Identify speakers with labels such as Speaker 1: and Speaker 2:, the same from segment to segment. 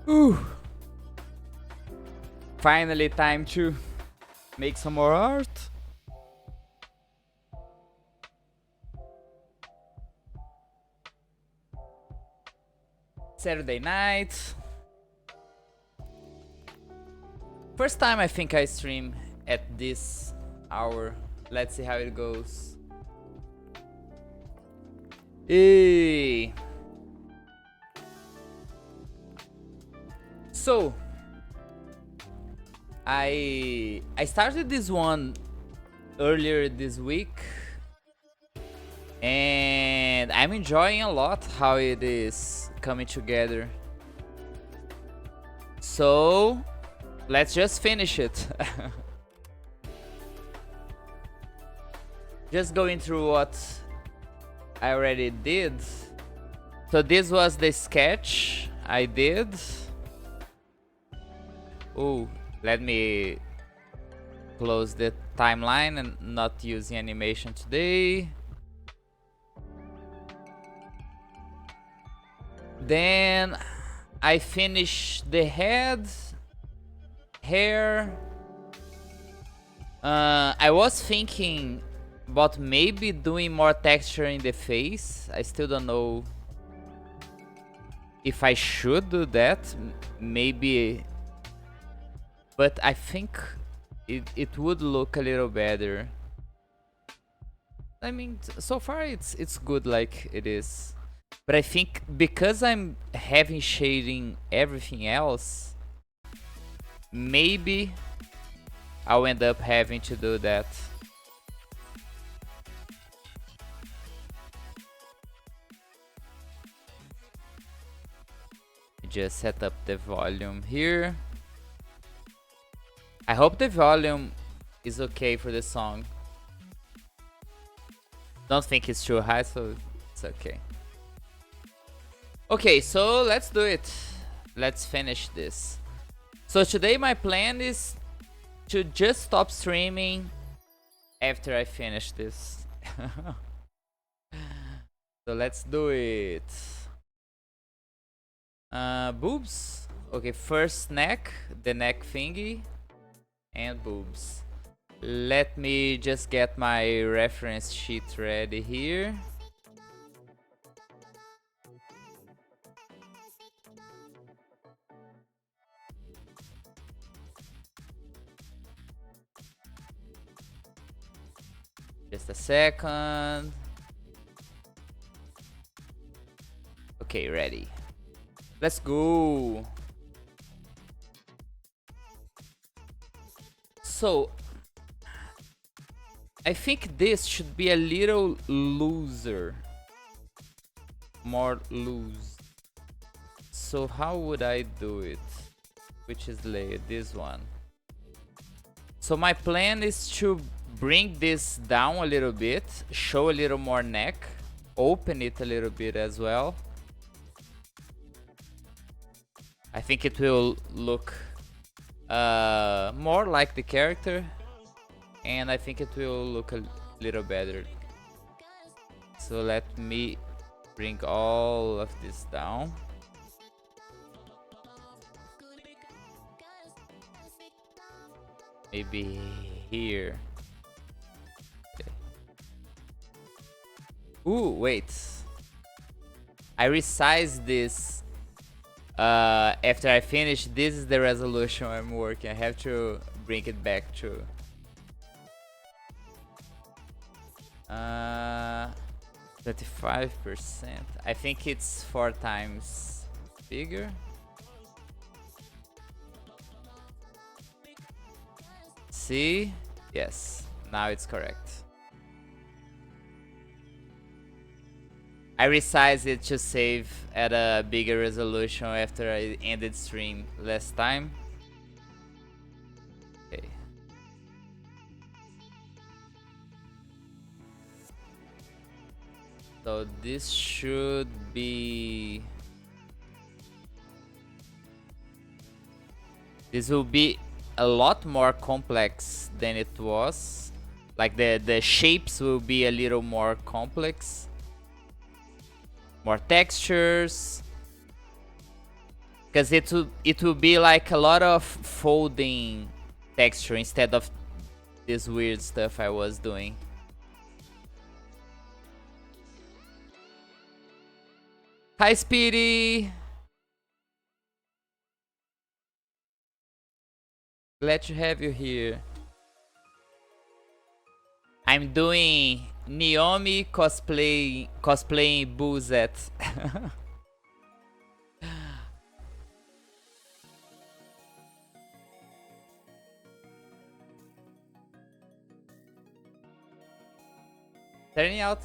Speaker 1: Ooh. Finally time to make some more art. Saturday night. First time I think I stream at this hour. Let's see how it goes. Hey. So I started this one earlier this week and I'm enjoying a lot how it is coming together. So let's just finish it. Just going through what I already did. So this was the sketch I did. Oh, let me close the timeline and not using animation today. Then I finished the head, hair. I was thinking about maybe doing more texture in the face. I still don't know if I should do that. Maybe, but I think it would look a little better. I mean, so far it's good like it is. But I think because I'm having shading everything else, maybe I'll end up having to do that. Just set up the volume here. I hope the volume is okay for the song. Don't think it's too high, so it's okay. Okay, so let's do it. Let's finish this. So today my plan is to just stop streaming after I finish this. So let's do it. Boobs. Okay, first neck, the neck thingy, and boobs. Let me just get my reference sheet ready here. Just a second. Okay, ready. Let's go. So I think this should be a little looser. More loose. So how would I do it? Which is layer? This one. So my plan is to bring this down a little bit, show a little more neck, open it a little bit as well. I think it will look more like the character, and I think it will look a little better. So let me bring all of this down. Maybe here. Okay. Ooh, wait. I resized this after I finish. This is the resolution I'm working. I have to bring it back to 35%. I think it's 4 times bigger. See? Yes, now it's correct. I resized it to save at a bigger resolution after I ended stream last time. Okay. So this should be... This will be a lot more complex than it was. Like the shapes will be a little more complex. More textures. Because it will be like a lot of folding texture instead of this weird stuff I was doing. Hi, Speedy! Glad to have you here. I'm doing Neomi cosplaying Boozete. Turning out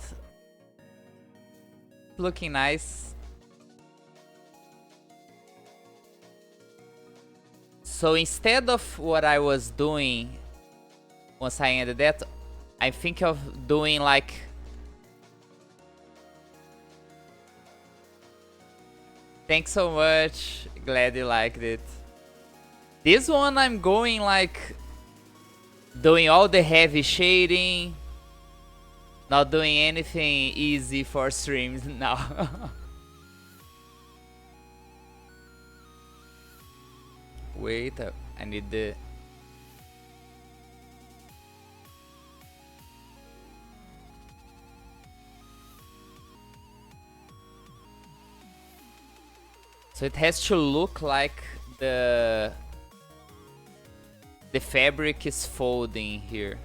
Speaker 1: looking nice. So instead of what I was doing once I ended that, I think of doing like thanks so much. Glad you liked it. This one I'm going like doing all the heavy shading. Not doing anything easy for streams now. Wait, I need the... So it has to look like the fabric is folding here.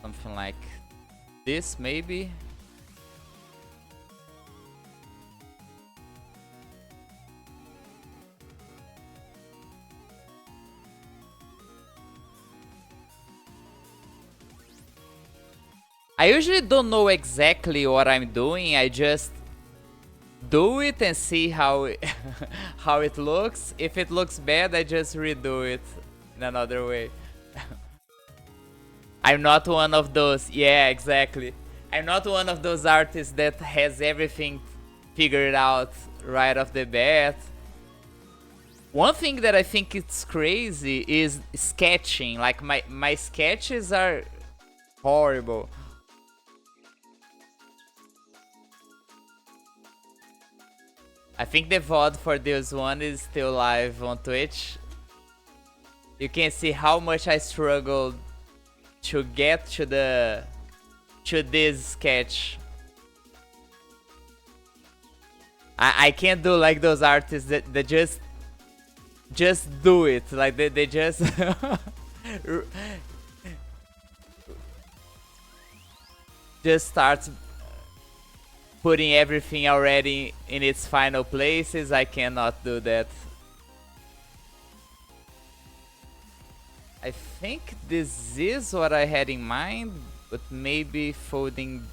Speaker 1: Something like this, maybe. I usually don't know exactly what I'm doing. I just do it and see how how it looks. If it looks bad, I just redo it in another way. I'm not one of those. Yeah, exactly. I'm not one of those artists that has everything figured out right off the bat. One thing that I think it's crazy is sketching. Like my sketches are horrible. I think the VOD for this one is still live on Twitch. You can see how much I struggled to get to this sketch. I can't do like those artists that just do it. Like they just just start putting everything already in its final places. I cannot do that. I think this is what I had in mind, but maybe folding...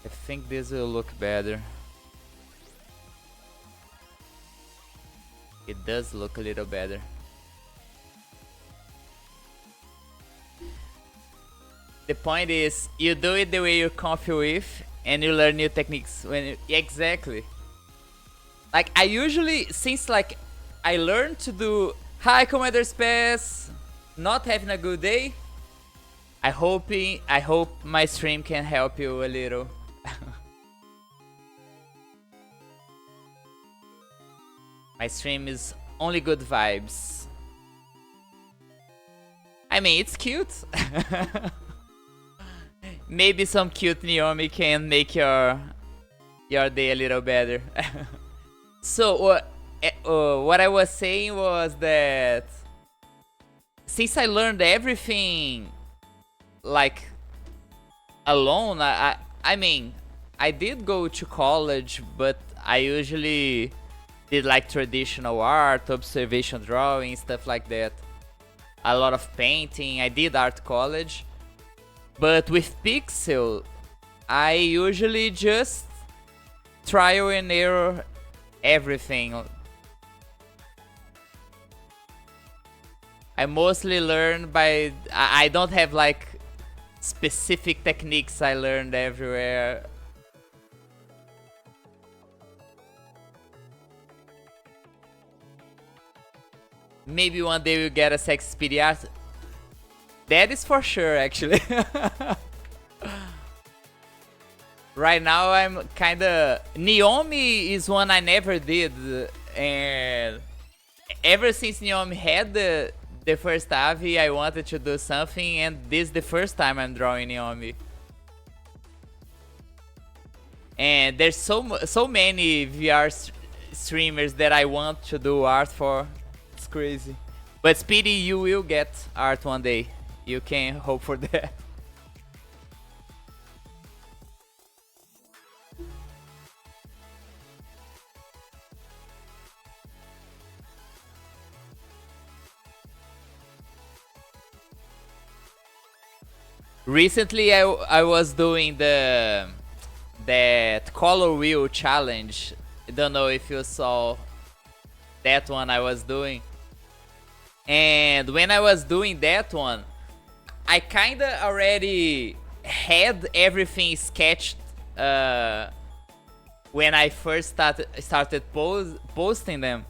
Speaker 1: I think this will look better. It does look a little better. The point is, you do it the way you're comfy with, and you learn new techniques when you... Exactly. Like, I usually, since like I learned to do hi Commander Space, not having a good day. I hope my stream can help you a little. My stream is only good vibes. I mean, it's cute. Maybe some cute Neomi can make your day a little better. So what I was saying was that since I learned everything like alone, I mean, I did go to college, but I usually did like traditional art, observation drawing, stuff like that. A lot of painting. I did art college. But with Pixel, I usually just trial and error everything. I mostly learn by... I don't have like specific techniques I learned everywhere. Maybe one day we'll get a sex speedy art. That is for sure, actually. Right now I'm kinda... Neomi is one I never did, and ever since Neomi had the first Avi, I wanted to do something, and this is the first time I'm drawing Neomi. And there's so many VR streamers that I want to do art for. It's crazy. But Speedy, you will get art one day. You can hope for that. Recently, I was doing that color wheel challenge. I don't know if you saw that one I was doing. And when I was doing that one, I kinda already had everything sketched when I first started posting them.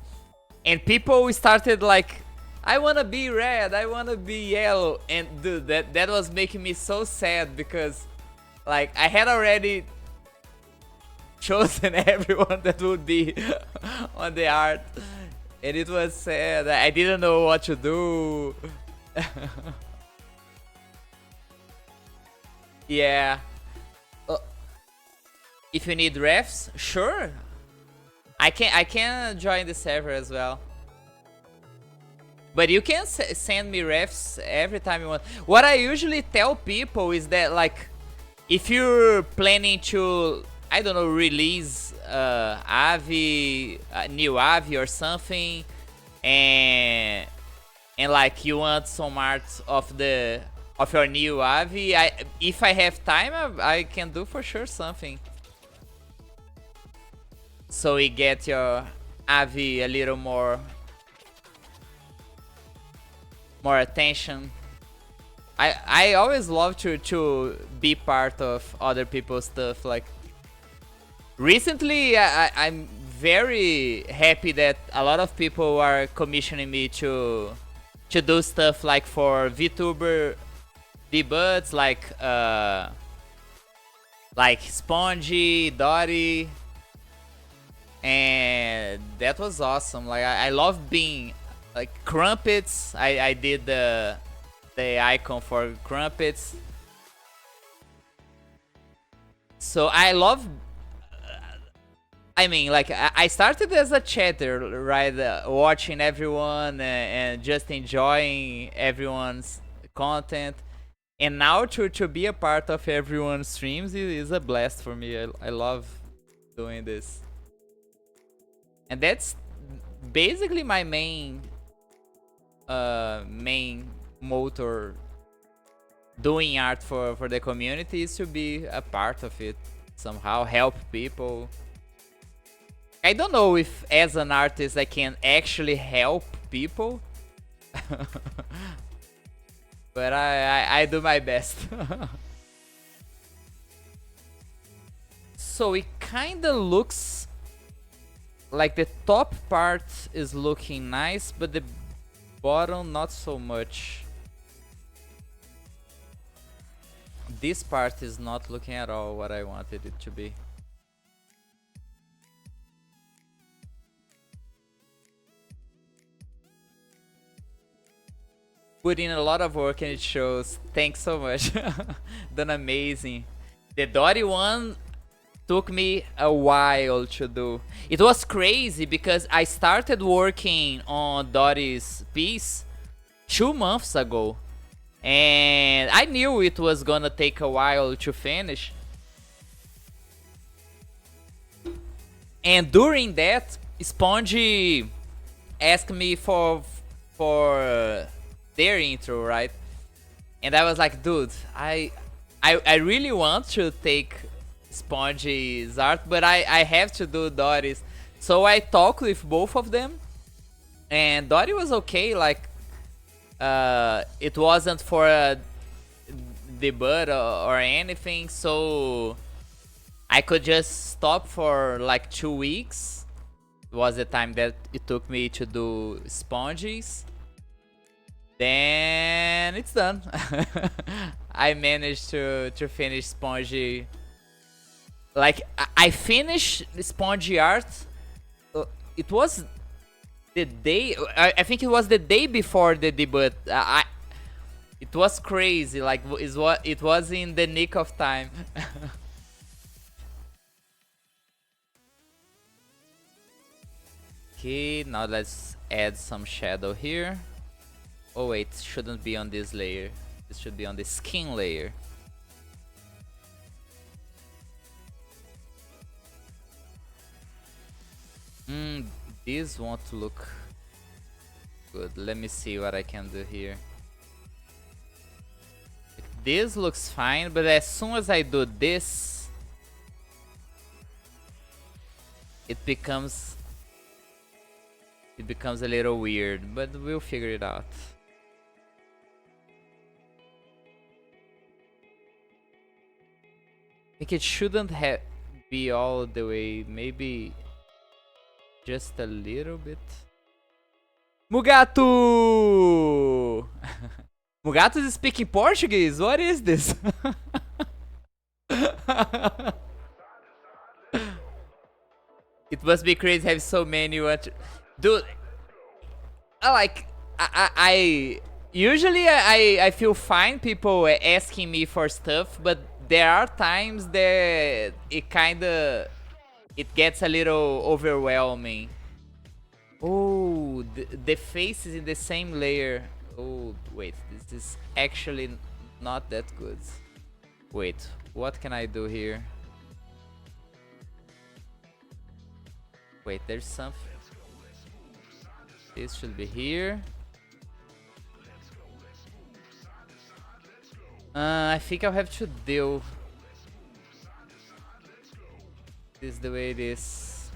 Speaker 1: And people started like, I wanna be red, I wanna be yellow. And dude, that was making me so sad because like I had already chosen everyone that would be on the art. And it was sad. I didn't know what to do. Yeah. If you need refs, sure. I can join the server as well. But you can send me refs every time you want. What I usually tell people is that, like, if you're planning to, I don't know, release Avi, new Avi or something, and like you want some art of your new Avi, if I have time, I can do for sure something. So we get your Avi a little more attention. I always love to be part of other people's stuff. Like recently, I'm very happy that a lot of people are commissioning me to do stuff like for VTuber debuts, like Spongy, Dottie, and that was awesome. Like I love being like Crumpets. I did the icon for Crumpets. So I love. I mean, like I started as a chatter, right? Watching everyone and just enjoying everyone's content. And now to be a part of everyone's streams is a blast for me. I love doing this. And that's basically my main motor doing art for the community, is to be a part of it somehow, help people. I don't know if as an artist I can actually help people, but I do my best. So it kinda looks like the top part is looking nice, but the bottom not so much. This part is not looking at all what I wanted it to be. Put in a lot of work and it shows. Thanks so much. Done amazing. The Dottie one took me a while to do. It was crazy because I started working on Dottie's piece 2 months ago. And I knew it was gonna take a while to finish. And during that, Spongy asked me for their intro, right? And I was like, dude, I really want to take Spongy's art, but I have to do Dottie's. So I talked with both of them, and Dottie was okay. Like, it wasn't for a debut or anything, so I could just stop for like 2 weeks. It was the time that it took me to do Spongy's. Then it's done. I managed to finish Spongy Like I finished spongy art. It was the day. I think it was the day before the debut. It was crazy. Like is what it was in the nick of time. Okay, now let's add some shadow here. Oh wait, shouldn't be on this layer. This should be on the skin layer. These won't look good. Let me see what I can do here. This looks fine, but as soon as I do this, it becomes a little weird, but we'll figure it out. I think it shouldn't be all the way, maybe just a little bit. Mugato! Mugato is speaking Portuguese? What is this? It must be crazy to have so many dude, I usually I feel fine people asking me for stuff, but there are times that it gets a little overwhelming. Oh, the face is in the same layer. Oh, wait, this is actually not that good. Wait, what can I do here? Wait, there's something. This should be here. I think I'll have to deal this the way it is.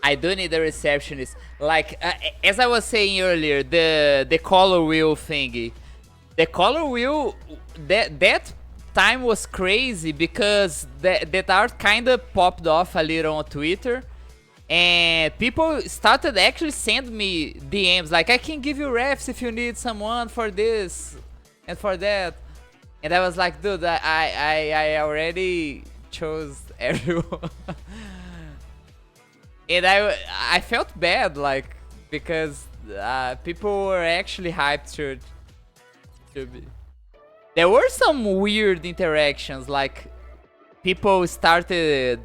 Speaker 1: I do need a receptionist. Like, as I was saying earlier, the color wheel thingy. The color wheel, that time was crazy because that art kind of popped off a little on Twitter. And people started actually sending me DMs like, I can give you refs if you need someone for this and for that. And I was like, dude, I already chose everyone. And I felt bad, like, because people were actually hyped to be. There were some weird interactions, like people started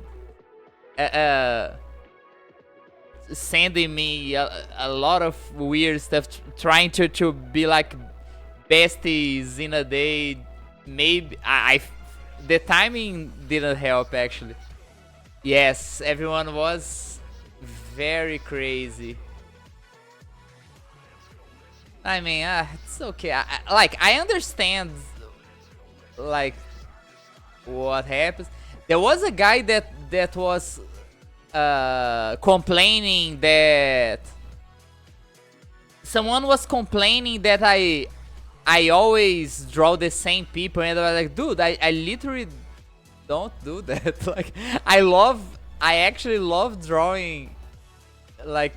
Speaker 1: sending me a lot of weird stuff, trying to be like besties in a day. Maybe the timing didn't help actually. Yes, everyone was very crazy. I mean, it's okay. I understand like what happens. There was a guy that was complaining that someone was complaining that I always draw the same people, and I was like, dude, I literally don't do that. Like, I actually love drawing like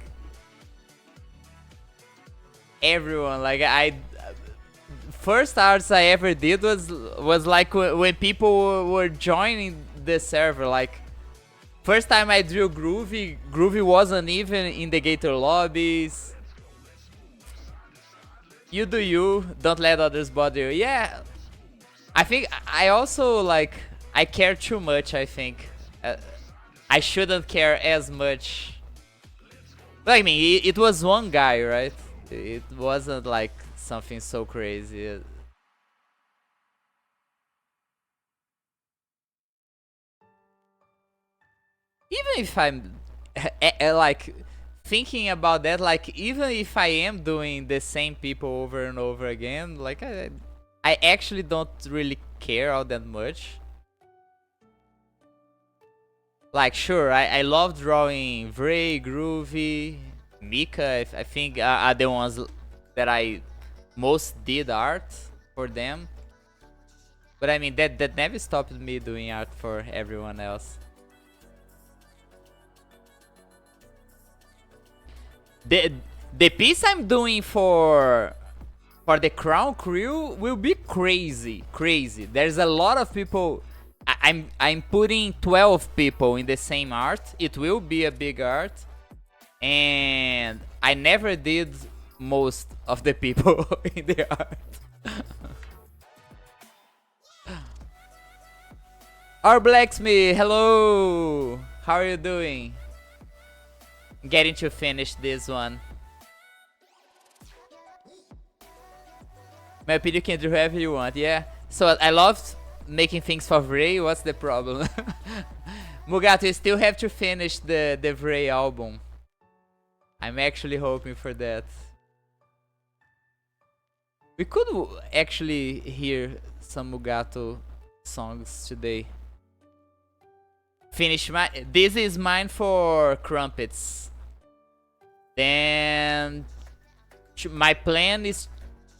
Speaker 1: everyone. Like, first arts I ever did was like when people were joining the server. Like, first time I drew Groovy wasn't even in the Gator lobbies. You do you, don't let others bother you. Yeah, I think I also, like, I care too much, I think. I shouldn't care as much. But I mean, it was one guy, right? It wasn't like something so crazy. Even if I'm like thinking about that, like, even if I am doing the same people over and over again, like, I actually don't really care all that much. Like, sure, I love drawing Vray, Groovy, Mika. I think are the ones that I most did art for them. But I mean, that never stopped me doing art for everyone else. The piece I'm doing for the Crown Crew will be crazy. There's a lot of people. I'm putting 12 people in the same art. It will be a big art, and I never did most of the people in the art. Our blacksmith, hello. How are you doing? Getting to finish this one. My opinion, you can do whatever you want, yeah. So I loved making things for Vray. What's the problem? Mugato, you still have to finish the Vray album. I'm actually hoping for that. We could actually hear some Mugato songs today. Finish my. This is mine for crumpets. Then my plan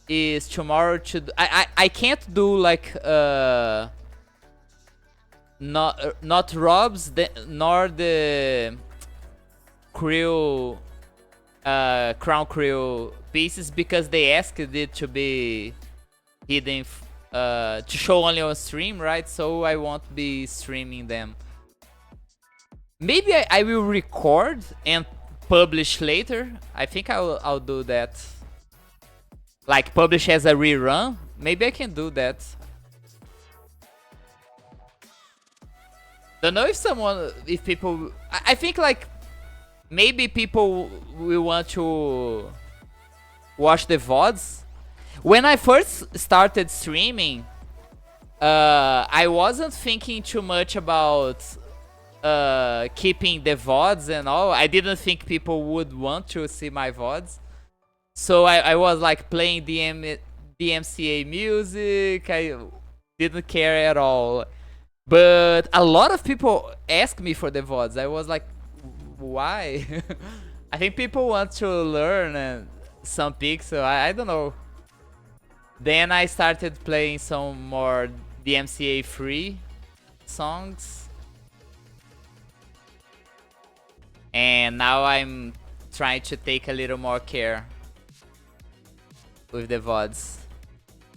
Speaker 1: is tomorrow to I can't do like not Rob's nor the Krill Crown Krill pieces because they asked it to be hidden to show only on stream, right? So I won't be streaming them. Maybe I will record and publish later. I think I'll do that. Like publish as a rerun. Maybe I can do that. Don't know if people. I think like maybe people will want to watch the VODs. When I first started streaming, I wasn't thinking too much about keeping the VODs and all. I didn't think people would want to see my VODs. So I was like playing DMCA music. I didn't care at all. But a lot of people ask me for the VODs. I was like, why? I think people want to learn some picks, so I don't know. Then I started playing some more DMCA free songs. And now I'm trying to take a little more care with the VODs.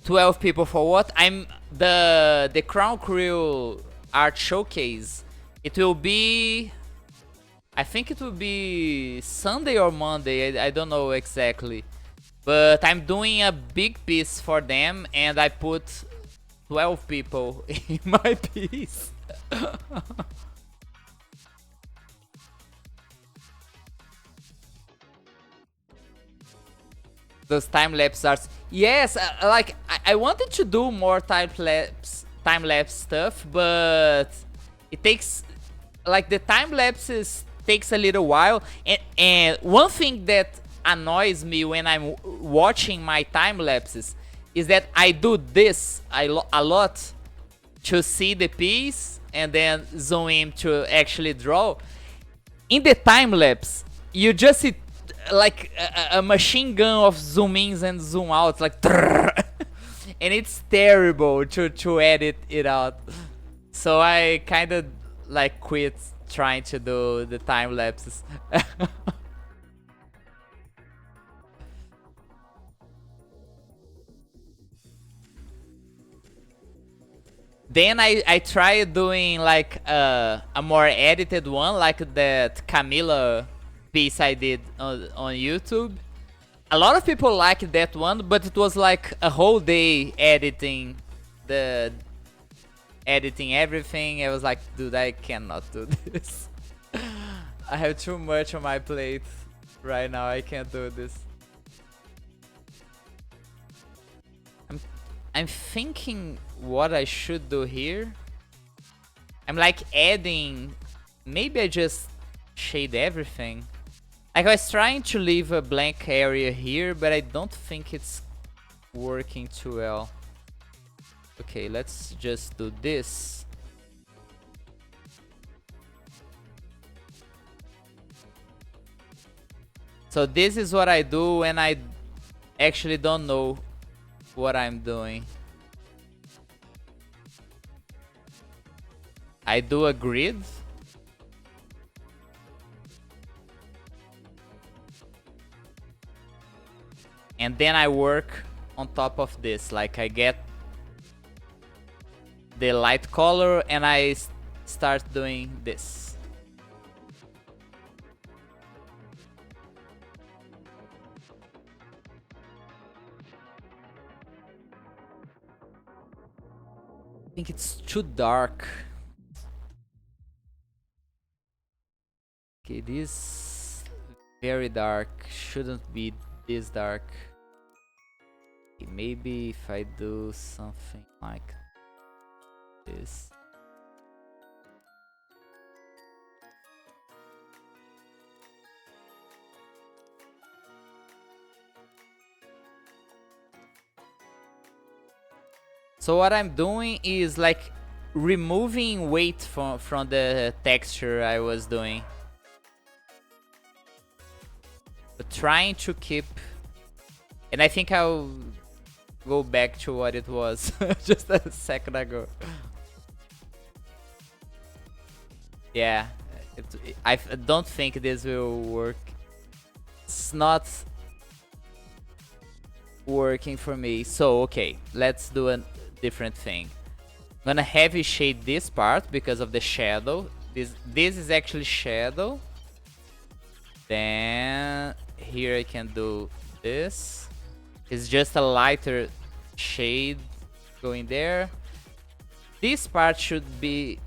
Speaker 1: 12 people for what? I'm the Crown Krill art showcase. It will be, I think it will be Sunday or Monday. I don't know exactly. But I'm doing a big piece for them and I put 12 people in my piece. Those time-lapse arts. Yes, like I wanted to do more time-lapse stuff, but it takes like the time-lapses takes a little while. And one thing that annoys me when I'm watching my time-lapses is that I do this a lot to see the piece and then zoom in to actually draw. In the time-lapse, you just see like a machine gun of zoom ins and zoom outs, like and it's terrible to edit it out. So I kind of like quit trying to do the time lapses. Then I tried doing like a more edited one, like that Camila piece I did on YouTube. A lot of people liked that one, but it was like a whole day editing everything. I was like, dude, I cannot do this. I have too much on my plate right now. I can't do this. I'm thinking what I should do here. I'm like adding, maybe I just shade everything. Like I was trying to leave a blank area here, but I don't think it's working too well. Okay, let's just do this. So this is what I do when I actually don't know what I'm doing. I do a grid. And then I work on top of this, like I get the light color and I start doing this. I think it's too dark. Okay, this very dark shouldn't be this dark. Okay, maybe if I do something like this. So what I'm doing is like removing weight from the texture I was doing. But trying to keep... And I think I'll go back to what it was just a second ago. Yeah, I don't think this will work. It's not working for me. So, okay, let's do a different thing. I'm gonna heavy shade this part because of the shadow. This is actually shadow. Then here I can do this. It's just a lighter shade going there. This part should be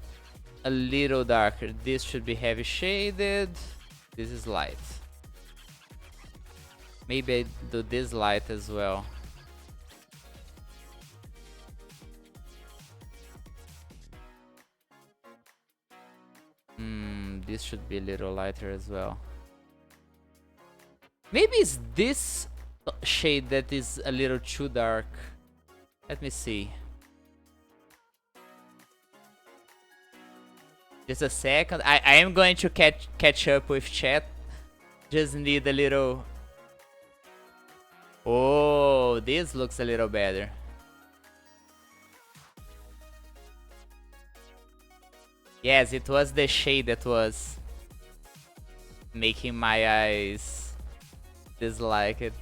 Speaker 1: a little darker. This should be heavy shaded. This is light. Maybe I do this light as well. This should be a little lighter as well. Maybe it's this shade that is a little too dark. Let me see. Just a second. I am going to catch up with chat. Just need a little... Oh, this looks a little better. Yes, it was the shade that was making my eyes dislike it.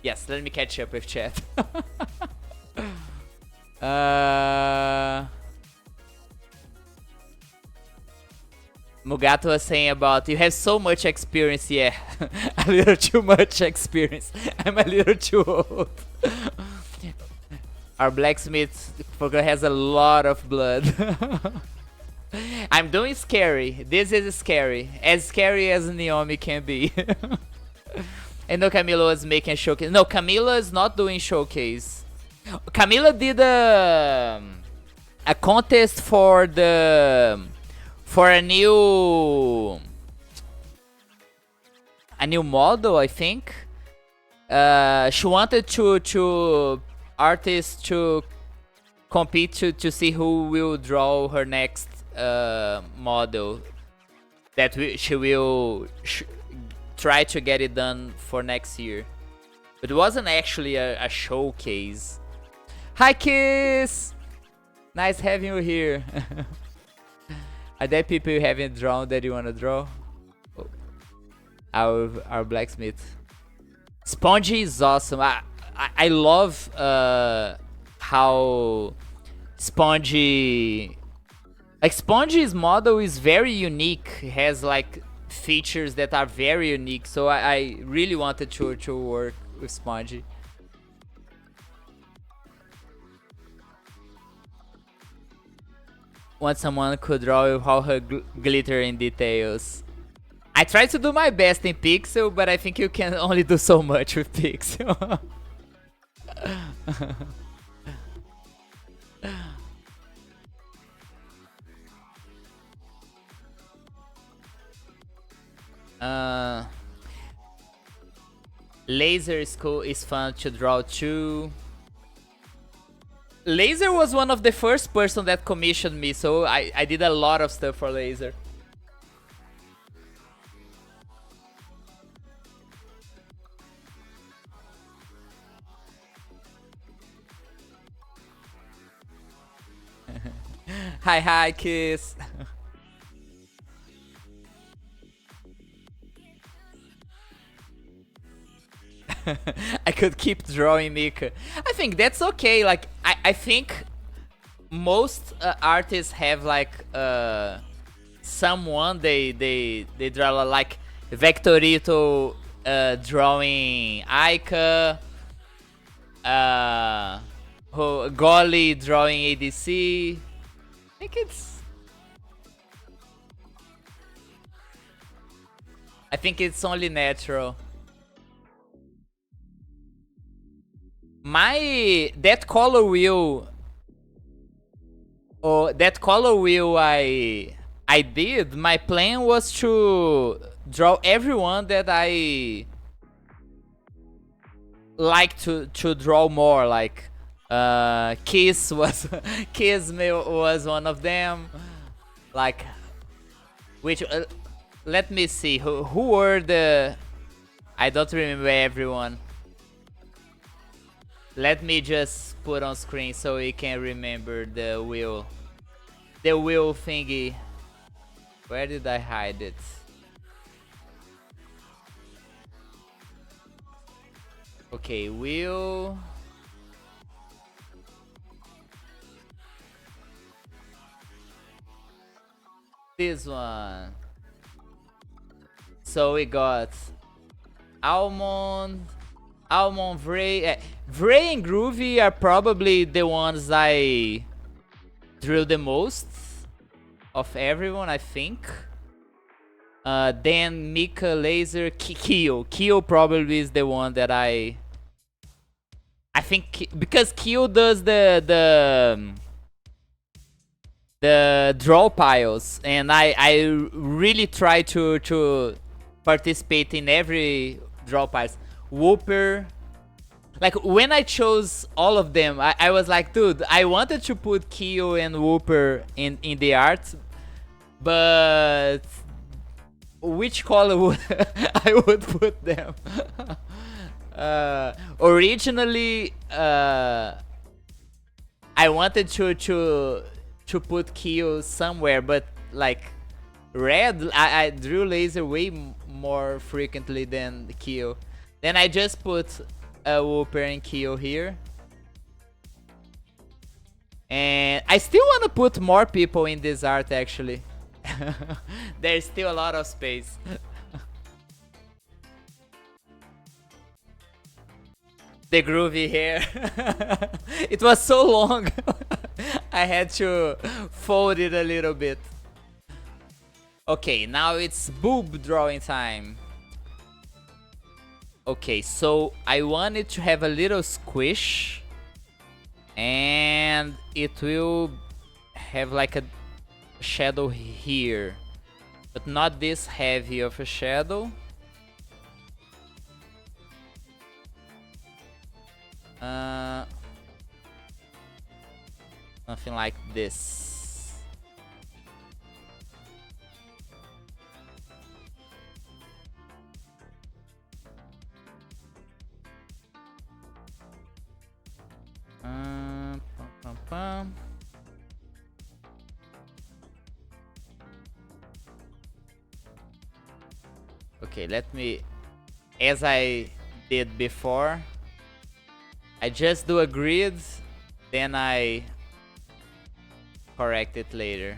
Speaker 1: Yes, let me catch up with chat. Mugato was saying about you have so much experience. Yeah, a little too much experience. I'm a little too old. Our blacksmith has a lot of blood. I'm doing scary. This is scary. As scary as Neomi can be. And no, Camila was making a showcase. No, Camila is not doing showcase. Camila did a contest for a new model, I think. She wanted to artists to compete to see who will draw her next model. That she will try to get it done for next year. But it wasn't actually a showcase. Hi, Kiss! Nice having you here. Are there people you haven't drawn that you want to draw? Oh. Our blacksmith. Spongy is awesome. I love how Spongy... Like, Spongy's model is very unique. It has, like, features that are very unique. So I really wanted to work with Spongy. Want someone could draw with all her glitter in details. I tried to do my best in Pixel, but I think you can only do so much with Pixel. Laser is cool, is fun to draw too. Laser was one of the first person that commissioned me, so I did a lot of stuff for Laser. Hi, Kiss. I could keep drawing Mika. I think that's okay. Like I think most artists have like someone they draw, like Vectorito drawing Aika, Golly drawing ADC. I think it's only natural. That color wheel I did, my plan was to draw everyone that I like to draw more, like Kiss was was one of them, like which let me see who were the, I don't remember everyone. Let me just put on screen so we can remember the wheel thingy. Where did I hide it? Okay, wheel. This one. So we got Almond, Vray. Vray and Groovy are probably the ones I drew the most of everyone, I think. Then Mika, Laser, Kyo. Kyo probably is the one that I think, because Kyo does the draw piles, and I really try to participate in every draw piles. Whooper. Like when I chose all of them, I was like, dude, I wanted to put Kyo and Whooper in the art, but which color would I would put them? Originally, I wanted to put Kyo somewhere, but like red, I drew Laser way more frequently than Kyo. Then I just put Whooper and Kyo here. And I still want to put more people in this art, actually. There's still a lot of space. The groovy hair. It was so long. I had to fold it a little bit. Okay, now it's boob drawing time. Okay, so I want it to have a little squish, and it will have like a shadow here, but not this heavy of a shadow. Something like this. Okay, let me, as I did before, I just do a grid, then I correct it later.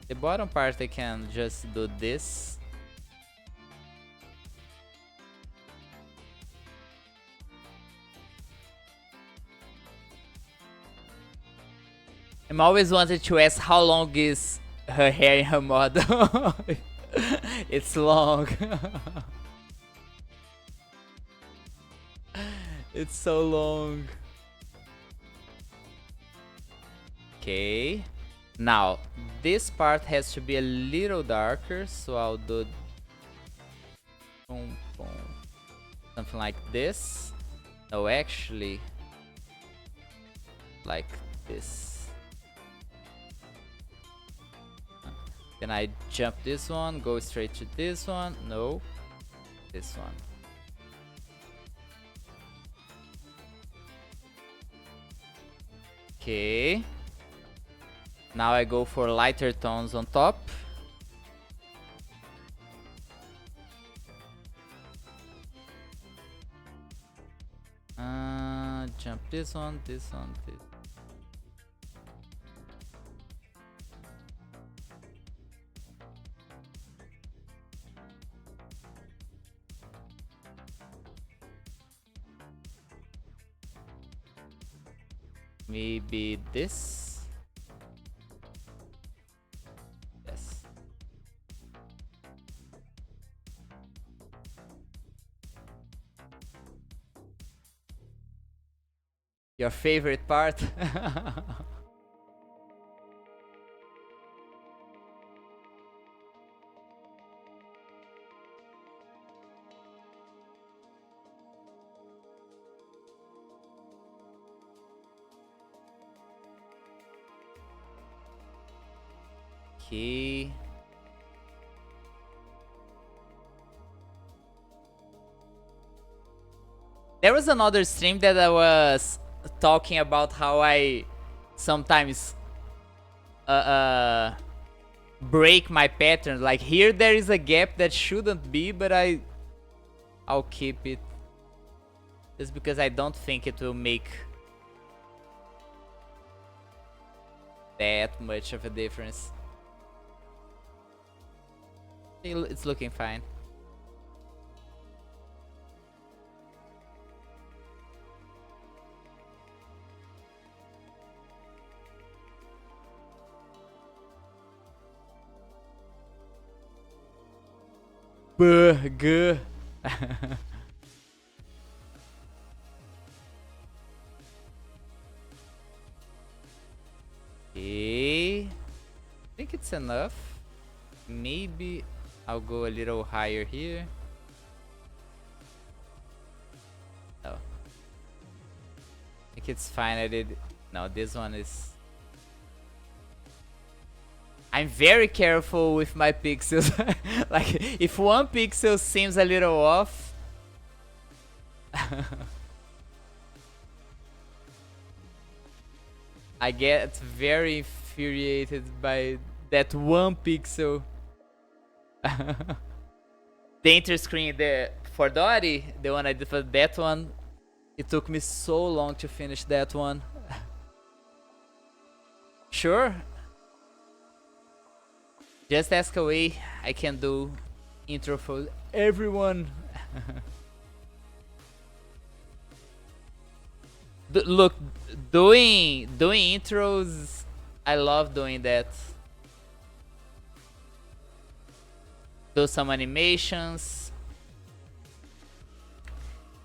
Speaker 1: The bottom part I can just do this. I'm always wanted to ask how long is her hair in her model. It's long. It's so long. Okay. Now, this part has to be a little darker, so I'll do boom, boom. Something like this. No, actually, like this. Then I jump this one, go straight to this one. No, this one. Okay. Now I go for lighter tones on top. this one, this one, this. Maybe this. Yes. Your favorite part? Okay. There was another stream that I was talking about how I sometimes break my pattern. Like here there is a gap that shouldn't be, but I'll keep it just because I don't think it will make that much of a difference. It's looking fine. Burger. Okay. I think it's enough. Maybe I'll go a little higher here. No. I think it's fine. I did. No, this one is. I'm very careful with my pixels. Like, if one pixel seems a little off. I get very infuriated by that one pixel. The enter screen for VOD, the one I did for that one, it took me so long to finish that one. Sure. Just ask away. I can do intro for everyone. Look, doing intros, I love doing that. Do some animations.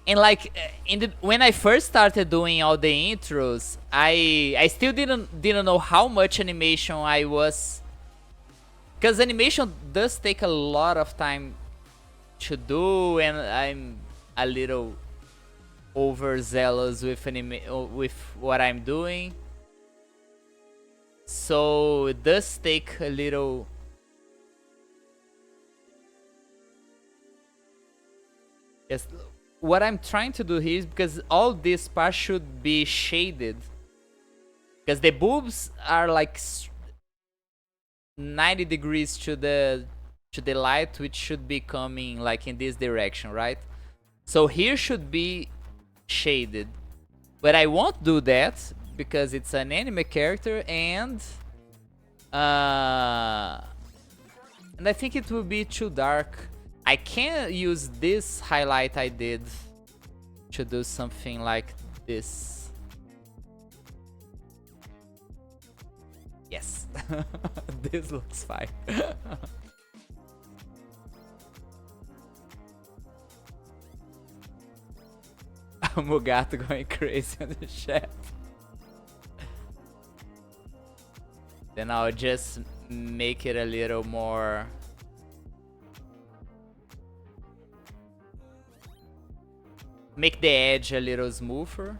Speaker 1: And like when I first started doing all the intros, I still didn't know how much animation I was, because animation does take a lot of time to do, and I'm a little overzealous with what I'm doing, so it does take a little. Yes, what I'm trying to do here is, because all this part should be shaded, because the boobs are like 90 degrees to the light, which should be coming like in this direction, right? So here should be shaded, but I won't do that because it's an anime character, and I think it will be too dark. I can't use this highlight I did to do something like this. Yes. This looks fine. Mugato going crazy on the chat. Then I'll just make it a little more. Make the edge a little smoother.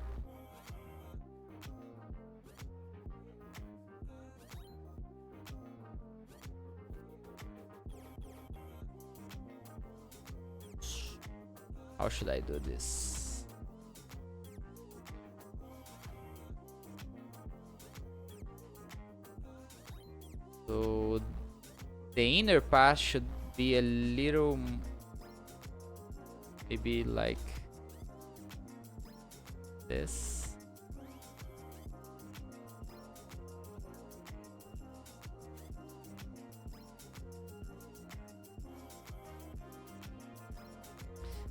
Speaker 1: How should I do this? So the inner part should be a little, maybe like this.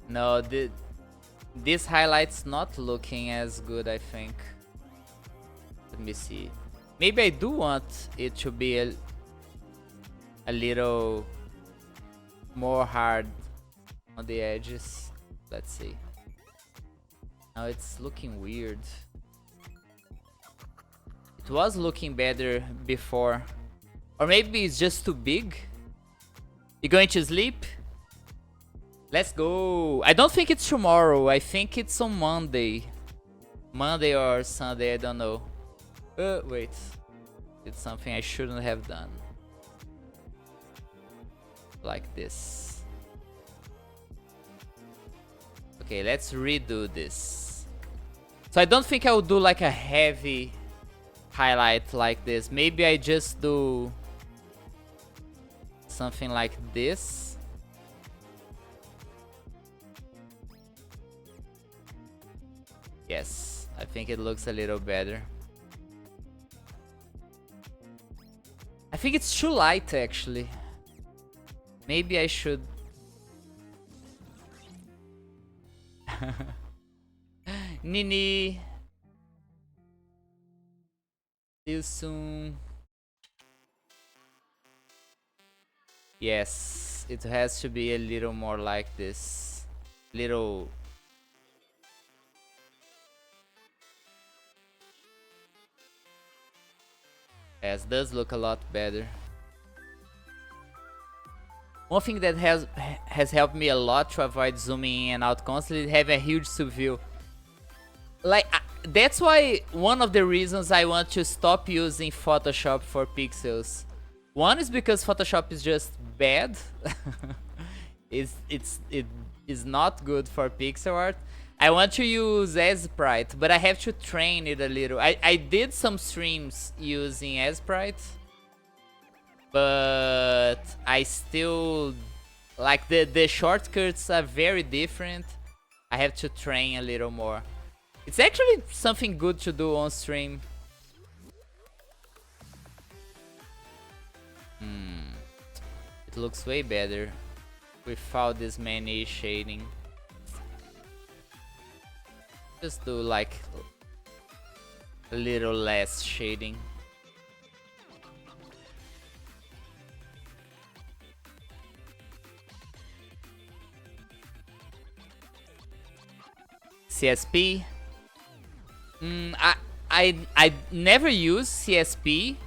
Speaker 1: No, this highlight's not looking as good, I think. Let me see. Maybe I do want it to be a little more hard on the edges. Let's see. Now it's looking weird. It was looking better before. Or maybe it's just too big. You going to sleep? Let's go. I don't think it's tomorrow. I think it's on Monday. Monday or Sunday, I don't know. Wait. It's something I shouldn't have done. Like this. Okay, let's redo this. So I don't think I will do like a heavy highlight like this. Maybe I just do something like this. Yes, I think it looks a little better. I think it's too light actually. Maybe I should. Nini. See you soon. Yes, it has to be a little more like this. Little. Yes, does look a lot better. One thing that has helped me a lot to avoid zooming in and out constantly is having a huge subview. Like, that's why one of the reasons I want to stop using Photoshop for pixels. One is because Photoshop is just bad. it is not good for pixel art. I want to use Sprite, but I have to train it a little. I did some streams using Sprite, but I still like the shortcuts are very different. I have to train a little more. It's actually something good to do on stream. It looks way better without this many shading. Just do like a little less shading. CSP. I never use CSP.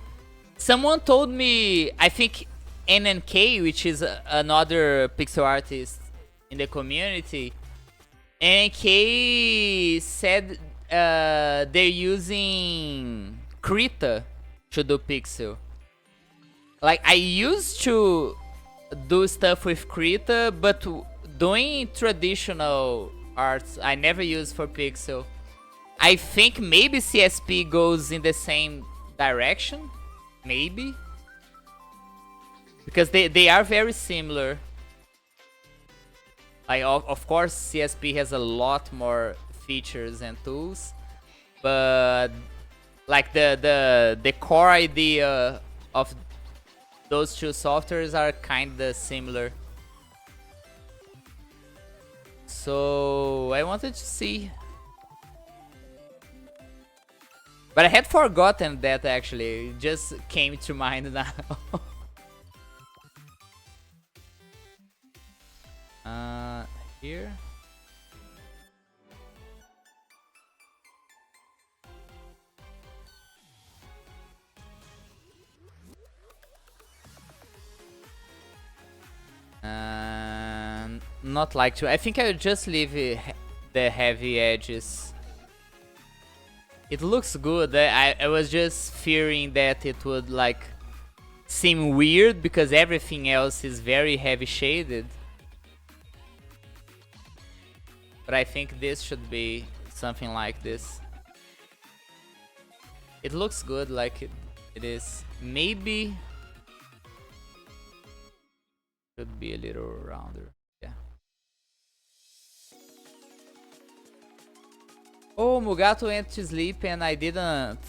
Speaker 1: Someone told me, I think NNK, which is another pixel artist in the community, NNK said they're using Krita to do pixel. Like, I used to do stuff with Krita, but doing traditional arts I never use for pixel. I think maybe CSP goes in the same direction. Maybe. Because they are very similar. Like, of course, CSP has a lot more features and tools. But like the core idea of those two softwares are kinda similar. So I wanted to see. But I had forgotten that actually. It just came to mind now. Here. Not like to. I think I would just leave the heavy edges. It looks good. I was just fearing that it would like seem weird because everything else is very heavy shaded. But I think this should be something like this. It looks good like it is. Maybe should be a little rounder. Yeah. Oh, Mugato went to sleep and I didn't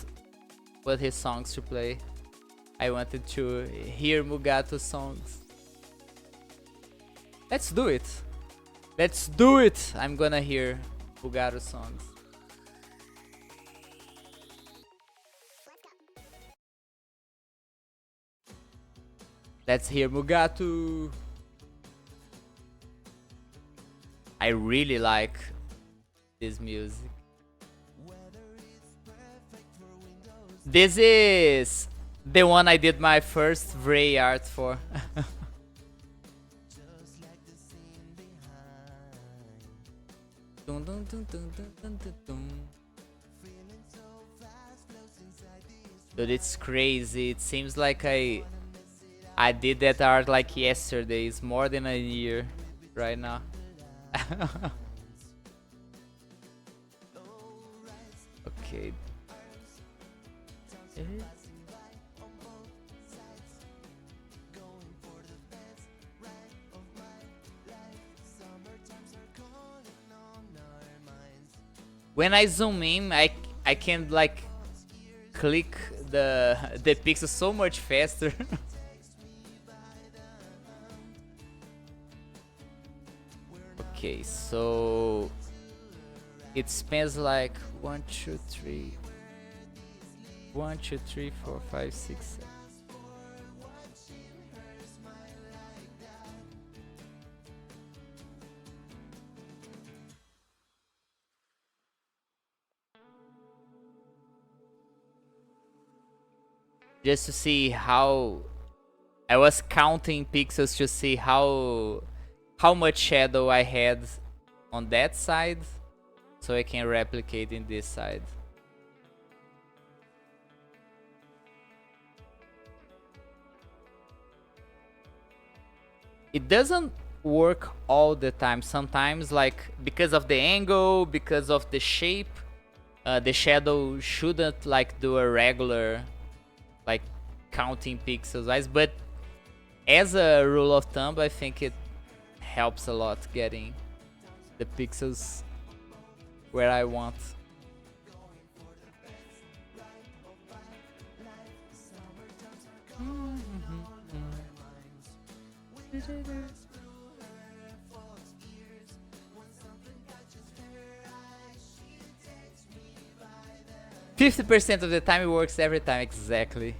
Speaker 1: put his songs to play. I wanted to hear Mugato's songs. Let's do it. Let's do it! I'm gonna hear Bugaro songs. Let's hear Mugatu. I really like this music. This is the one I did my first Vray art for. Dude, it's crazy. It seems like I did that art like yesterday. It's more than a year right now. Okay. When I zoom in, I can like click the pixels so much faster. Okay, so it spans like 1, 2, 3, 1, 2, 3, 4, 5, 6, 7. Just to see how I was counting pixels to see how much shadow I had on that side, so I can replicate in this side. It doesn't work all the time. Sometimes, like, because of the angle, because of the shape, the shadow shouldn't like do a regular like counting pixels wise, but as a rule of thumb, I think it helps a lot getting the pixels where I want. Mm-hmm. 50% of the time it works every time, exactly.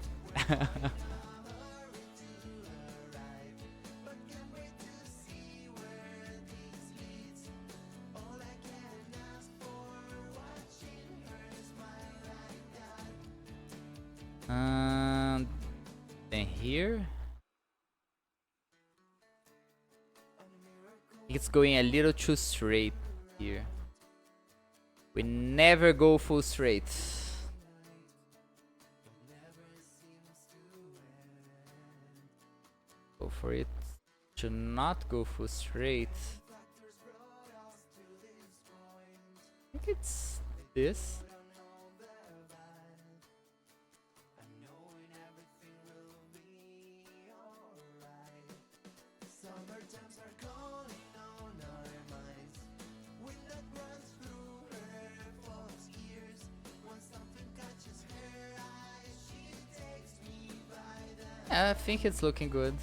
Speaker 1: Then here it's going a little too straight here. We never go full straight. Go for it to not go full straight. I think it's this. I think it's looking good.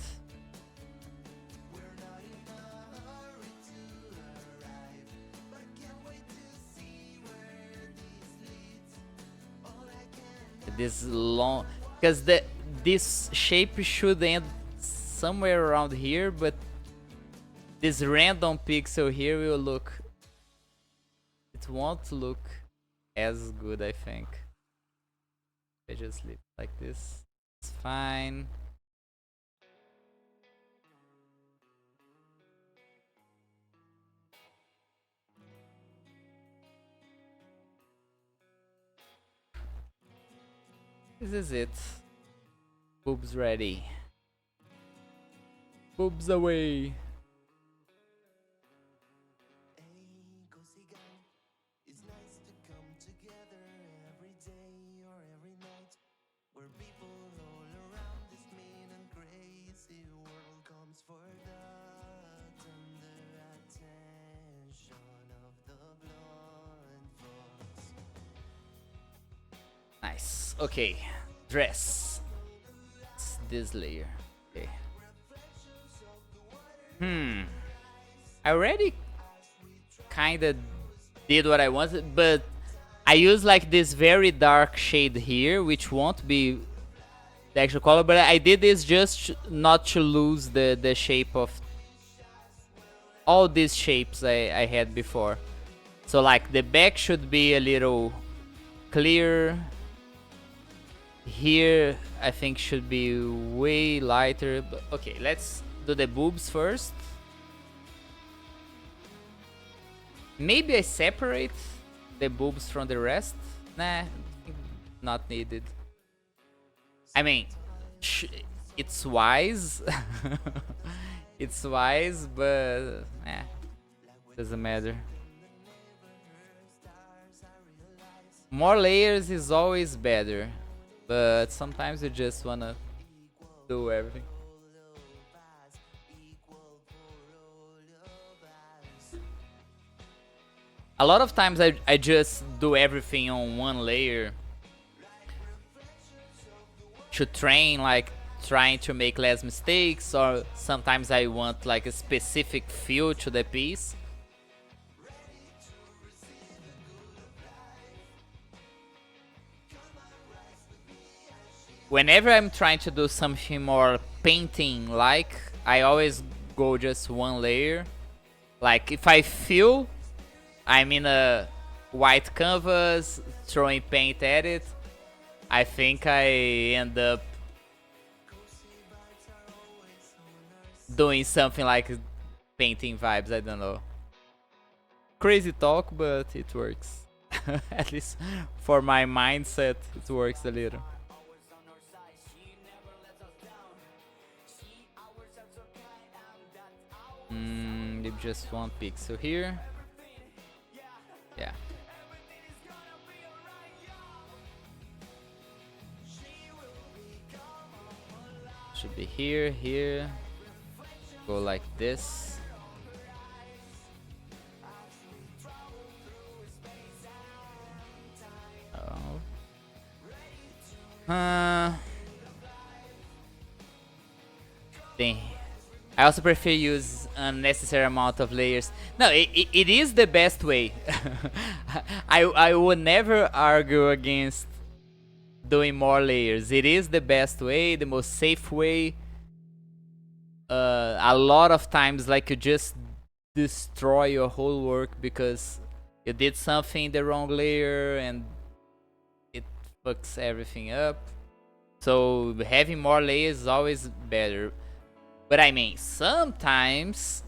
Speaker 1: This long, because this shape should end somewhere around here, but this random pixel here will look. It won't look as good, I think. I just leave it like this. It's fine. This is it. Boobs ready. Boobs away. Nice. Okay. Dress. It's this layer. Okay. I already kinda did what I wanted, but I use like this very dark shade here, which won't be the actual color, but I did this just not to lose the shape of all these shapes I had before. So like the back should be a little clear. Here I think should be way lighter. But okay, let's do the boobs first. Maybe I separate the boobs from the rest. Nah, not needed. I mean, it's wise. It's wise, but doesn't matter. More layers is always better, but sometimes you just wanna do everything. A lot of times I just do everything on one layer to train, like trying to make less mistakes, or sometimes I want like a specific feel to the piece. Whenever I'm trying to do something more painting like, I always go just one layer. Like if I feel I'm in a white canvas throwing paint at it, I think I end up doing something like painting vibes, I don't know. Crazy talk, but it works. At least for my mindset, it works a little. Just one pixel here. Yeah. Should be here, here. Go like this. Dang. I also prefer use unnecessary amount of layers. No, it is the best way. I would never argue against doing more layers. It is the best way, the most safe way. A lot of times, like, you just destroy your whole work because you did something in the wrong layer and it fucks everything up. So having more layers is always better. But I mean, sometimes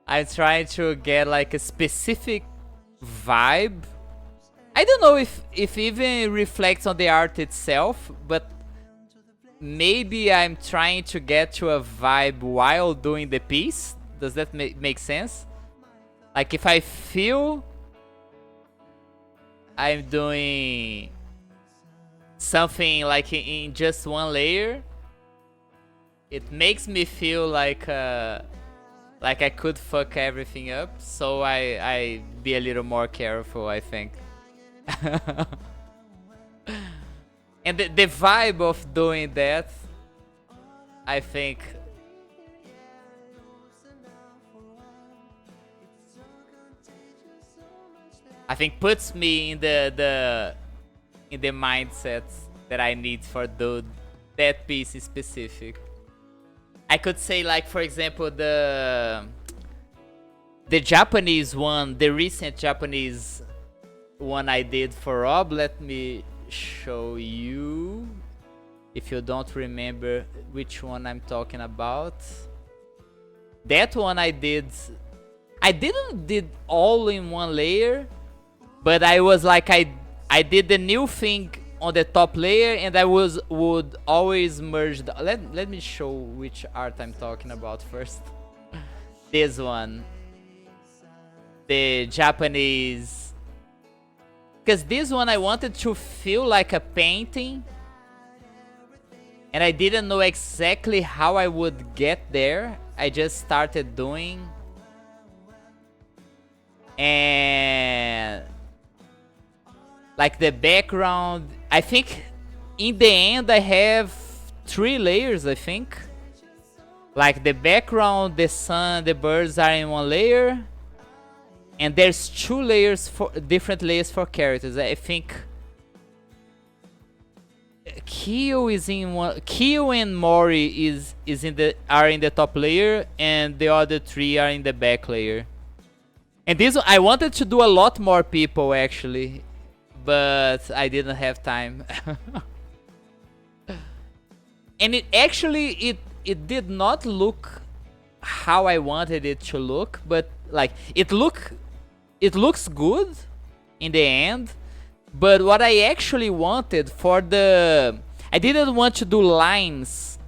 Speaker 1: I try to get like a specific vibe. I don't know if even reflects on the art itself, but maybe I'm trying to get to a vibe while doing the piece. Does that make sense? Like if I feel I'm doing something like in just one layer, it makes me feel like I could fuck everything up, so I be a little more careful, I think. And the vibe of doing that, I think, puts me in the mindset that I need for that piece in specific. I could say, like, for example, the Japanese one, the recent Japanese one I did for Rob. Let me show you, if you don't remember which one I'm talking about. That one I didn't did all in one layer, but I was like, I did the new thing on the top layer, and I would always merge let me show which art I'm talking about first. This one, the Japanese, because this one I wanted to feel like a painting, and I didn't know exactly how I would get there. I just started doing, and like the background, I think in the end I have 3 layers, I think. Like the background, the sun, the birds are in one layer, and there's two layers for different layers for characters. I think Kyo is in one. Kyo and Mori are in the top layer, and the other three are in the back layer. And this I wanted to do a lot more people actually, but I didn't have time. And it actually it did not look how I wanted it to look, but like it looks good in the end. But what I actually wanted for I didn't want to do lines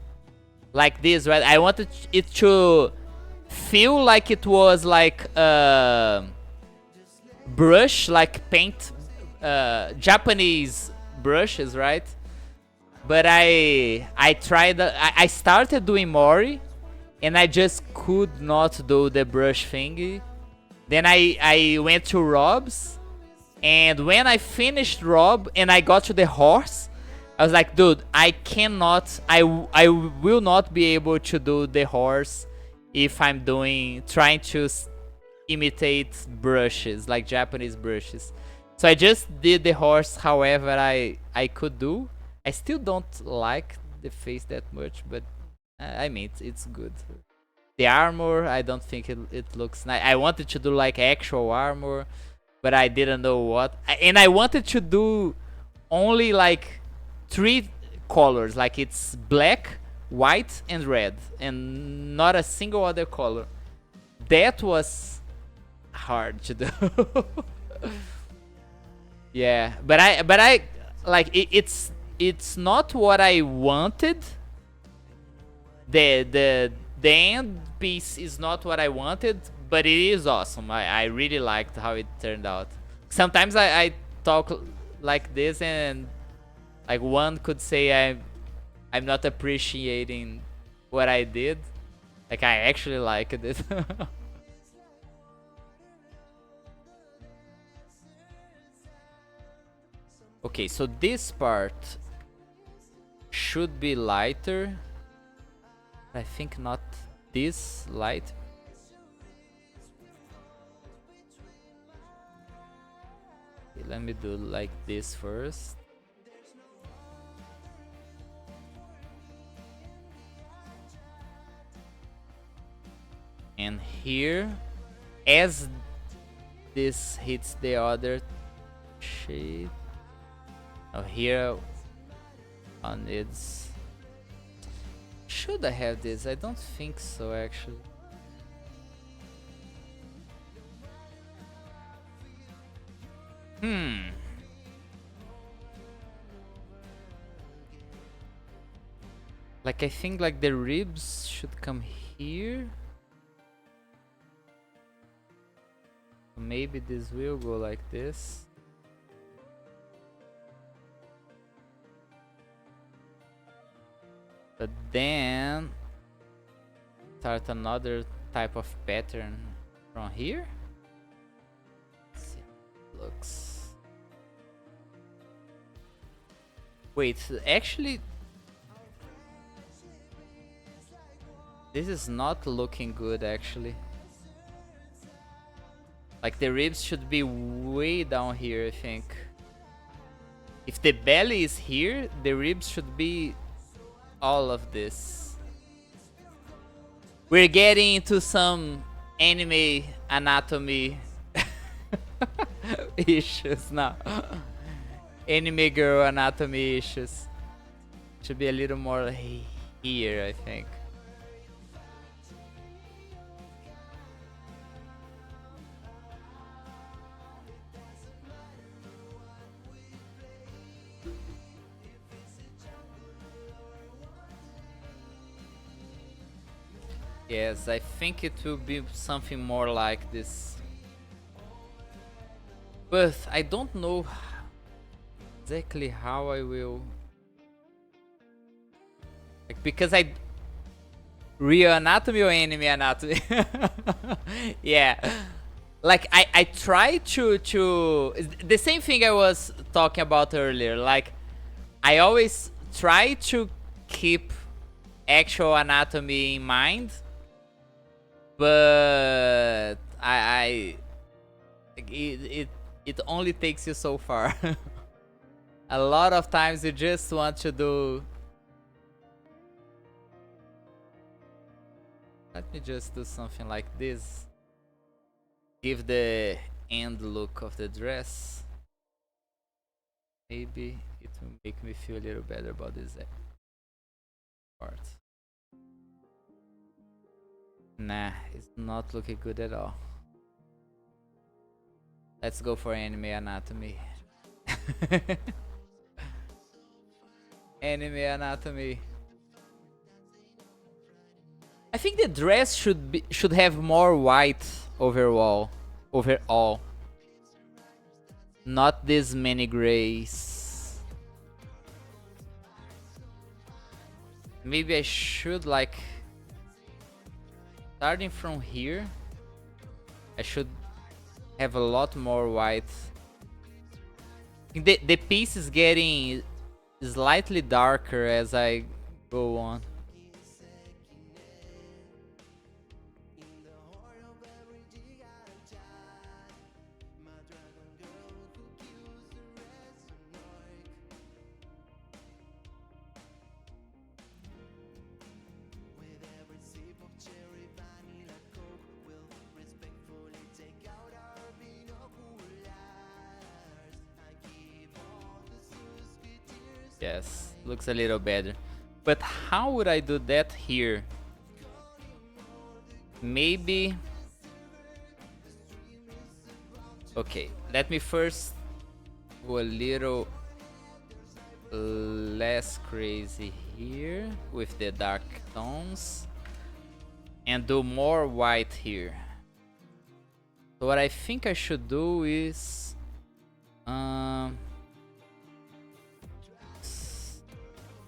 Speaker 1: like this, right? I wanted it to feel like it was like brush, like paint, Japanese brushes, right? But I tried, I started doing Mori, and I just could not do the brush thingy. Then I went to Rob's, and when I finished Rob and I got to the horse, I was like, dude, I will not be able to do the horse if I'm trying to imitate brushes, like Japanese brushes. So I just did the horse however I could do. I still don't like the face that much, but I mean, it's good. The armor, I don't think it looks nice. I wanted to do like actual armor, but I didn't know what. And I wanted to do only like 3 colors, like it's black, white, and red, and not a single other color. That was hard to do. Yeah, but I like it's not what I wanted. The end piece is not what I wanted, but it is awesome. I really liked how it turned out. Sometimes I talk like this, and like one could say I'm not appreciating what I did. Like I actually liked it. Okay, so this part should be lighter. I think not this light. Okay, let me do like this first. And here, as this hits the other shade, oh, here on its, should I have this? I don't think so actually. Like I think like the ribs should come here. Maybe this will go like this. But then start another type of pattern from here. Let's see how it looks. Wait, actually this is not looking good actually. Like the ribs should be way down here, I think. If the belly is here, the ribs should be all of this. We're getting into some anime anatomy issues now. Anime girl anatomy issues. Should be a little more here, I think. Yes, I think it will be something more like this. But I don't know exactly how I will. Like, because real anatomy or anime anatomy? Yeah. Like I try to the same thing I was talking about earlier. Like I always try to keep actual anatomy in mind, but it only takes you so far. A lot of times you just want to do. Let me just do something like this. Give the end look of the dress. Maybe it will make me feel a little better about this part. Nah, it's not looking good at all. Let's go for anime anatomy. Anime anatomy. I think the dress should have more white overall. Not this many grays. Maybe I should like starting from here. I should have a lot more white. The piece is getting slightly darker as I go on. Yes, looks a little better. But how would I do that here? Maybe... Okay, let me first go a little less crazy here with the dark tones and do more white here. So what I think I should do is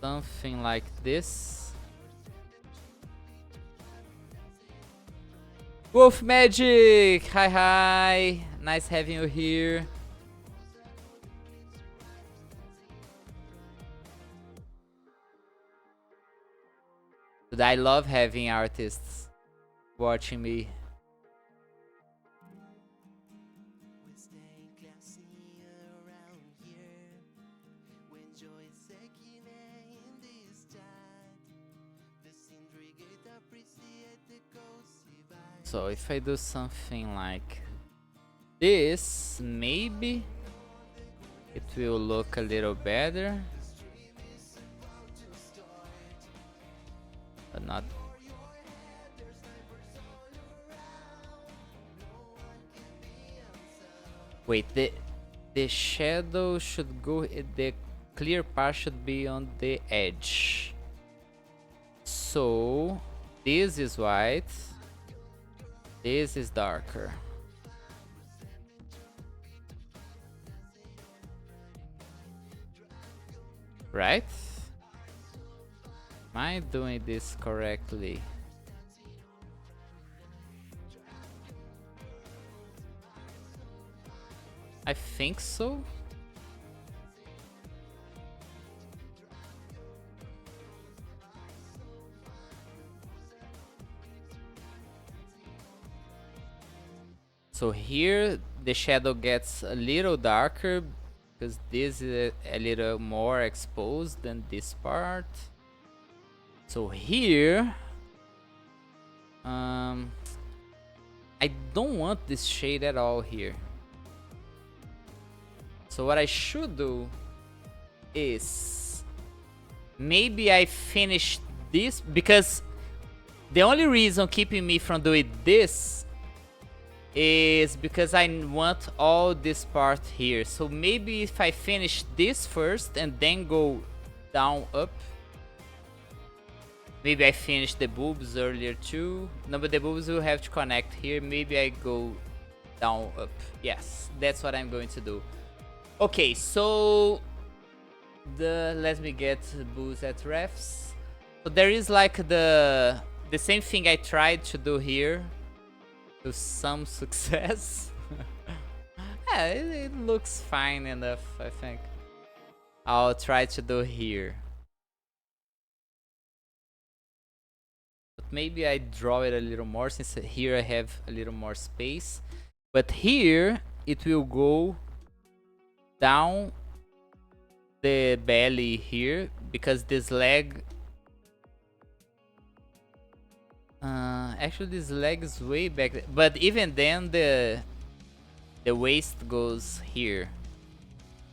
Speaker 1: something like this. Wolf Magic! Hi! Nice having you here. Dude, I love having artists watching me. So if I do something like this, maybe it will look a little better. But not. Wait, the shadow should go, the clear part should be on the edge. So this is white. This is darker. Right? Am I doing this correctly? I think so. So here the shadow gets a little darker because this is a little more exposed than this part. So here, I don't want this shade at all here. So what I should do is maybe I finish this, because the only reason keeping me from doing this is because I want all this part here. So maybe if I finish this first and then go down up. Maybe I finish the boobs earlier too. No, but the boobs will have to connect here. Maybe I go down up. Yes, that's what I'm going to do. Okay, so let me get Boozete refs. So there is like the same thing I tried to do here, to some success. Yeah, it looks fine enough, I think. I'll try to do here. maybe I draw it a little more, since here I have a little more space. But here it will go down the belly here, because this leg, actually this leg is way back there. But even then the waist goes here,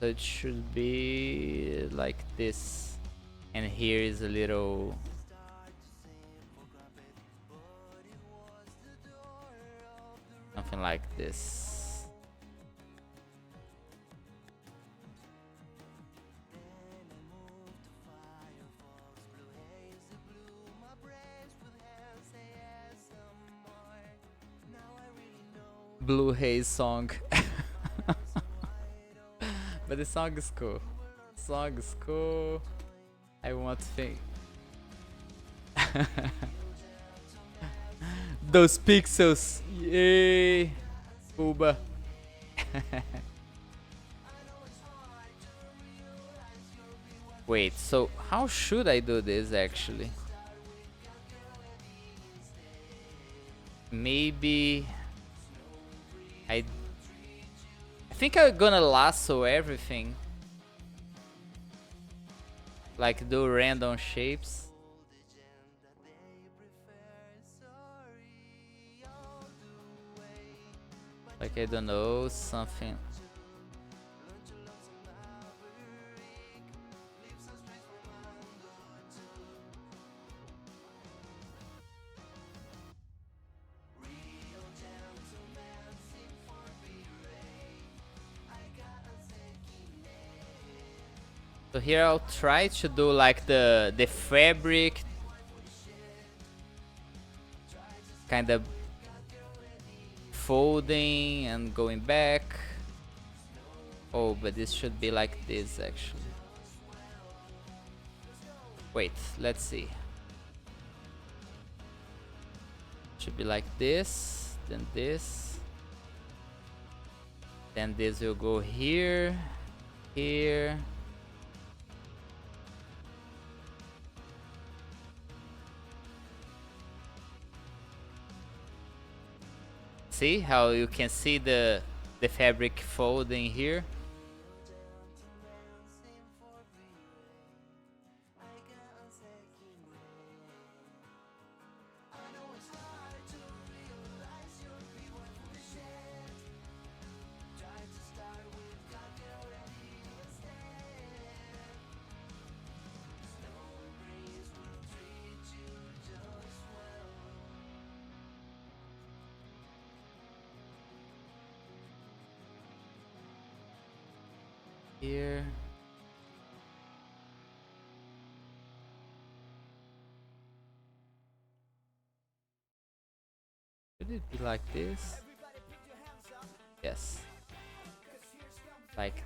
Speaker 1: so it should be like this, and here is a little, something like this. Blue Haze song. But the song is cool. Song is cool. I want to think. Those pixels. Yay. Uba. Wait, so how should I do this actually? Maybe I think I'm gonna lasso everything. Like do random shapes. Like, I don't know, something. So here I'll try to do like the fabric kind of folding and going back. Oh, but this should be like this actually. Wait, let's see. Should be like this, then this. Then this will go here, here. See how you can see the fabric folding here? Here. Should it be like this? Yes. Like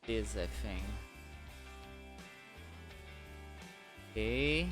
Speaker 1: this, I think. Okay.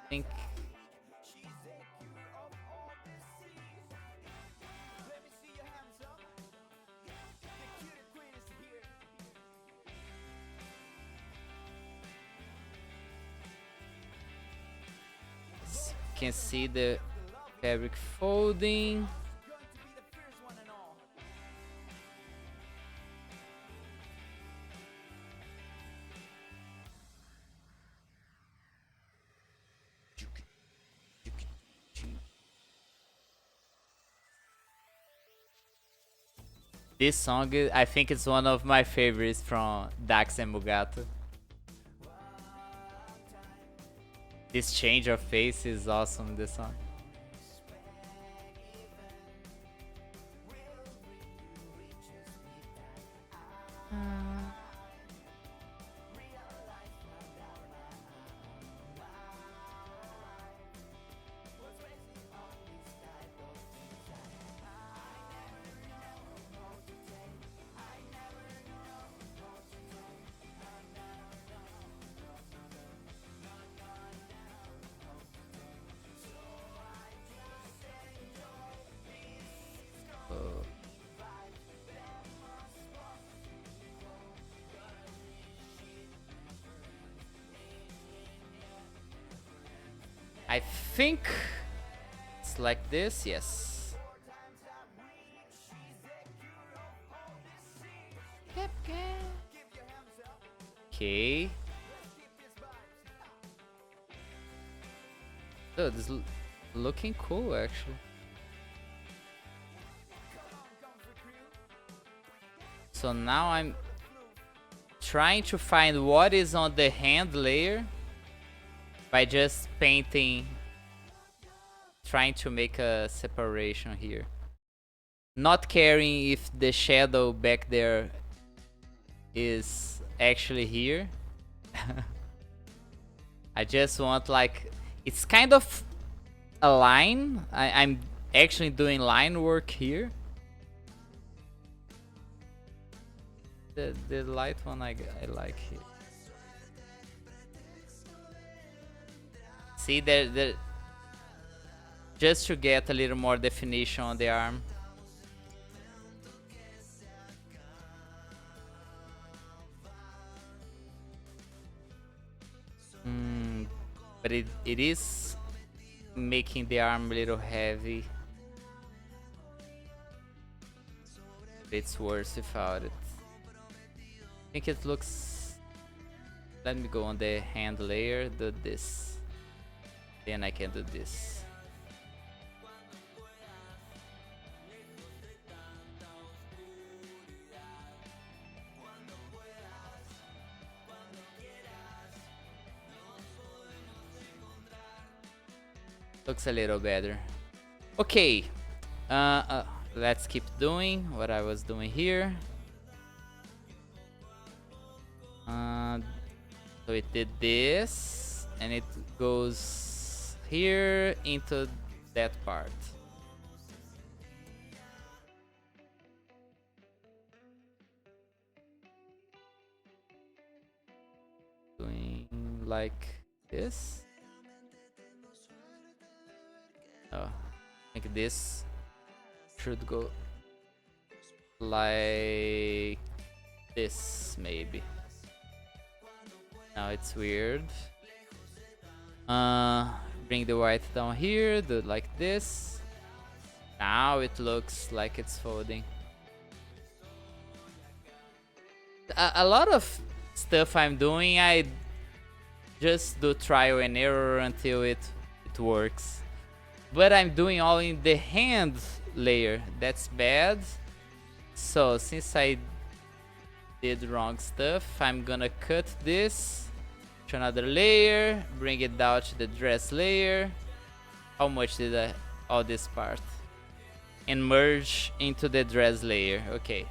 Speaker 1: Think can see the fabric folding. This song, I think it's one of my favorites from Dax and Mugato. This change of face is awesome in this song. I think it's like this, yes. Okay. Oh, this is looking cool, actually. So now I'm trying to find what is on the hand layer by just painting, trying to make a separation here. Not caring if the shadow back there is actually here. I just want, like, it's kind of a line. I'm actually doing line work here. The light one I like here. See, there, just to get a little more definition on the arm. But it is making the arm a little heavy. It's worse without it. I think it looks... Let me go on the hand layer, do this. Then I can do this. Looks a little better. Okay. Let's keep doing what I was doing here. So it did this, and it goes here into that part. Doing like this. Oh, I think this should go like this, maybe. Now it's weird. Bring the white down here, do it like this. Now it looks like it's folding. A lot of stuff I'm doing, I just do trial and error until it works. But I'm doing all in the hand layer. That's bad. So since I did wrong stuff, I'm gonna cut this to another layer, bring it down to the dress layer. How much did I... all this part? And merge into the dress layer. Okay.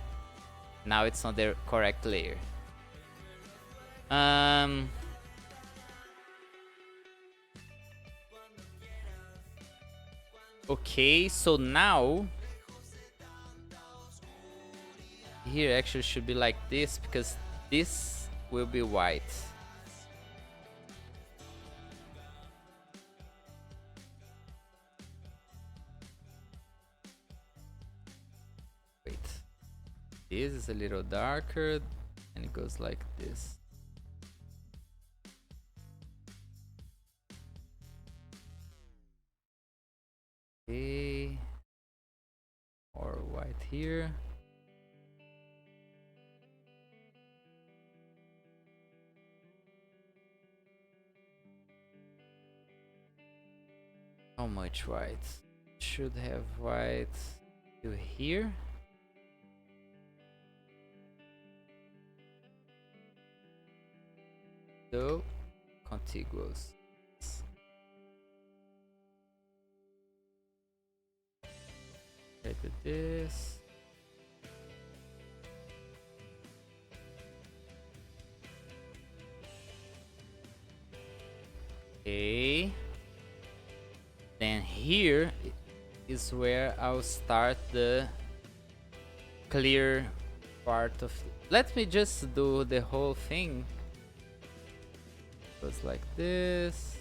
Speaker 1: Now it's on the correct layer. Okay, so now here actually should be like this, because this will be white. Wait, this is a little darker, and it goes like this. Okay, or white here. How much white? Should have white to here. So contiguous. I did this. Okay. Then here is where I'll start the clear part of... Let me just do the whole thing. Goes like this.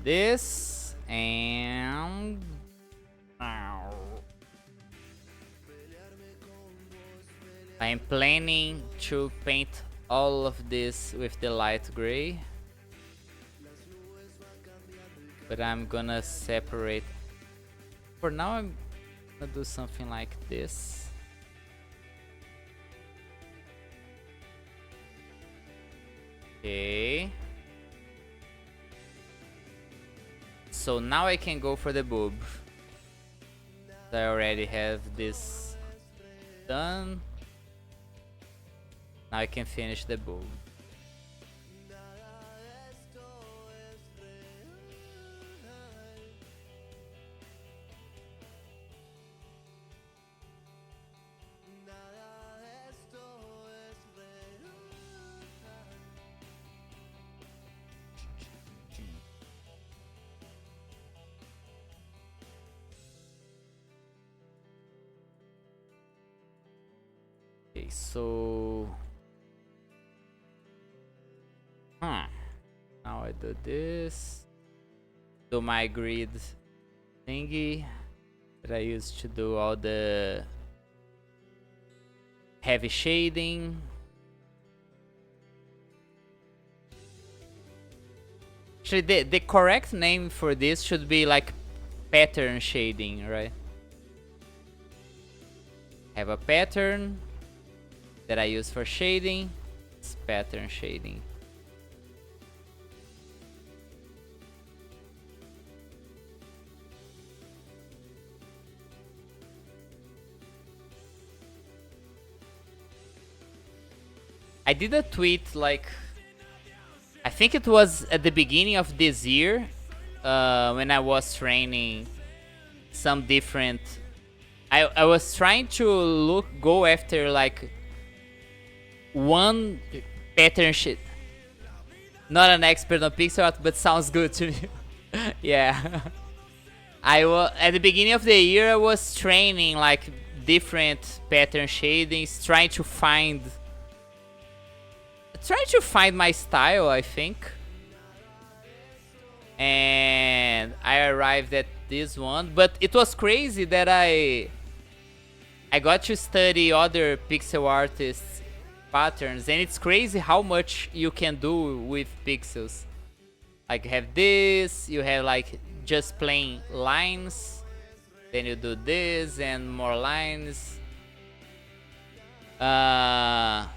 Speaker 1: this and I'm planning to paint all of this with the light gray, but I'm gonna separate. For now, I'm gonna do something like this. Okay. So now I can go for the boob. I already have this done. Now I can finish the boob. Okay, so now I do this, do my grid thingy that I used to do all the heavy shading. Actually, the correct name for this should be like pattern shading, right? Have a pattern that I use for shading. It's pattern shading. I did a tweet like, I think it was at the beginning of this year, when I was training some different. I was trying to go after like one pattern shit. Not an expert on pixel art, but sounds good to me. Yeah. I was at the beginning of the year. I was training like different pattern shadings, trying to find my style, I think. And I arrived at this one, but it was crazy that I got to study other pixel artists' patterns, and it's crazy how much you can do with pixels. Like, you have this, you have like just plain lines, then you do this and more lines. There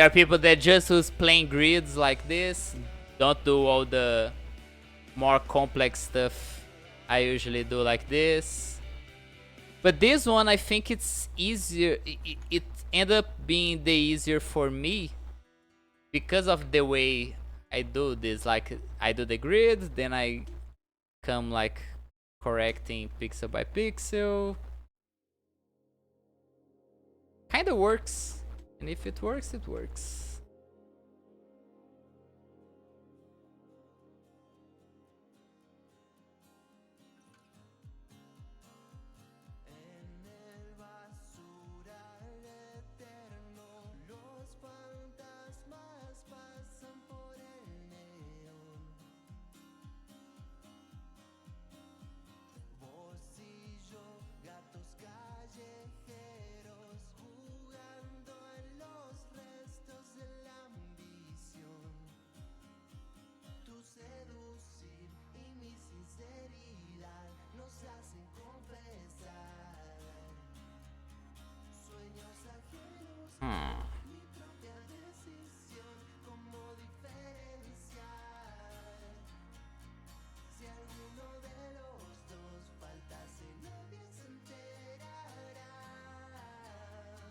Speaker 1: are people that just use plain grids like this, don't do all the more complex stuff I usually do like this. But this one, I think it's easier. It ended up being the easier for me because of the way I do this. Like, I do the grid, then I come like correcting pixel by pixel. Kinda works. And if it works, it works.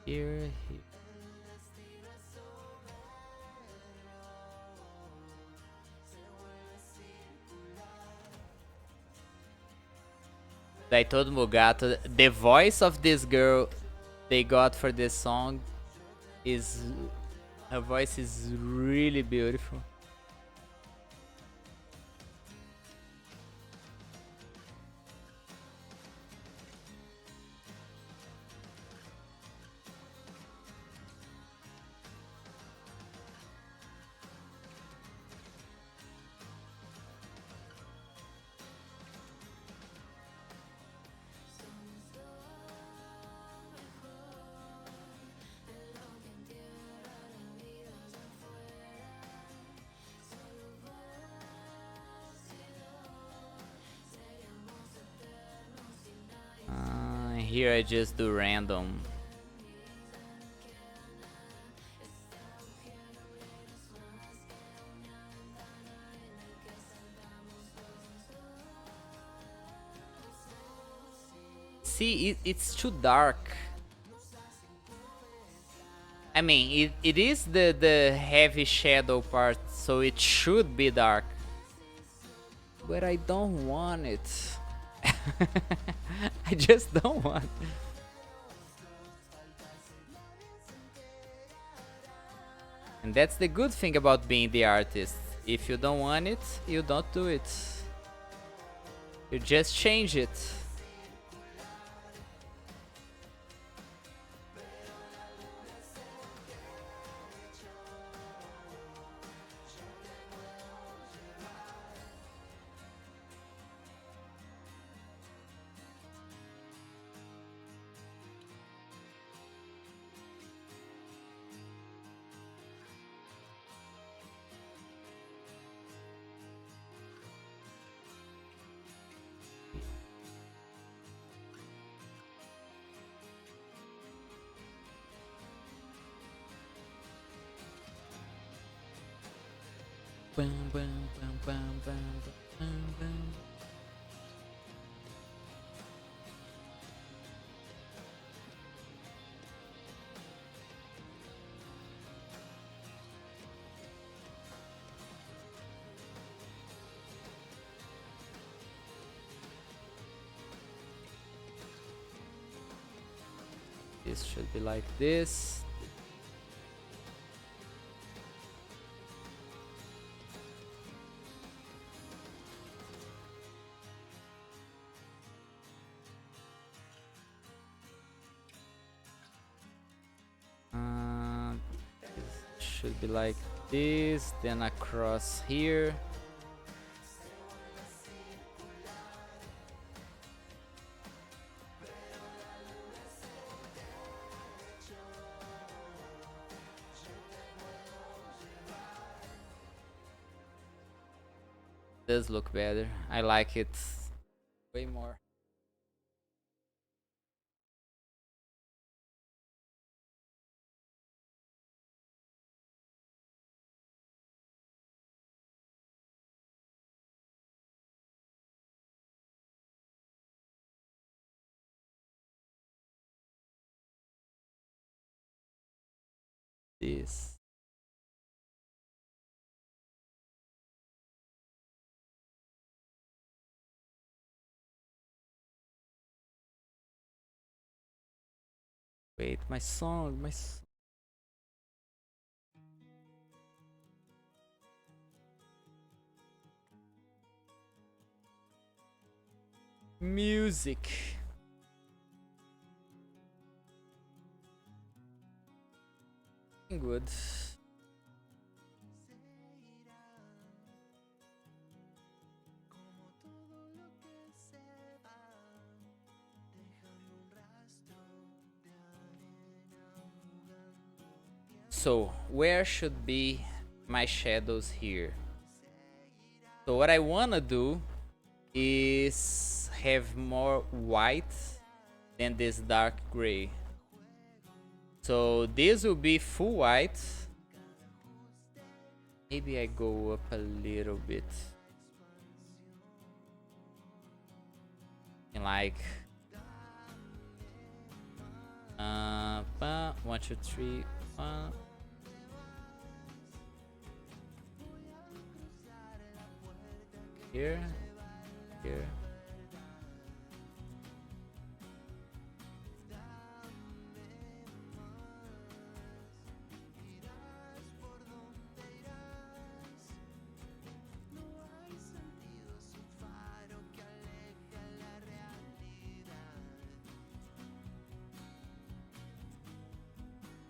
Speaker 1: Here. I told Mugato, the voice of this girl they got for this song is, her voice is really beautiful. here I just do random. See, it's too dark. I mean, it is the heavy shadow part, so it should be dark. But I don't want it. I just don't want. And that's the good thing about being the artist. If you don't want it, you don't do it. You just change it. Bum, bum, bum, bum, bum, bum, bum. This should be like this. This should be like this, then across here. Does look better. I like it way more. This. Wait, my song, music. Good. So, where should be my shadows here? So what I wanna do is have more white than this dark gray. So this will be full white. Maybe I go up a little bit. And like 1, 2, 3, 1. Here.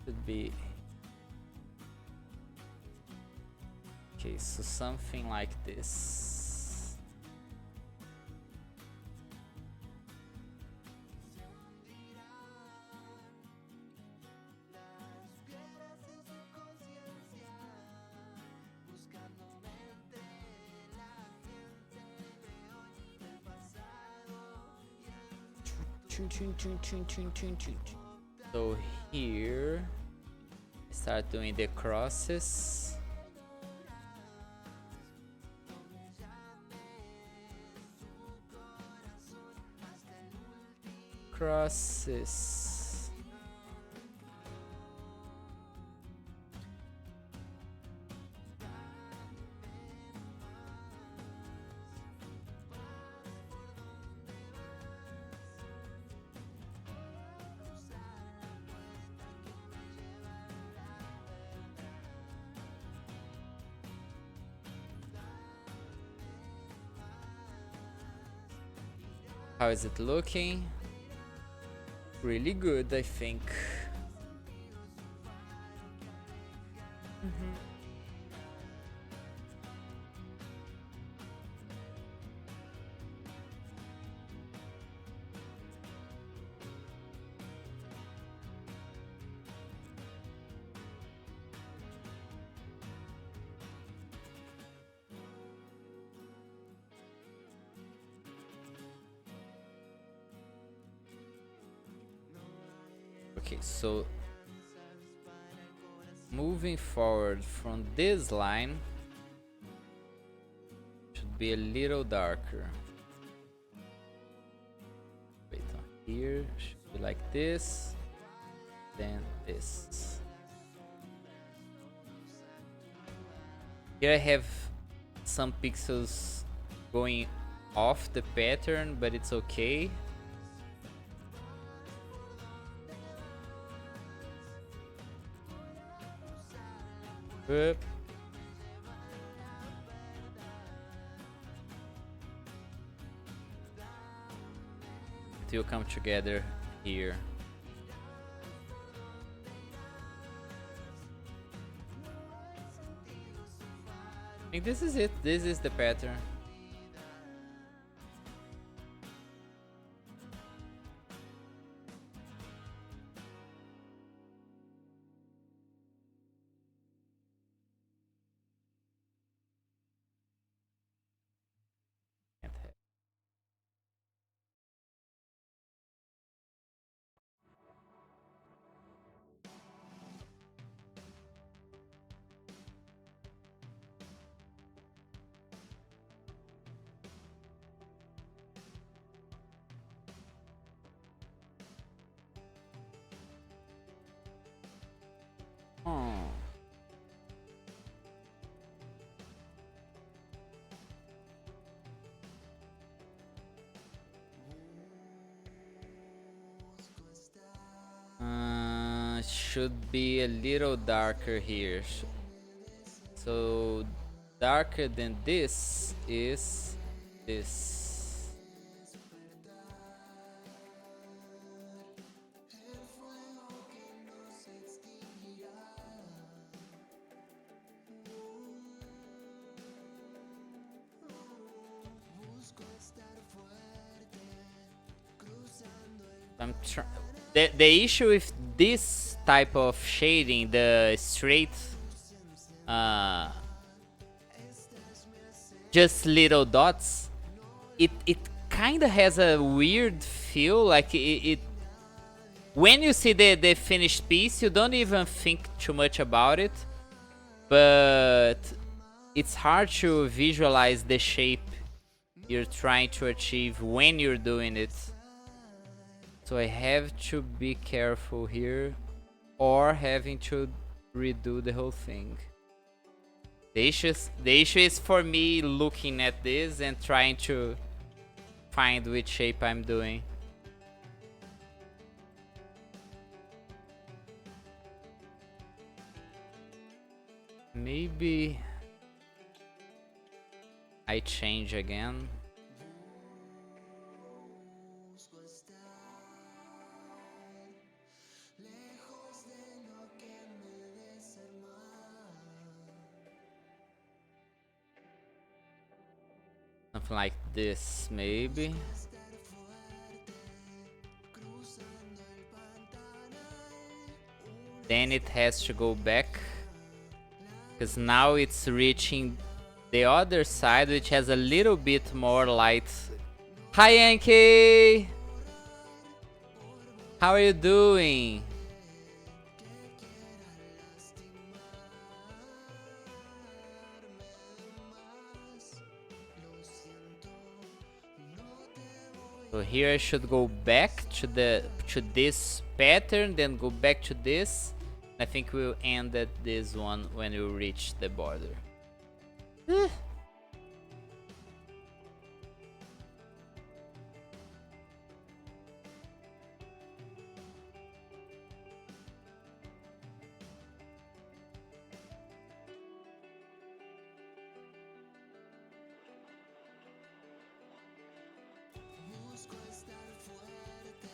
Speaker 1: Should be okay, so something like this. So here, start doing the crosses. Crosses. How is it looking? Really good, I think. Okay, so moving forward from this line should be a little darker. Wait, on here should be like this, then this. Here I have some pixels going off the pattern, but it's okay. Up. It will come together here. I think this is it. This is the pattern. Should be a little darker here. So darker than this is this. I'm trying. The issue with this type of shading, the straight, just little dots, it kind of has a weird feel. Like it when you see the finished piece, you don't even think too much about it, but it's hard to visualize the shape you're trying to achieve when you're doing it. So I have to be careful here, or having to redo the whole thing. The issue is for me looking at this and trying to find which shape I'm doing. Maybe I change again. Something like this, maybe. Then it has to go back, because now it's reaching the other side, which has a little bit more light. Hi, Yankee! How are you doing? So here I should go back to this pattern, then go back to this. I think we'll end at this one when we reach the border.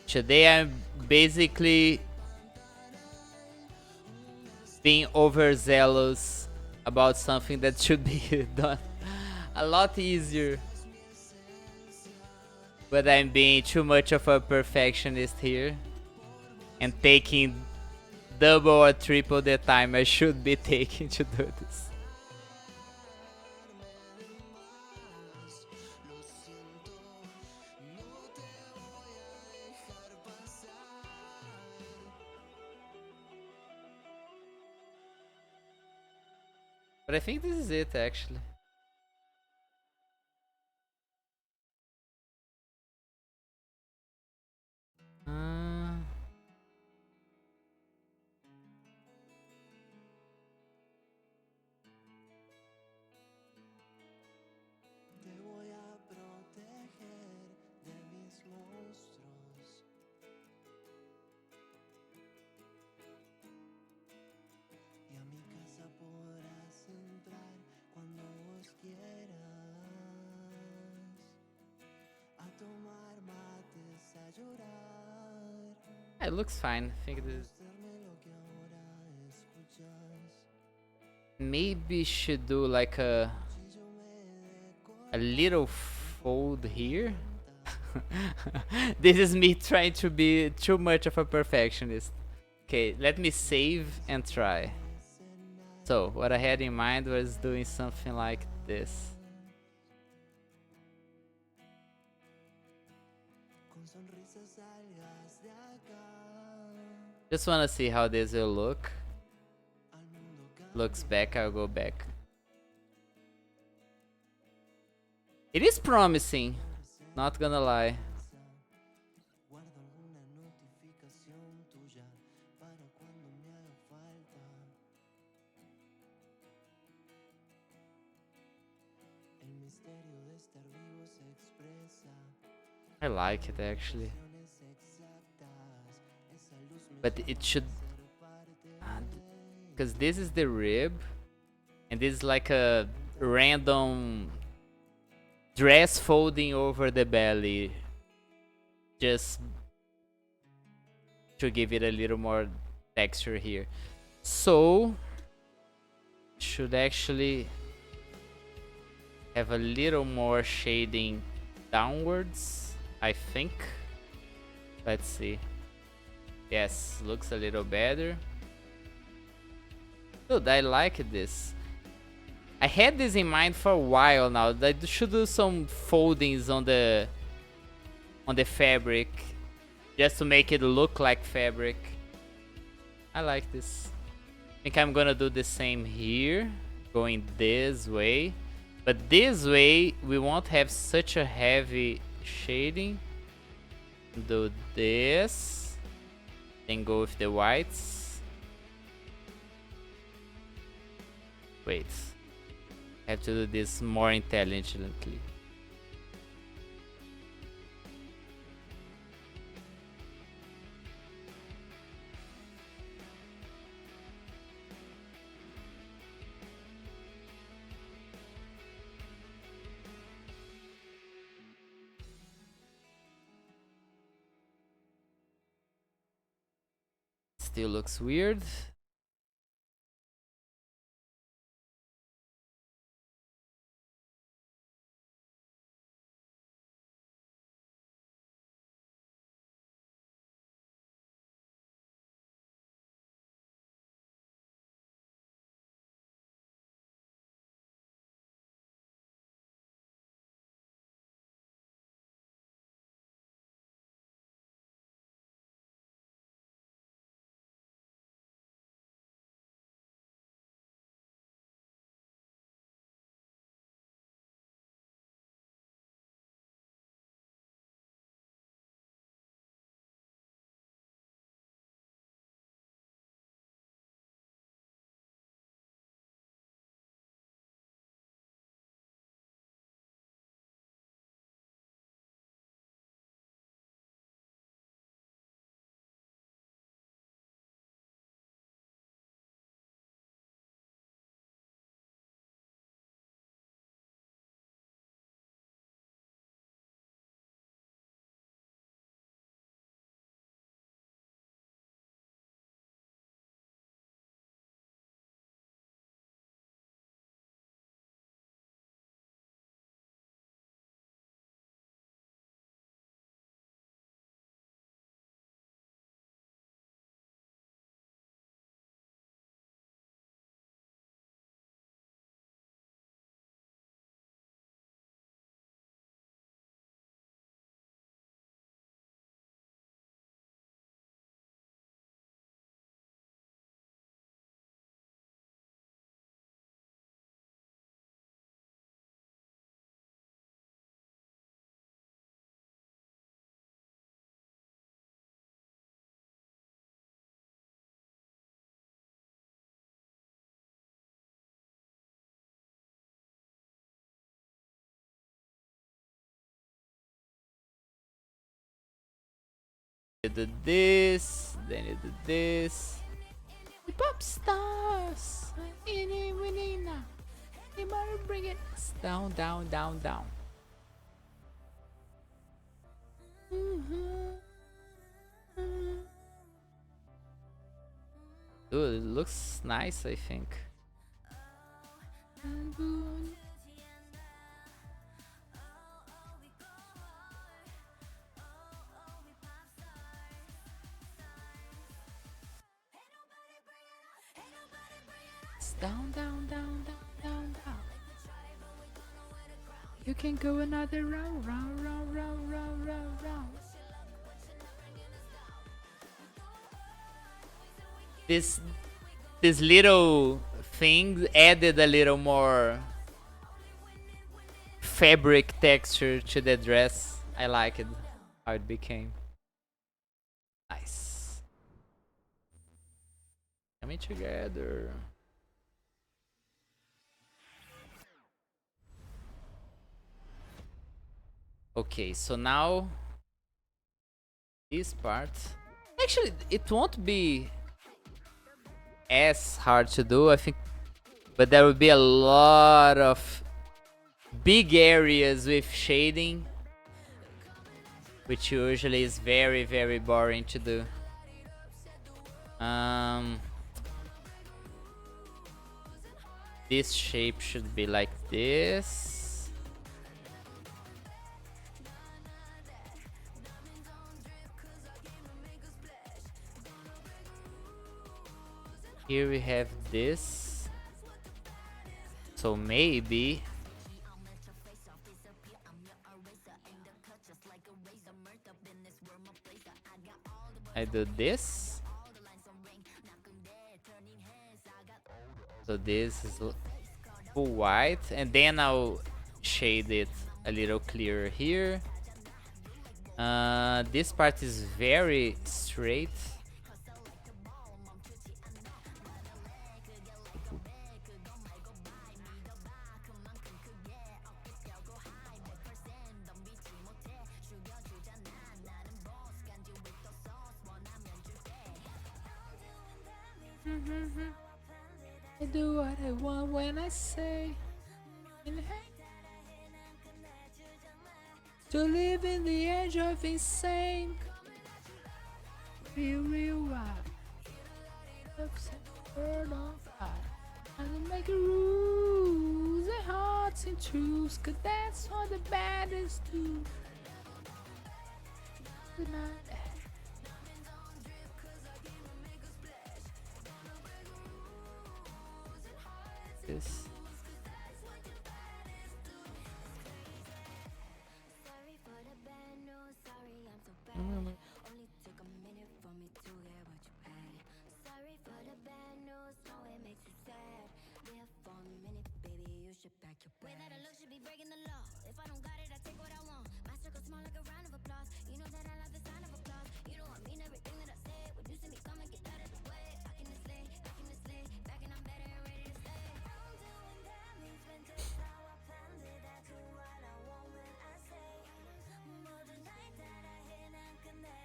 Speaker 1: Today I'm basically being overzealous about something that should be done a lot easier. But I'm being too much of a perfectionist here and taking double or triple the time I should be taking to do this. But I think this is it actually. Uh, it looks fine. I think this maybe should do like a little fold here. This is me trying to be too much of a perfectionist. Okay, let me save and try. So, what I had in mind was doing something like this. Just wanna see how this will look. Looks back, I'll go back. It is promising, not gonna lie. I like it actually. But it should... Because this is the rib. And this is like a random dress folding over the belly. Just to give it a little more texture here. So... should actually have a little more shading downwards, I think. Let's see. Yes, looks a little better. Dude, I like this. I had this in mind for a while now. I should do some foldings on the fabric just to make it look like fabric. I like this. I think I'm gonna do the same here, going this way. But this way, we won't have such a heavy shading. Do this. Then go with the whites. Wait. I have to do this more intelligently. Still looks weird. You do this, then you do this. Pop stars, bring it down, down, down, down. Dude, it looks nice, I think. Down, down, down, down, down, down. You can go another round, round, round, round, round, round, round. This little thing added a little more fabric texture to the dress. I like it, how it became. Nice. Coming together. Okay, so now this part. Actually, it won't be as hard to do, I think, but there will be a lot of big areas with shading, which usually is very, very boring to do. This shape should be like this. Here we have this. So maybe I do this. So this is full white, and then I'll shade it a little clearer here. This part is very straight. I do what I want when I say to live in the edge of insane. Feel real wild. Upset bird on fire. And make rules and hearts and truths, 'cause that's what the baddest do. This.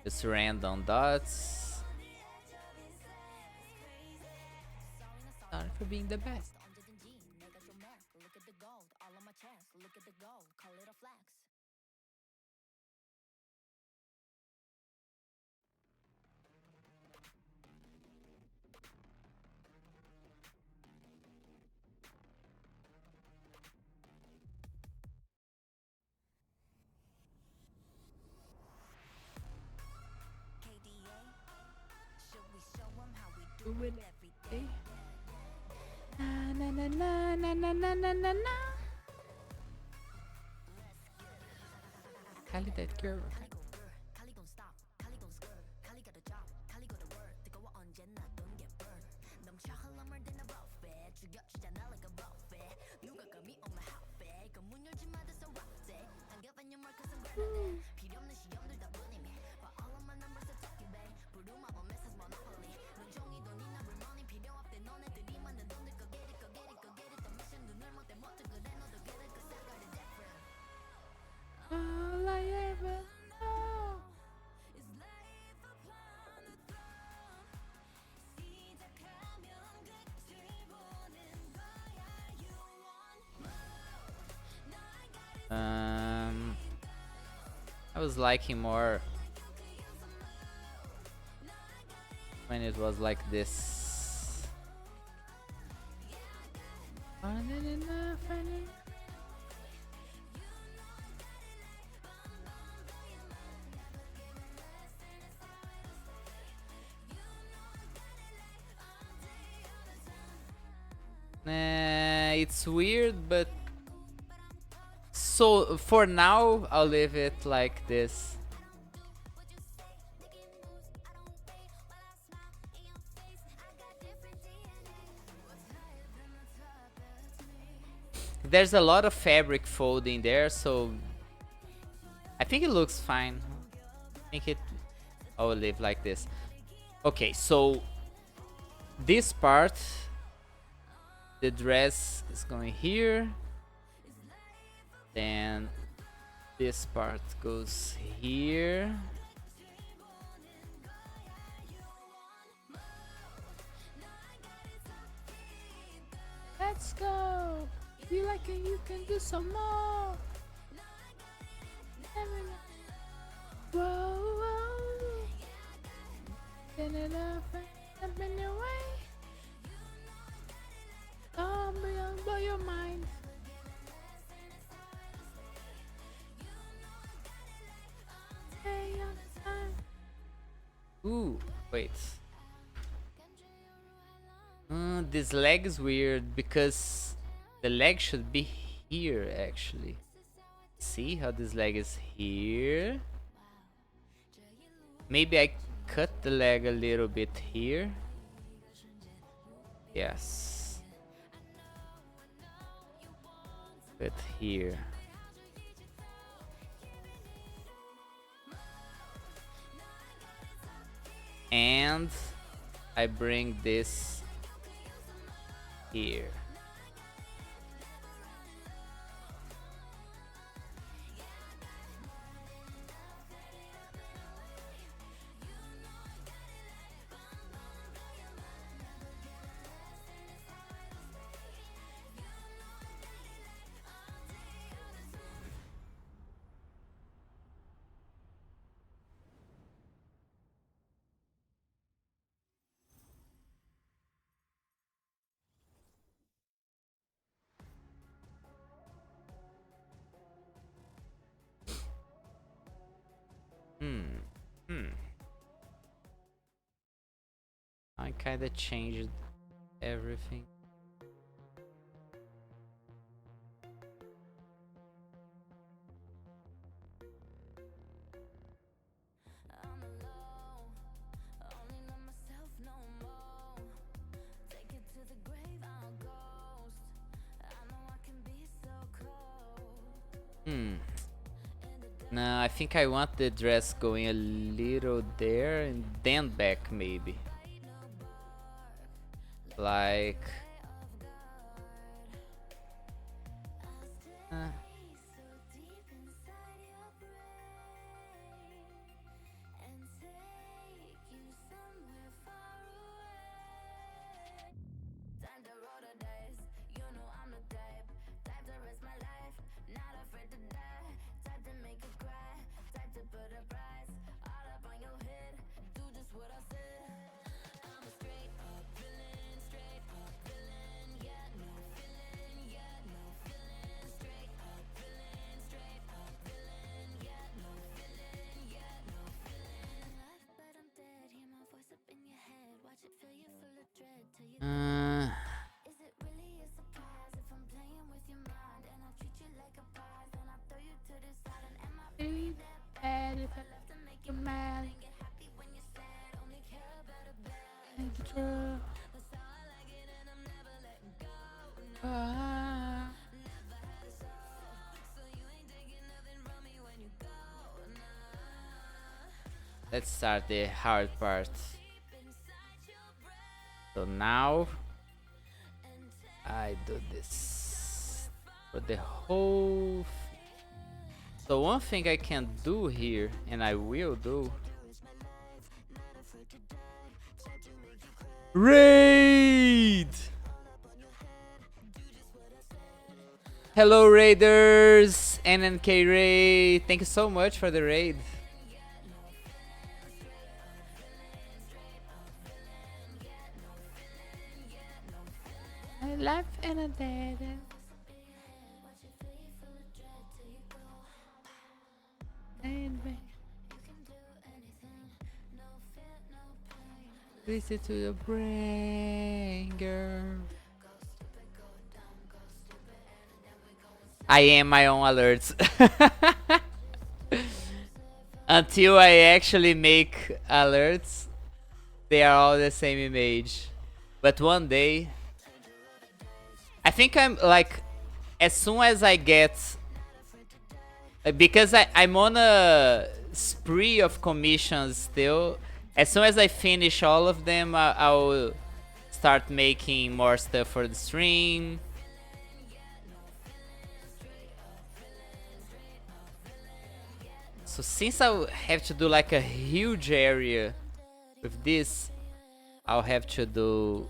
Speaker 1: Just random dots. Sorry for being the best. Na na na na na na na na na na. Cali that girl. All I ever know I was liking more when it was like this. It's weird, but so for now I'll leave it like this. There's a lot of fabric folding there, so I think it looks fine. I think I'll leave like this. Okay, so this part, the dress is going here, then this part goes here. Let's go. You like it, you can do some more. Whoa, whoa. Then enough up in your way. Oh, blow your mind. Ooh, wait. This leg is weird because the leg should be here actually. See how this leg is here? Maybe I cut the leg a little bit here. Yes. Cut here. And I bring this here. I kinda changed everything. No, I think I want the dress going a little there and then back maybe. Like let's start the hard part. So now I do this for the whole so one thing I can do here, and I will do, raid. Hello raiders, NNK Ray. Thank you so much for the raid. I laugh and I did. Listen to your brain, girl. I am my own alerts. Until I actually make alerts, they are all the same image. But one day, I think I'm like, as soon as I get, because I'm on a spree of commissions still. As soon as I finish all of them, I'll start making more stuff for the stream. So since I'll have to do like a huge area with this, I'll have to do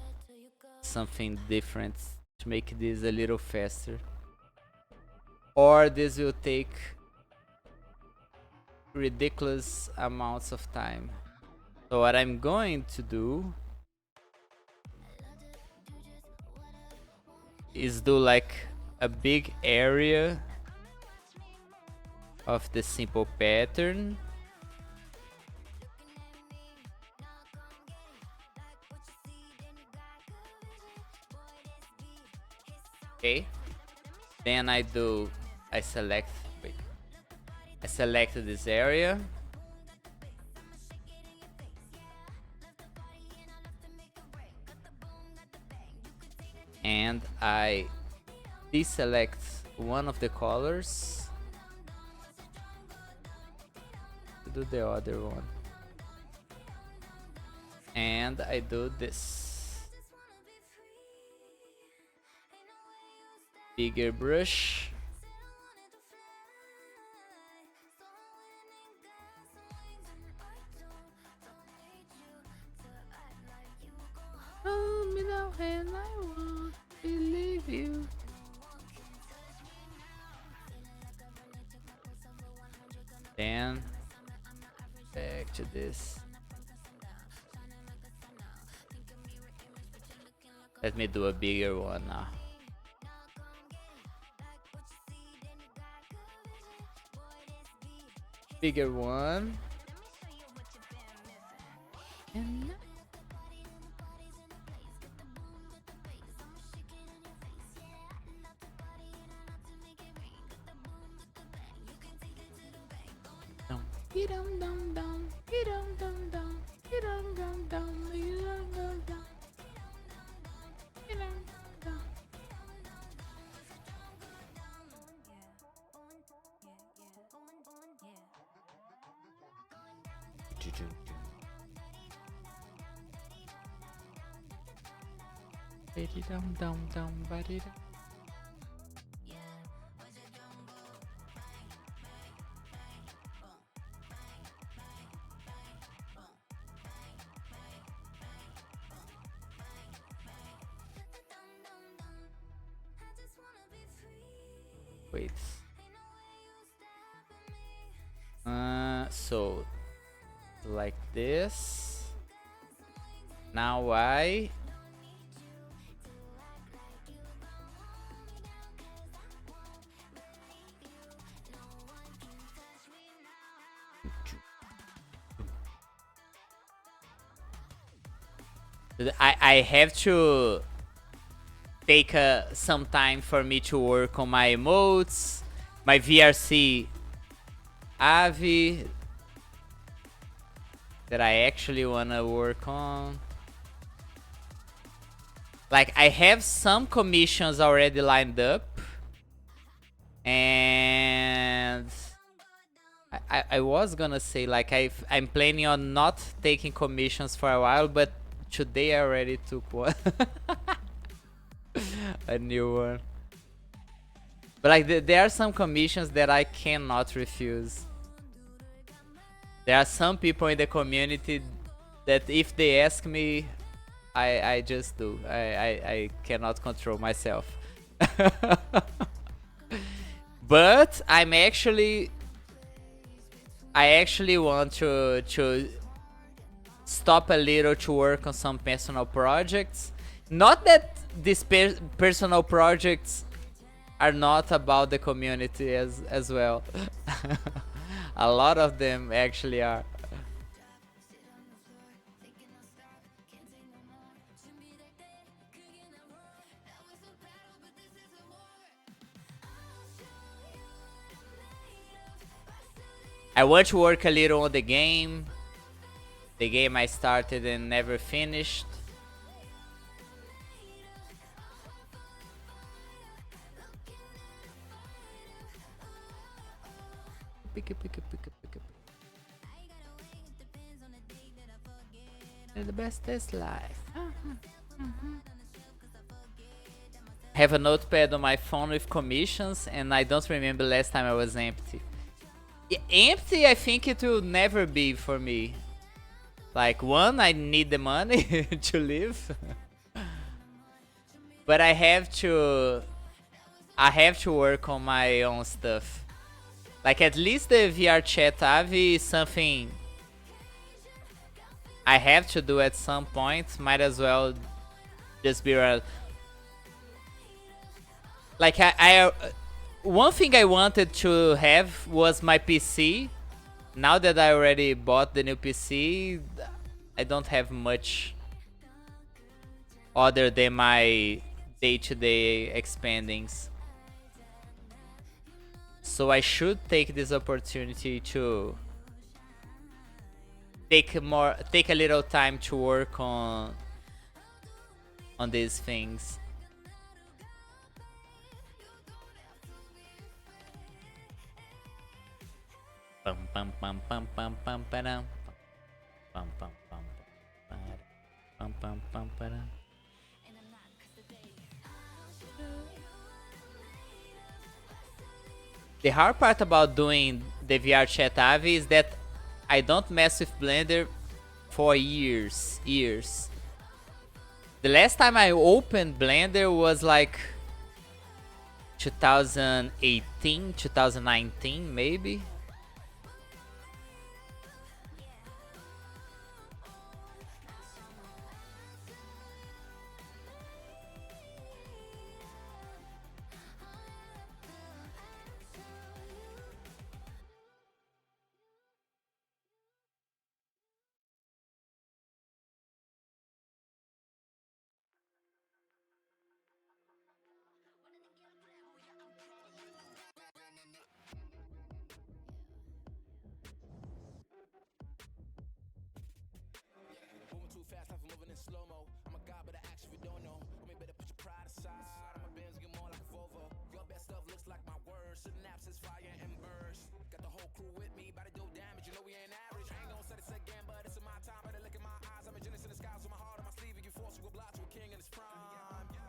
Speaker 1: something different to make this a little faster. Or this will take ridiculous amounts of time. So what I'm going to do is do like a big area of the simple pattern. Okay. Then I select this area. And I deselect one of the colors to do the other one. And I do this. Bigger brush. Hold me now and I won't believe you. Then back to this. Let me do a bigger one now. Bigger one. And wait. So like this. Now I have to take some time for me to work on my emotes, my VRC Avi that I actually wanna work on. Like I have some commissions already lined up, and I was gonna say like I'm planning on not taking commissions for a while, but today I already took one. A new one. But like there are some commissions that I cannot refuse. There are some people in the community that if they ask me, I just do. I cannot control myself. But I actually want to stop a little to work on some personal projects. Not that these personal projects are not about the community as well. A lot of them actually are. I want to work a little on the game I started and never finished. The best is life. Have a notepad on my phone with commissions, and I don't remember last time I was empty. Yeah, empty, I think it will never be for me. Like, one, I need the money to live. But I have to work on my own stuff. Like, at least the VR chat AVI is something I have to do at some point. Might as well just be real. Like, one thing I wanted to have was my PC. Now that I already bought the new PC, I don't have much other than my day-to-day expandings. So I should take this opportunity to take a little time to work on these things. Pam pam pam pam pam pam pam pam pam pam pam pam pam pam. The hard part about doing the VR chat AVI is that I don't mess with Blender for years. The last time I opened Blender was like 2018, 2019 maybe.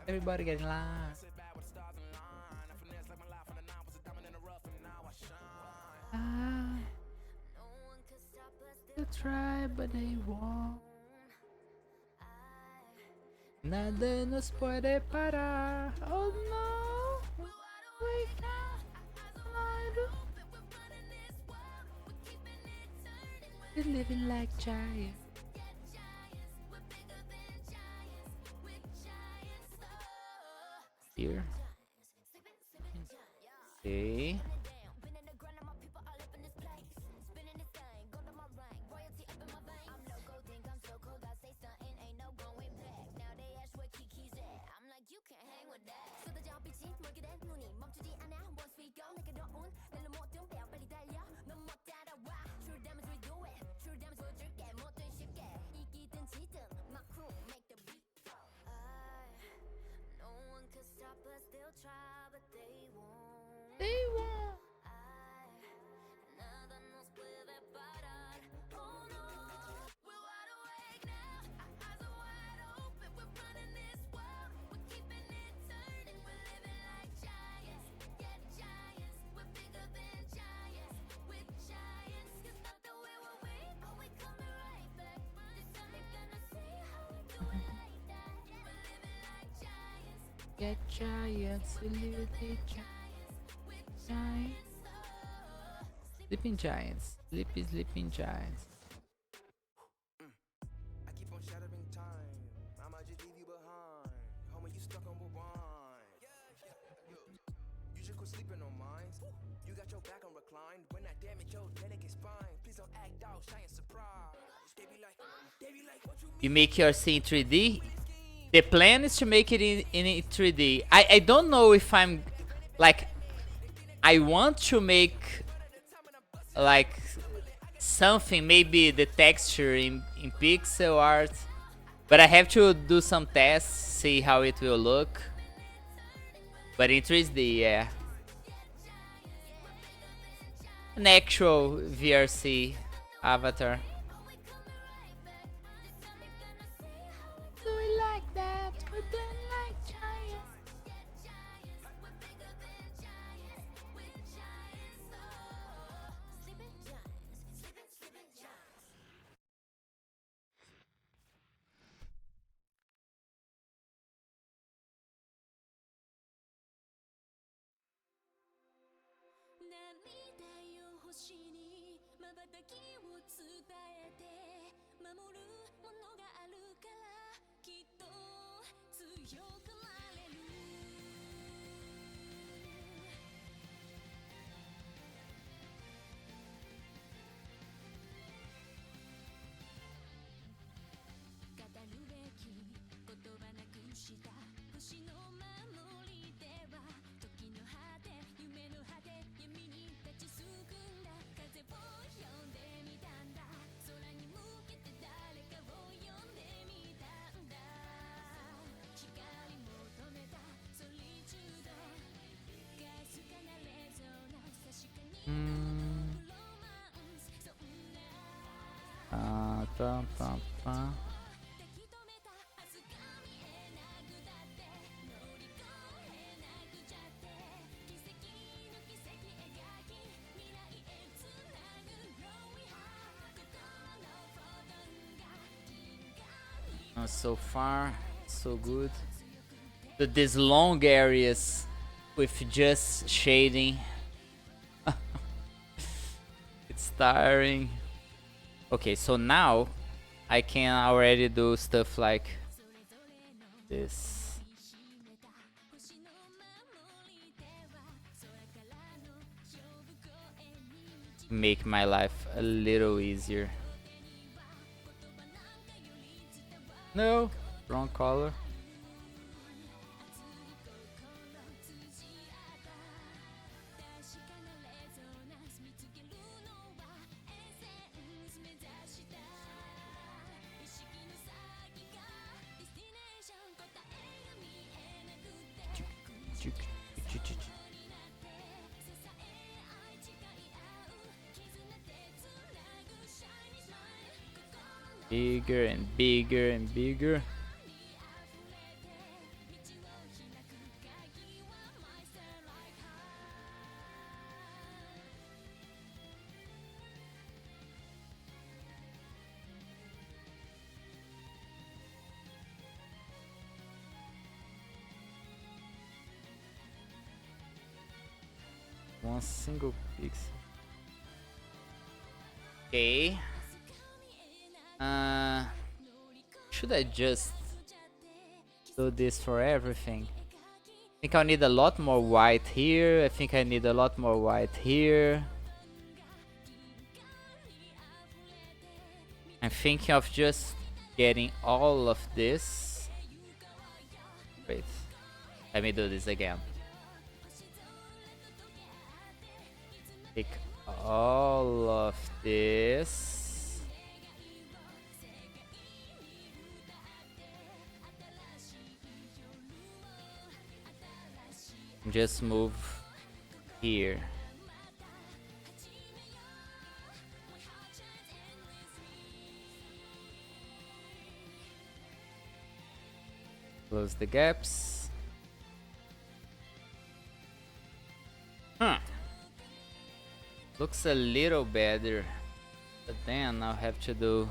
Speaker 1: Everybody getting live. They try, but they won't. Nada nos puede parar. Oh no. We We're living like giants. Here. Okay. They won't. Get giants, we live with giants. giants. Sleeping giants. Sleepy, sleeping giants.
Speaker 2: I keep on shattering time. I might just leave you behind. Homie, you stuck on rewind. You just quit sleeping on mine. You got your back on recline. When I damage your delicate spine, please don't act out, shy and surprise. They be like, what you
Speaker 1: You make your scene 3D. The plan is to make it in 3D. I don't know if I'm like I want to make like something, maybe the texture in pixel art, but I have to do some tests, see how it will look. But in 3D, yeah. An actual VRC avatar. Do we like that? We don't like giants. Pam, pam, pam. So far, so good. But these long areas with just shading, it's tiring. Okay, so now I can already do stuff like this. Make my life a little easier. No, wrong color. Bigger and bigger and bigger. One single pixel. Okay. Should I just do this for everything? I think I'll need a lot more white here. I think I need a lot more white here. I'm thinking of just getting all of this. Wait, let me do this again. Take all of this. Just move here. Close the gaps. Looks a little better, but then I'll have to do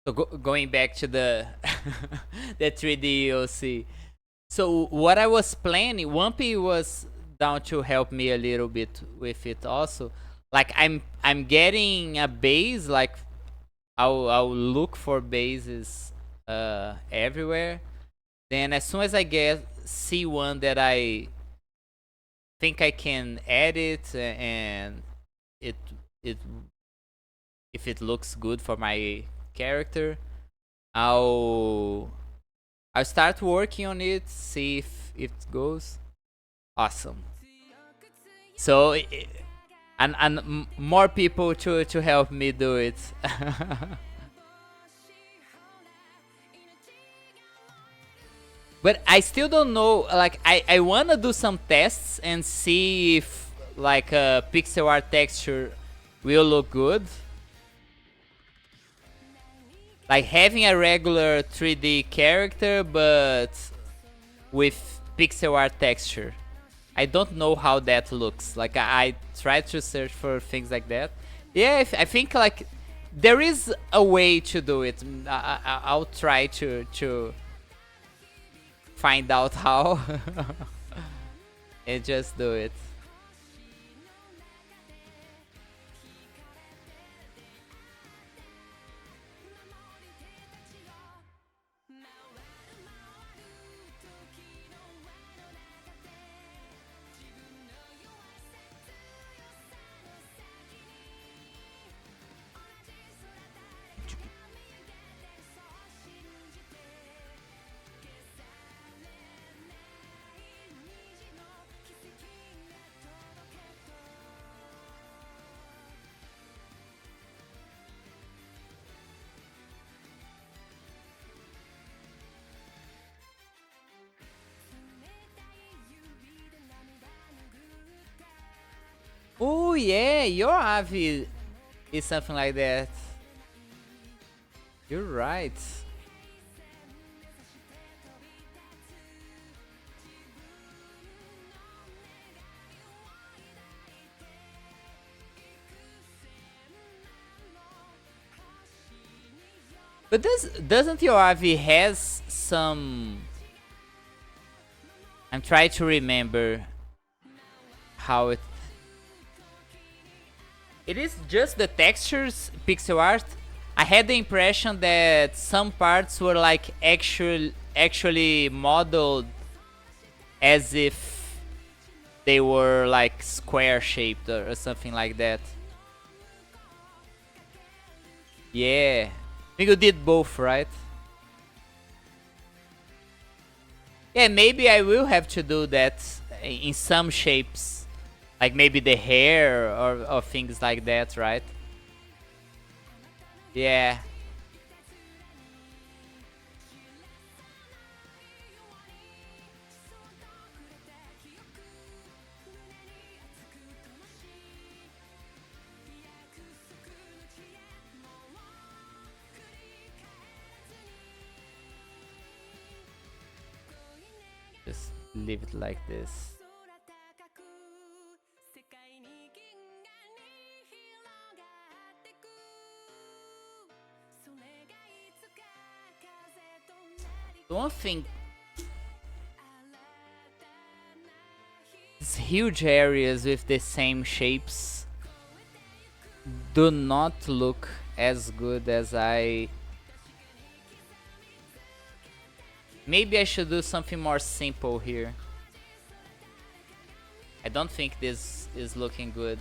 Speaker 1: So going back to the the 3D OC. So what I was planning, Wumpy was down to help me a little bit with it also. Like I'm getting a base, like I'll look for bases everywhere. Then as soon as I see one that I think I can edit and it it if it looks good for my character, I'll start working on it, see if it goes. Awesome. So and more people to help me do it. But I still don't know. Like I wanna do some tests and see if like a pixel art texture will look good. Like having a regular 3D character, but with pixel art texture. I don't know how that looks. Like I tried to search for things like that. Yeah, I think like there is a way to do it. I'll try to find out how and just do it. Oh yeah, your Avi is something like that. You're right. But doesn't your Avi has some? I'm trying to remember how it. It is just the textures, pixel art. I had the impression that some parts were like actually modeled as if they were like square shaped or something like that. Yeah, I think you did both, right? Yeah, maybe I will have to do that in some shapes, like maybe the hair or things like that, right? Yeah. Just leave it like this. One thing, these huge areas with the same shapes do not look as good as I. Maybe I should do something more simple here. I don't think this is looking good.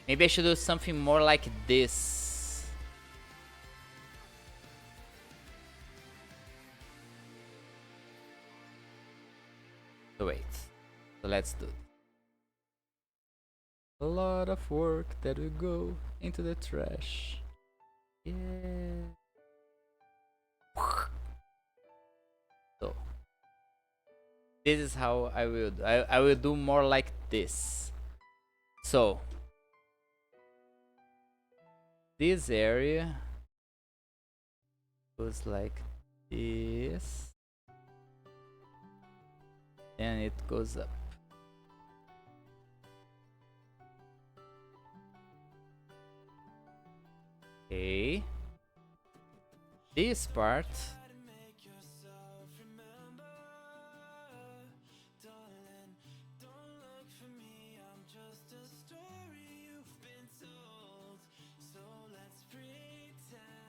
Speaker 1: Maybe I should do something more like this. So wait. So let's do it. A lot of work that will go into the trash. Yeah. So this is how I will do. I will do more like this. So this area goes like this, and it goes up. Okay. This part.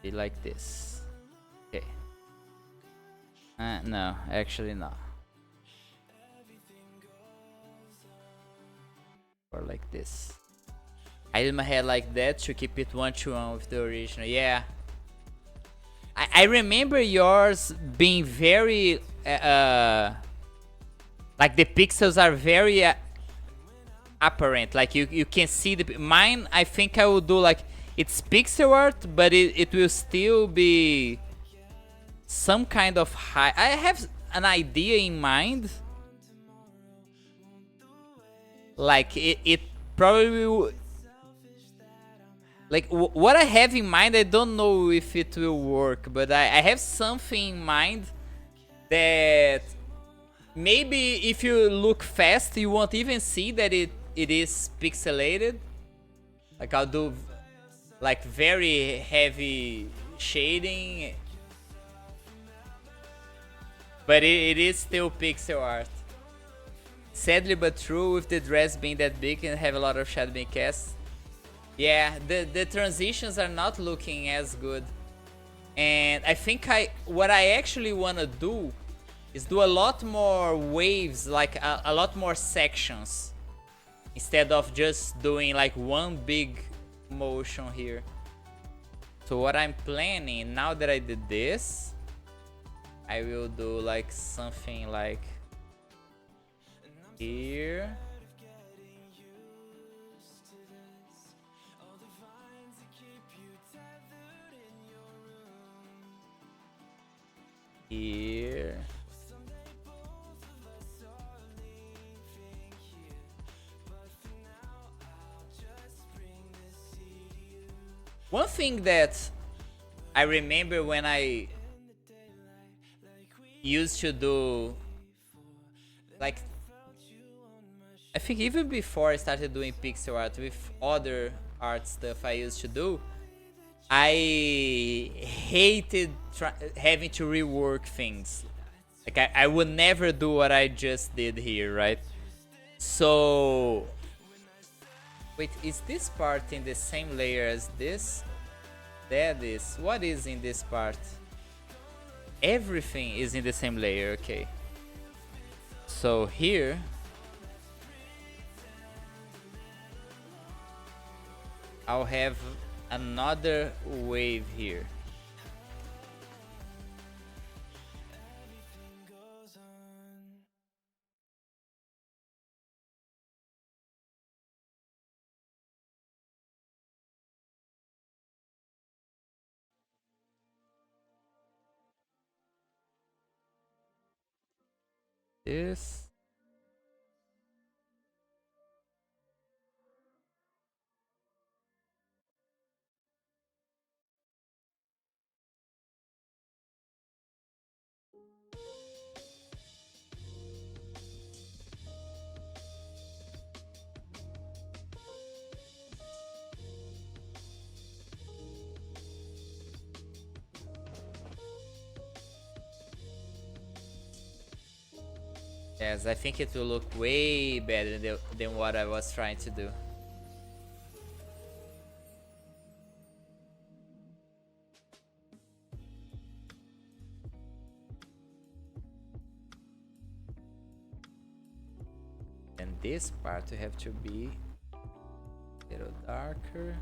Speaker 1: Be like this. Okay. No, actually no. Or like this. I did my hair like that to keep it 1-to-1 with the original. Yeah. I remember yours being very like the pixels are very apparent. Like you can see the mine. I think I will do like it's pixel art, but it will still be some kind of high. I have an idea in mind. Like it probably will, like what I have in mind. I don't know if it will work, but I have something in mind that maybe if you look fast, you won't even see that it is pixelated. Like I'll do like very heavy shading, but it is still pixel art. Sadly but true, with the dress being that big and have a lot of shadow being cast. Yeah, the transitions are not looking as good. And I think what I actually want to do is do a lot more waves, like a lot more sections, instead of just doing like one big motion here. So what I'm planning, now that I did this, I will do like something like here. Here. One thing that I remember when I used to do, like, I think even before I started doing pixel art with other art stuff I used to do, I hated having to rework things. Like I would never do what I just did here, right? So wait, is this part in the same layer as this? That is. What is in this part? Everything is in the same layer, okay. So here, I'll have another wave here. This. Yes, I think it will look way better than what I was trying to do. And this part will have to be a little darker.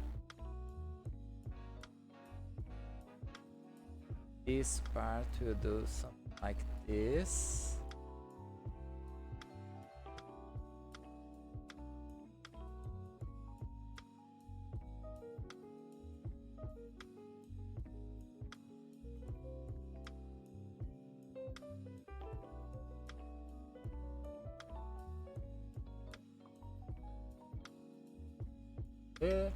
Speaker 1: This part will do something like this. Yeah.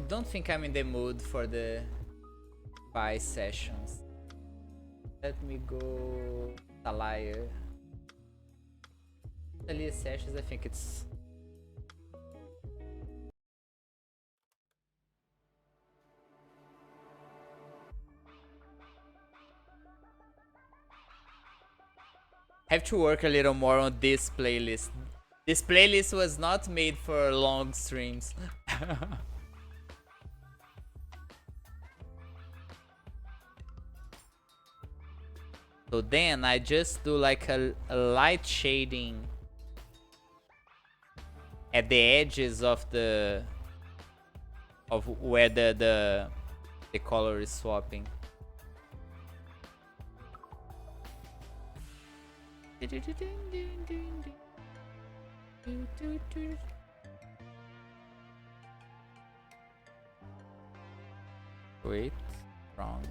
Speaker 1: don't think I'm in the mood for the buy sessions. Let me go Talia. Talia sessions, I think it's... have to work a little more on this playlist. This playlist was not made for long streams. So then I just do like a light shading at the edges of where the color is swapping. Wait, wrong.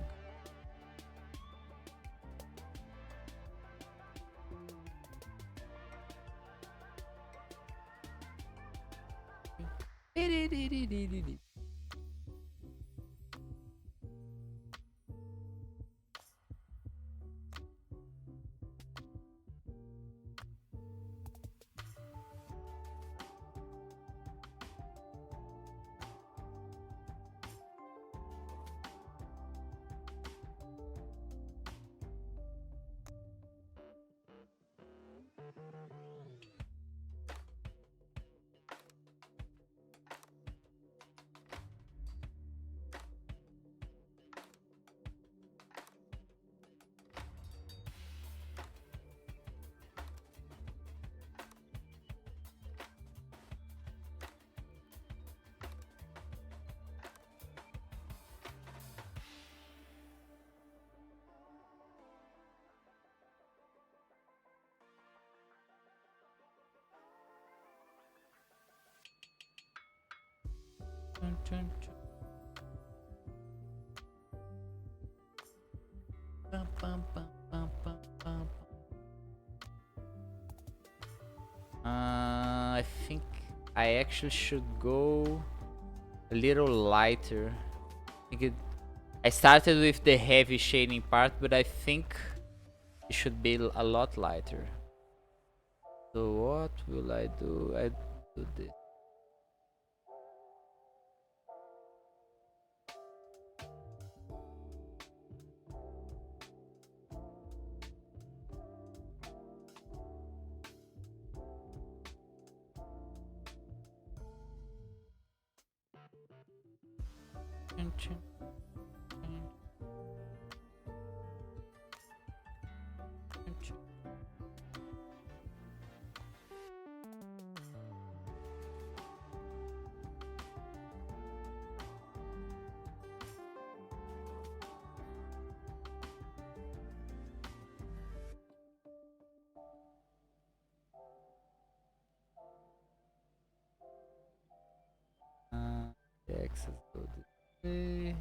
Speaker 1: I think I actually should go a little lighter. I started with the heavy shading part, but I think it should be a lot lighter. So what will I do? I do this. The access go this way.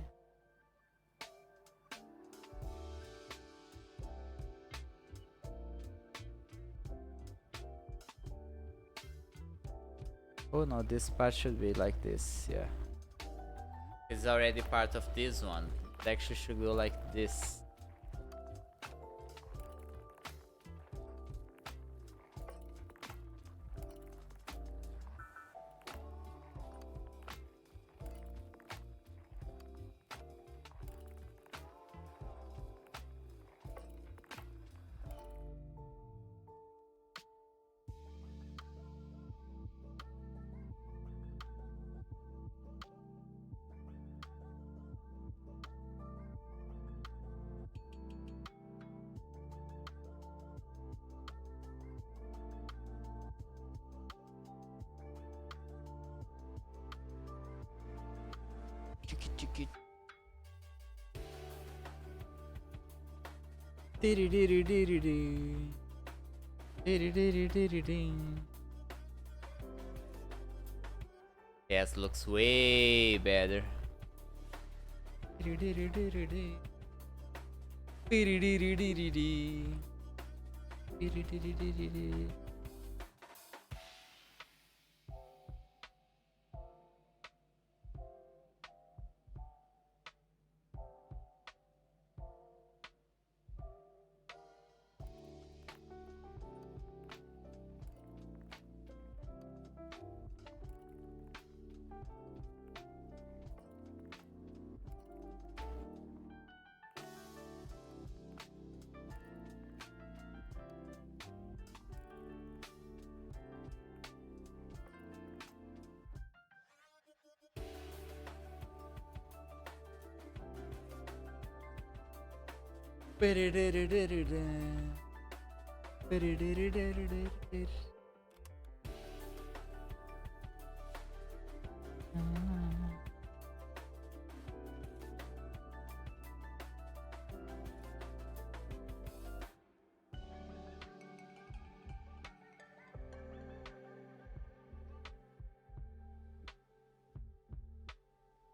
Speaker 1: Oh no, this part should be like this, yeah. It's already part of this one. It actually should go like this. Yes, looks way better.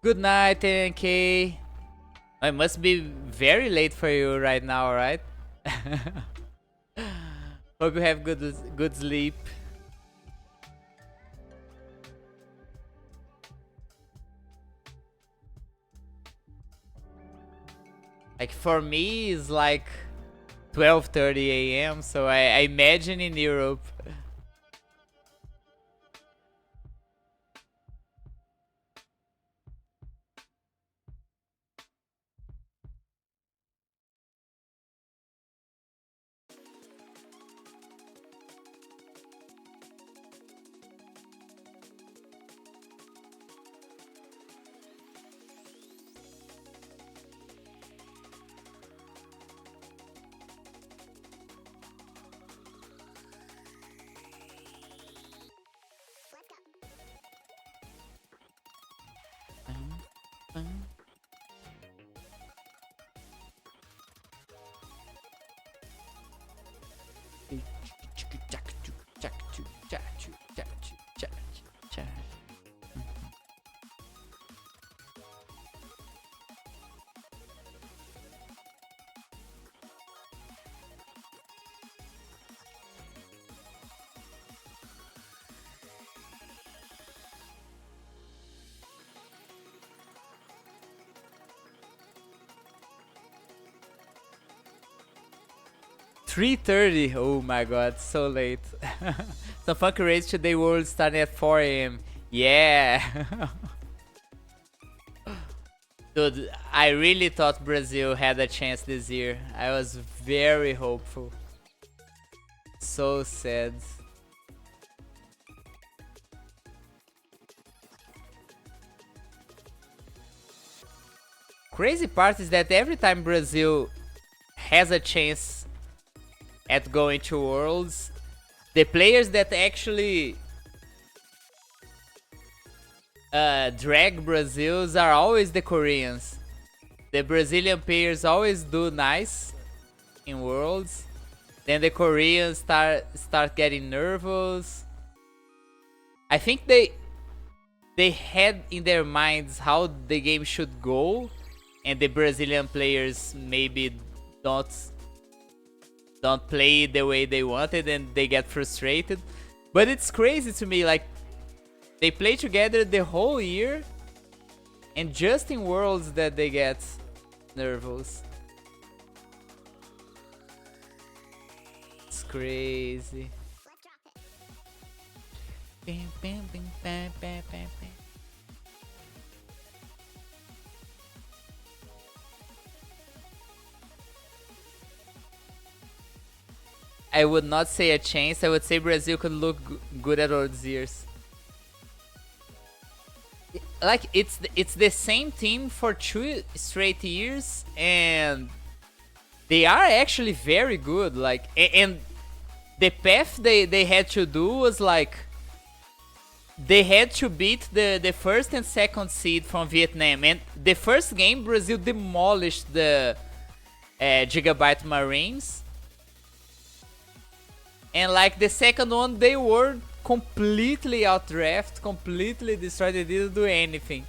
Speaker 1: Good night, NK. It must be very late for you right now, right? Hope you have good sleep. Like for me, it's like 12:30 a.m. So I imagine in Europe. $3:30. Oh my god, so late. Some funky race today world starting at 4 a.m. Yeah. Dude, I really thought Brazil had a chance this year. I was very hopeful. So sad. Crazy part is that every time Brazil has a chance at going to Worlds, the players that actually drag Brazils are always the Koreans. The Brazilian players always do nice in Worlds. Then the Koreans start getting nervous. I think they had in their minds how the game should go, and the Brazilian players maybe don't play the way they wanted, and they get frustrated. But it's crazy to me, like, they play together the whole year, and just in Worlds that they get nervous. It's crazy. I would not say a chance. I would say Brazil could look good at Worlds years. Like, it's the same team for 2 straight years, and they are actually very good. Like, and the path they had to do was like, they had to beat the first and second seed from Vietnam. And the first game, Brazil demolished the Gigabyte Marines. And like the second one, they were completely outdrafted, completely destroyed. They didn't do anything.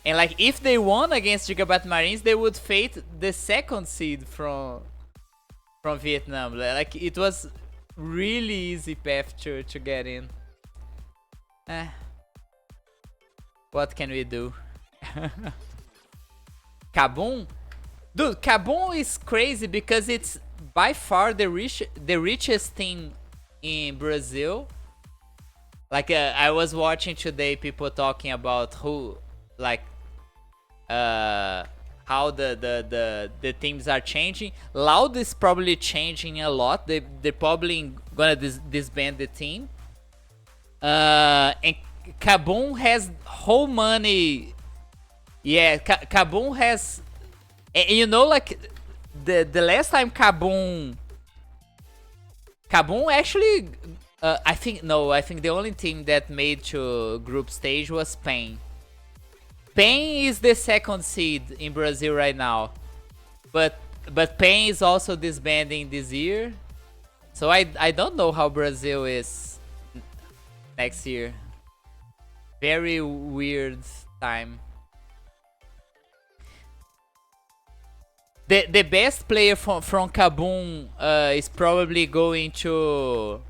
Speaker 1: And like, if they won against Gigabyte Marines, they would face the second seed from Vietnam. Like, it was really easy path to get in. What can we do? Kabum? Dude, Kabum is crazy because it's by far the richest team in Brazil. Like, I was watching today people talking about who, like, how the teams are changing. Loud is probably changing a lot. They're probably gonna disband the team. And Kabum has whole money. Yeah, Kabum has, you know, like, the last time Kaboom actually, I think the only team that made to group stage was Pain. Pain is the second seed in Brazil right now, but Pain is also disbanding this year, so I don't know how Brazil is next year. Very weird time. The best player from Kaboom is probably going to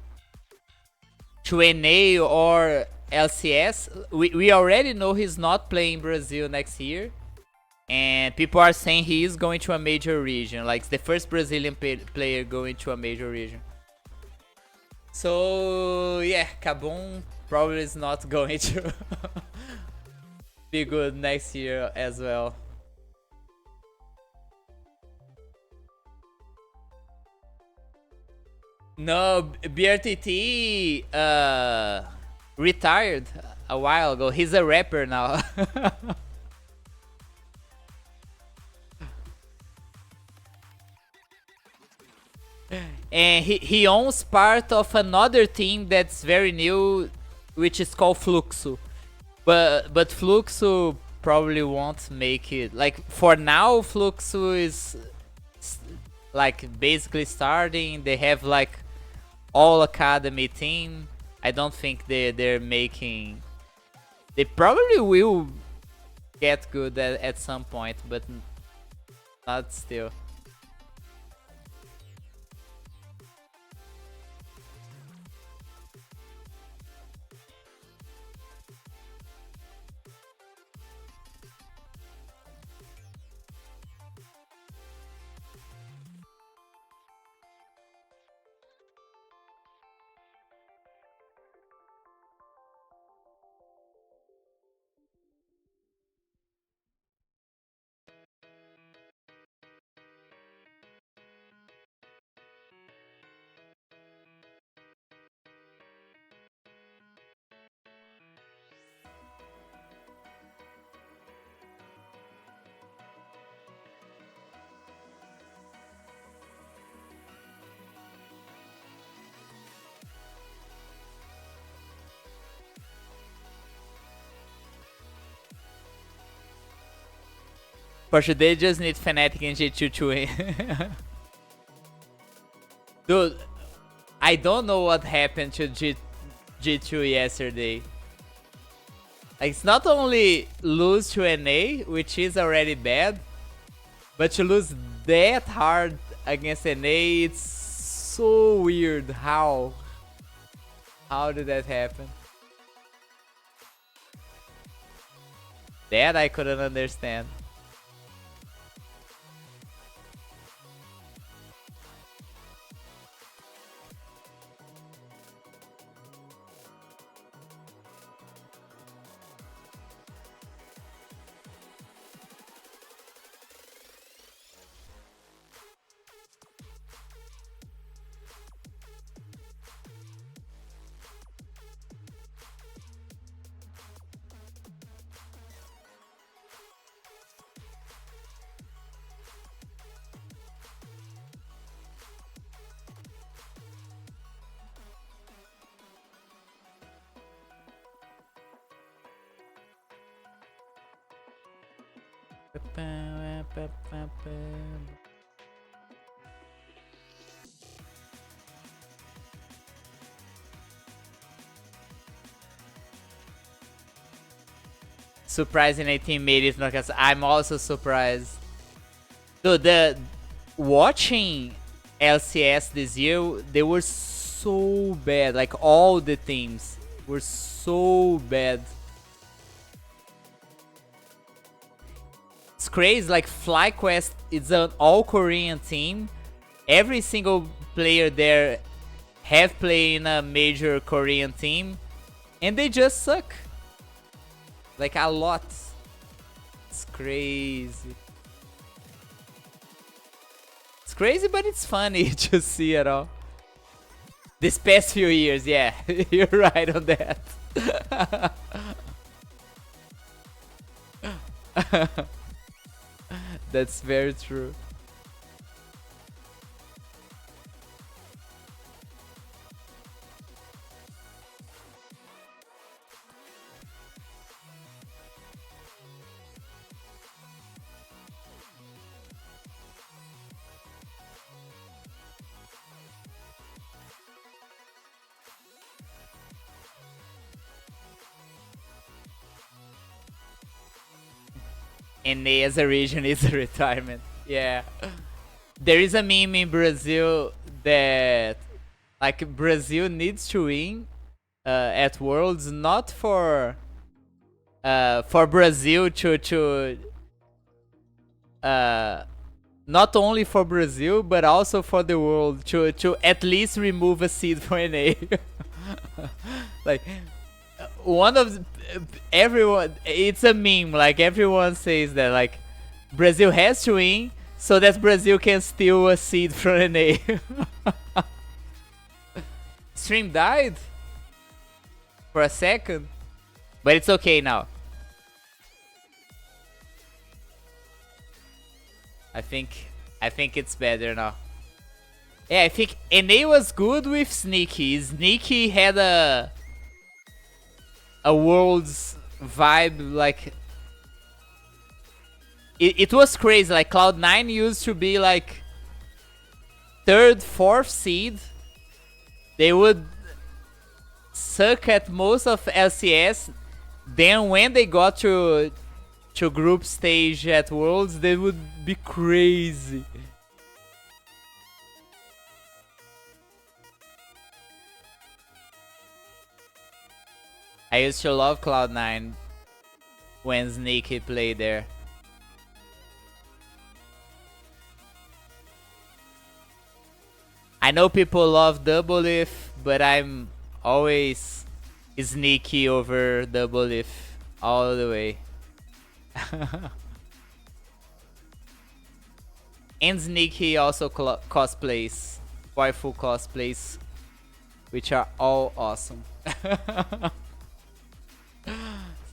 Speaker 1: NA or LCS. We already know he's not playing Brazil next year, and people are saying he is going to a major region, like the first Brazilian player going to a major region. So yeah, Kaboom probably is not going to be good next year as well. No, BRTT retired a while ago. He's a rapper now. And he owns part of another team that's very new, which is called Fluxo. But Fluxo probably won't make it. Like for now, Fluxo is like basically starting. They have like all academy team. I don't think they're making. They probably will get good at some point, but not still. For sure, they just need Fnatic and G2 to win. Dude, I don't know what happened to G2 yesterday. Like, it's not only lose to NA, which is already bad, but to lose that hard against NA, it's so weird. How did that happen? That I couldn't understand. Surprising 18 made it, because I'm also surprised. Dude, the watching LCS this year, they were so bad. Like all the teams were so bad. It's crazy. Like FlyQuest is an all Korean team. Every single player there have played in a major Korean team, and they just suck. Like a lot. It's crazy. It's crazy, but it's funny to see it all. This past few years, yeah, you're right on that. That's very true. NA as a region is a retirement. Yeah. There is a meme in Brazil that like Brazil needs to win at Worlds, not for Brazil to uh, not only for Brazil but also for the world to at least remove a seed for NA. Like one of everyone, it's a meme. Like everyone says that like Brazil has to win so that Brazil can steal a seed from NA. Stream died for a second, but it's okay now. I think it's better now. Yeah, I think NA was good with Sneaky. Sneaky had a world's vibe, like it was crazy. Like Cloud9 used to be like 3rd, 4th seed. They would suck at most of LCS. Then when they got to group stage at Worlds, they would be crazy. I used to love Cloud9 when Sneaky played there. I know people love Doublelift, but I'm always Sneaky over Doublelift all the way. And Sneaky also cosplays, waifu cosplays, which are all awesome.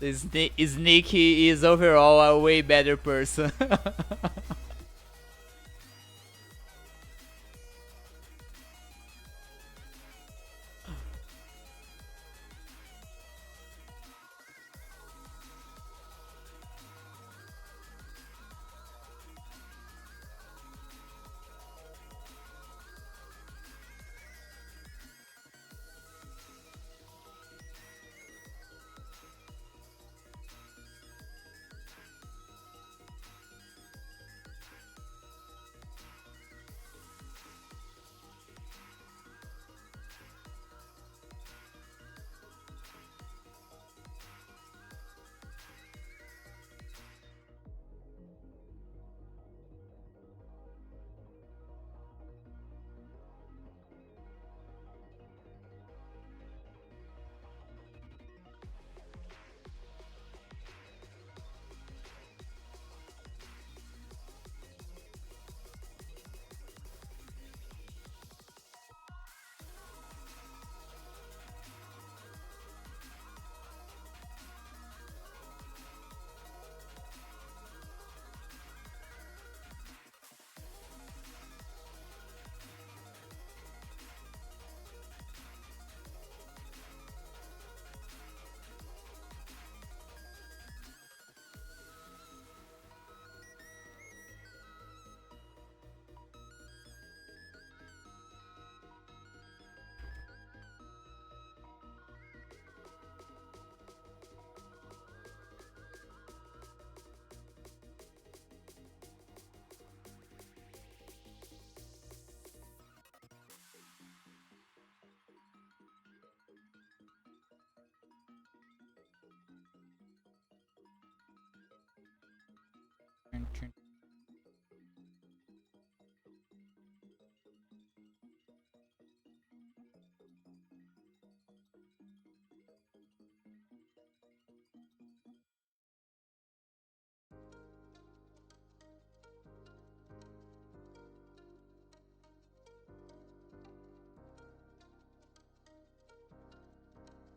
Speaker 1: So Sneaky is overall a way better person.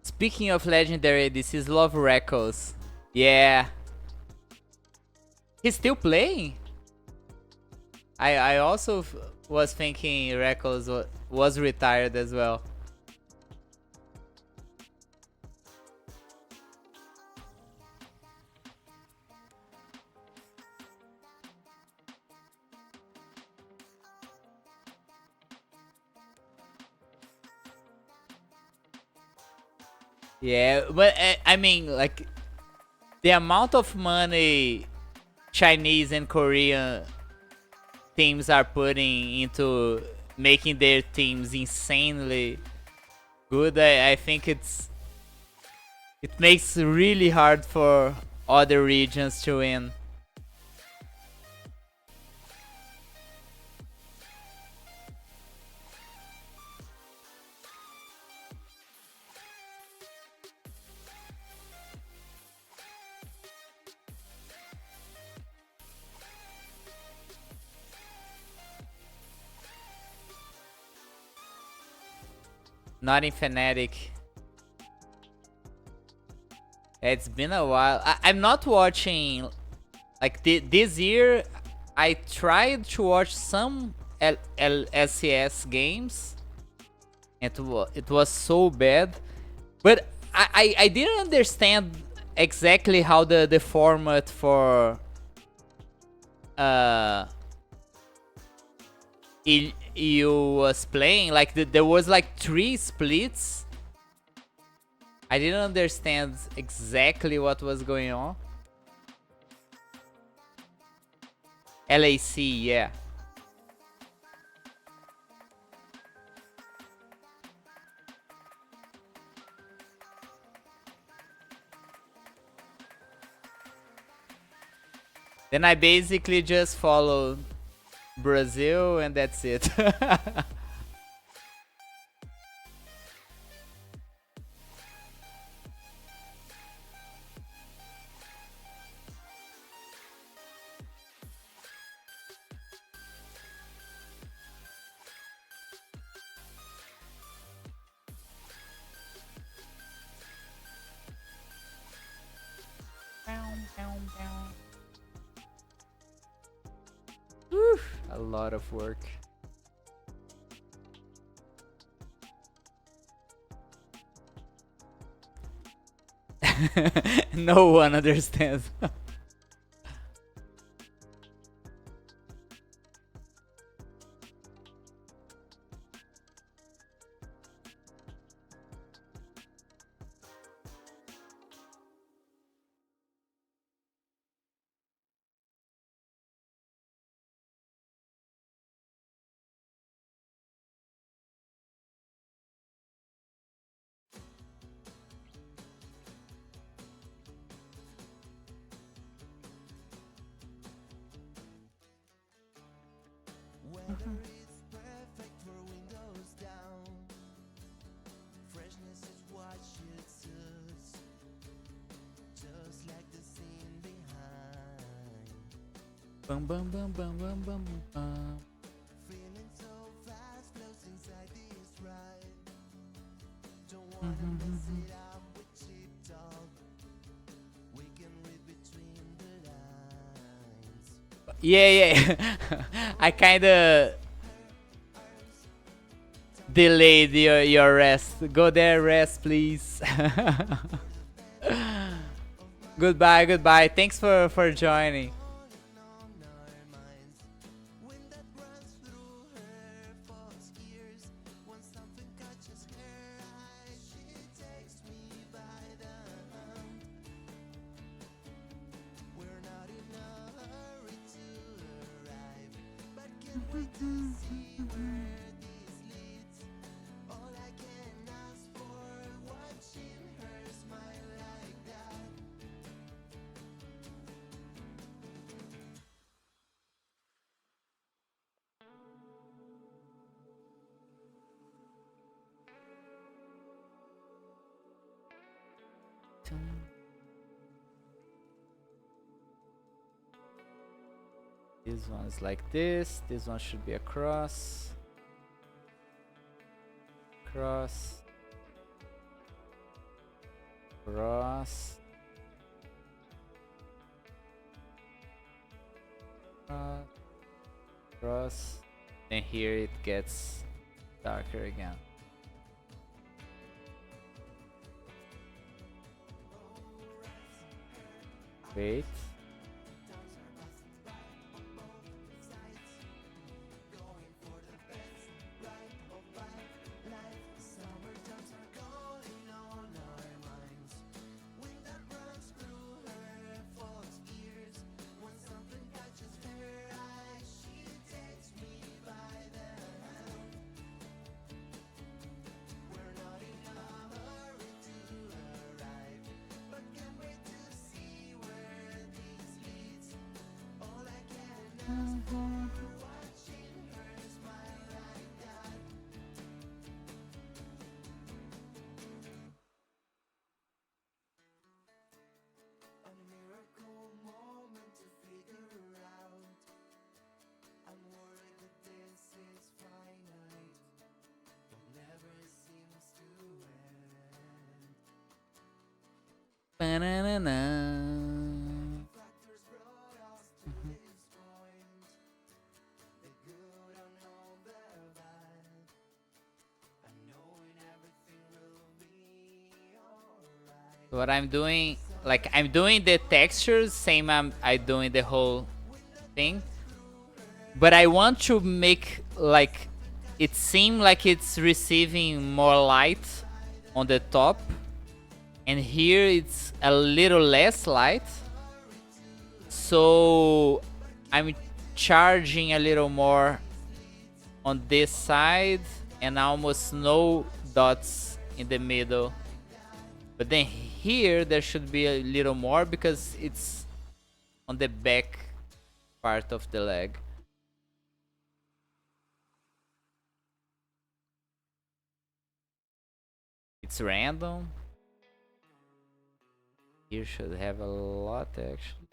Speaker 1: Speaking of legendary, this is Love Records. Yeah. He's still playing? I also was thinking Records was retired as well. Yeah, but I mean, like, the amount of money Chinese and Korean teams are putting into making their teams insanely good, I think it makes it really hard for other regions to win. Not in Fnatic. It's been a while. I'm not watching. Like this year, I tried to watch some LCS games. It was so bad, but I didn't understand exactly how the format for EU was playing. Like there was like 3 splits. I didn't understand exactly what was going on. LAC, yeah. Then I basically just followed Brazil and that's it. Whew, a lot of work. No one understands.
Speaker 2: Weather is perfect for windows down. Freshness is what should suit, just like the scene behind.
Speaker 1: Bum bum bum bum bum bum bum.
Speaker 2: Feeling so fast, close inside this ride. Don't wanna mess it up with cheap talk. We can read between the lines.
Speaker 1: Yeah. I kinda delayed your rest. Go there, rest, please. Goodbye. Thanks for joining. This one's like this. This one should be a cross. Cross. Cross. Cross. And here it gets darker again. Wait.
Speaker 2: A miracle moment to figure out. I'm worried that this is finite. It never seems to end.
Speaker 1: Ba-na-na-na.
Speaker 2: Factors brought us to this point. The good unknown the bad. And knowing everything will be alright.
Speaker 1: What I'm doing, like I'm doing the textures, same I doing the whole thing. But I want to make like it seem like it's receiving more light on the top. And here it's a little less light. So I'm charging a little more on this side and almost no dots in the middle. But then here there should be a little more because it's on the back part of the leg. It's random. Here should have a lot actually.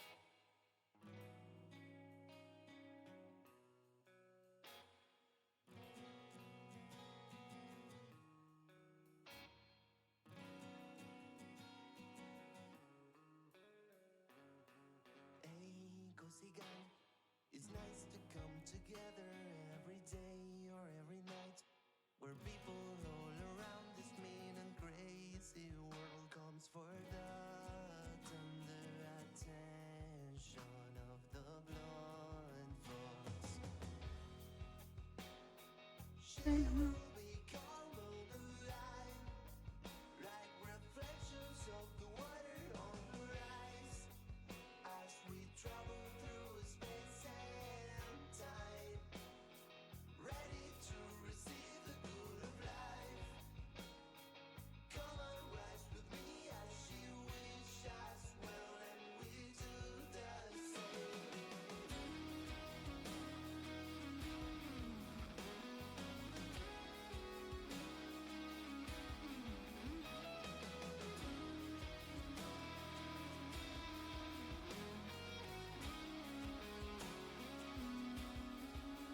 Speaker 2: Hey, cozy guy, it's nice to come together every day or every night, where people all around this mean and crazy world comes forgotten. The attention of the blind folks. She will become alive, like reflections of the water on her eyes, as we travel through space and time, ready to receive the good of life. Come and rise with me as she wishes us well, and we do the same.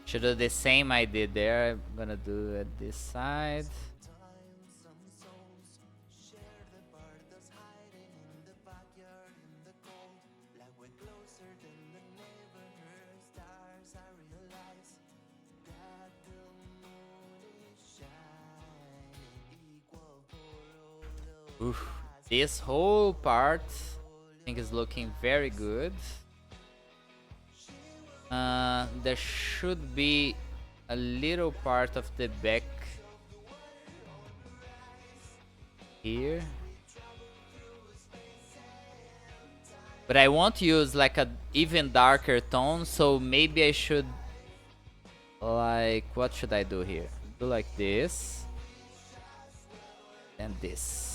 Speaker 1: Should do the same I did there. I'm gonna do it this side.
Speaker 2: Sometimes some souls share the part that's hiding in the backyard in the cold, like we're closer than the neighborhood stars. I realize that the moon is shining equal for all of
Speaker 1: Oof.
Speaker 2: us.
Speaker 1: This whole part I think is looking very good. There should be a little part of the back here. But I won't use like a even darker tone, so maybe I should like, what should I do here? Do like this and this.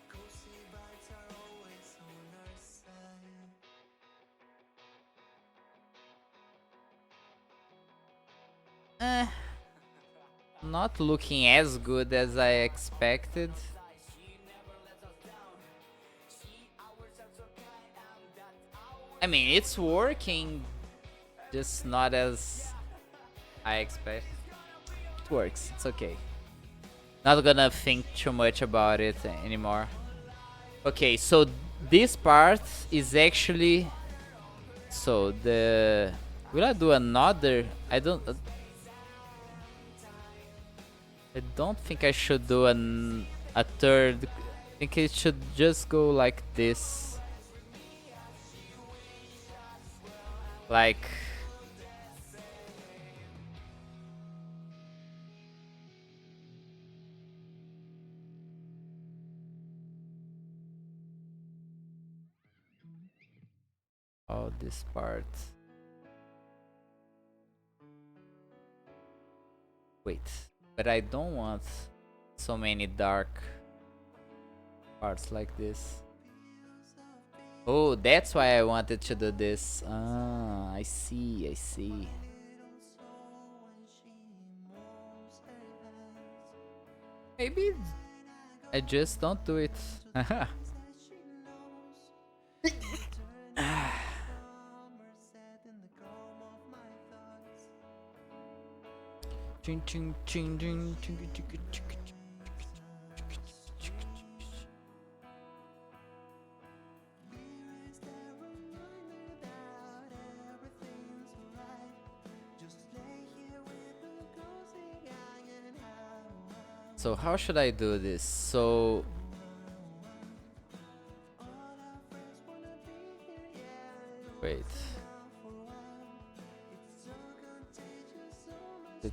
Speaker 2: Cozy vibes are always on our side.
Speaker 1: Not looking as good as I expected. I mean, it's working, just not as I expect. It works, it's okay. Not gonna think too much about it anymore. Okay, so this part is actually... So the... Will I do another? I don't think I should do a third. I think it should just go like this. Like... Oh, this part. Wait, but I don't want so many dark parts like this. Oh, that's why I wanted to do this. Ah, I see, I see. Maybe I just don't do it. Ching, ching, ching, ching, ching, ching, ching, ching, ching. So how should I do this? So wait. It-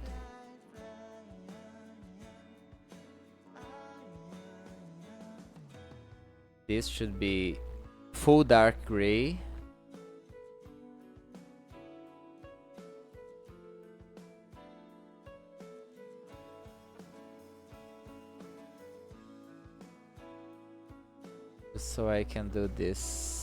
Speaker 1: This should be full dark gray. So I can do this.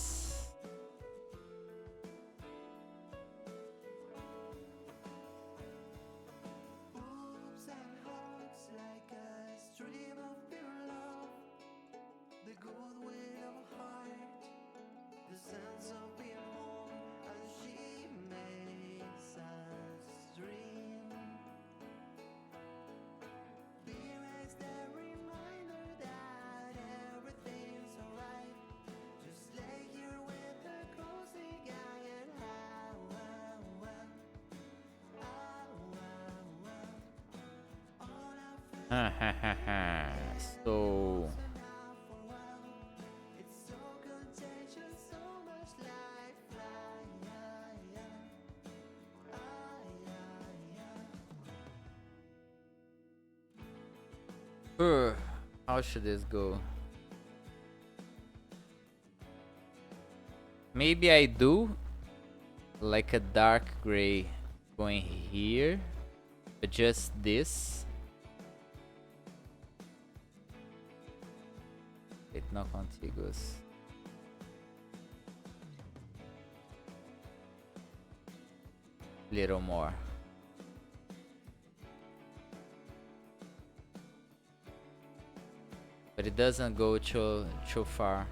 Speaker 1: So how should this go? Maybe I do like a dark gray going here, but just this. Wait, not contiguous. Little more. But it doesn't go too far.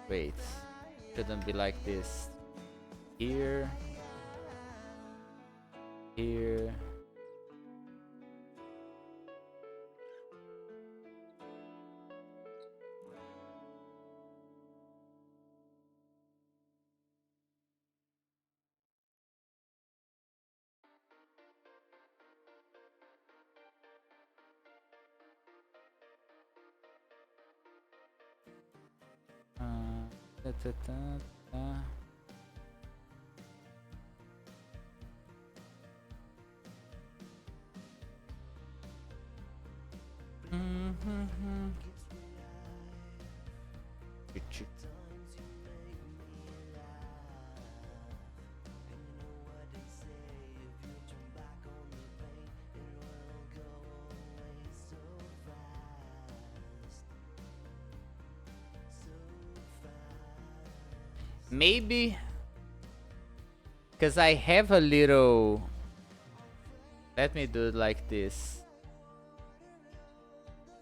Speaker 1: Wait, shouldn't be like this. Here, here. Ta, ta, ta, ta. Mhm. Chick, chick. Maybe because I have a little. Let me do it like this.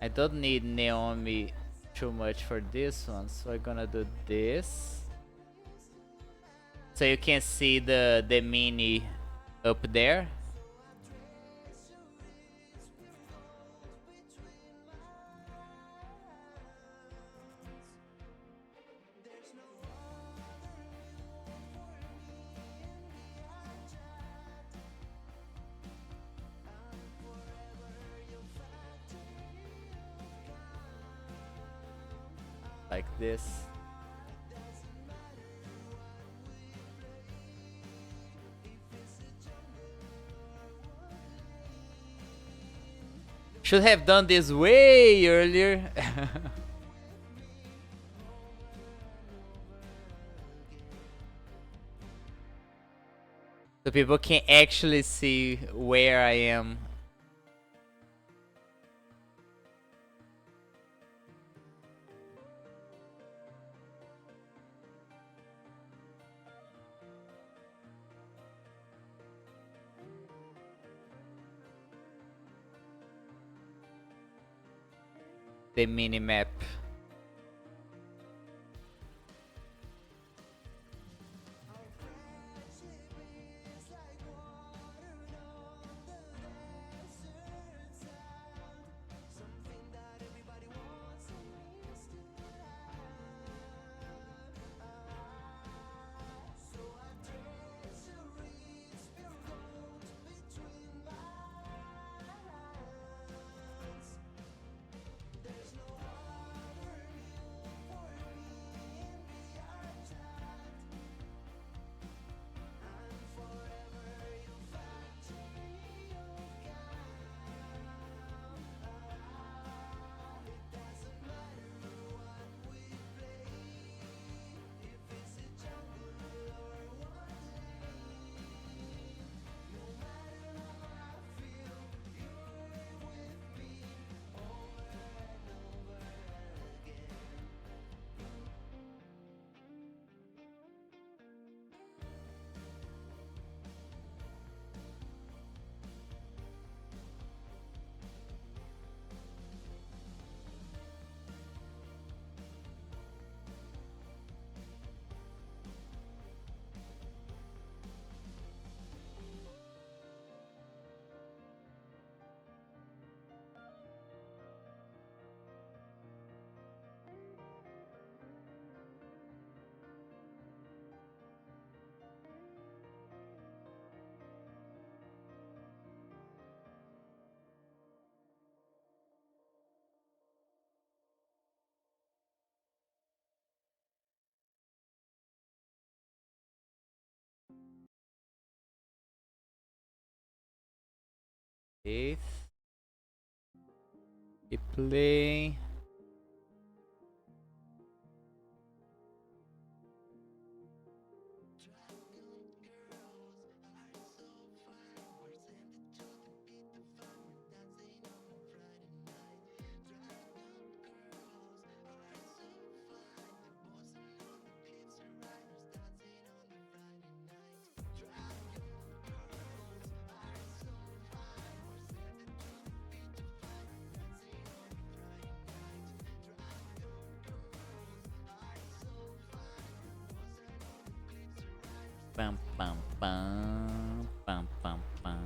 Speaker 1: I don't need Neomi too much for this one, so I'm gonna do this. So you can see the mini up there. like this. Should have done this way earlier. So people can actually see where I am. The mini map. If we play. Pam pam pam pam pam pam.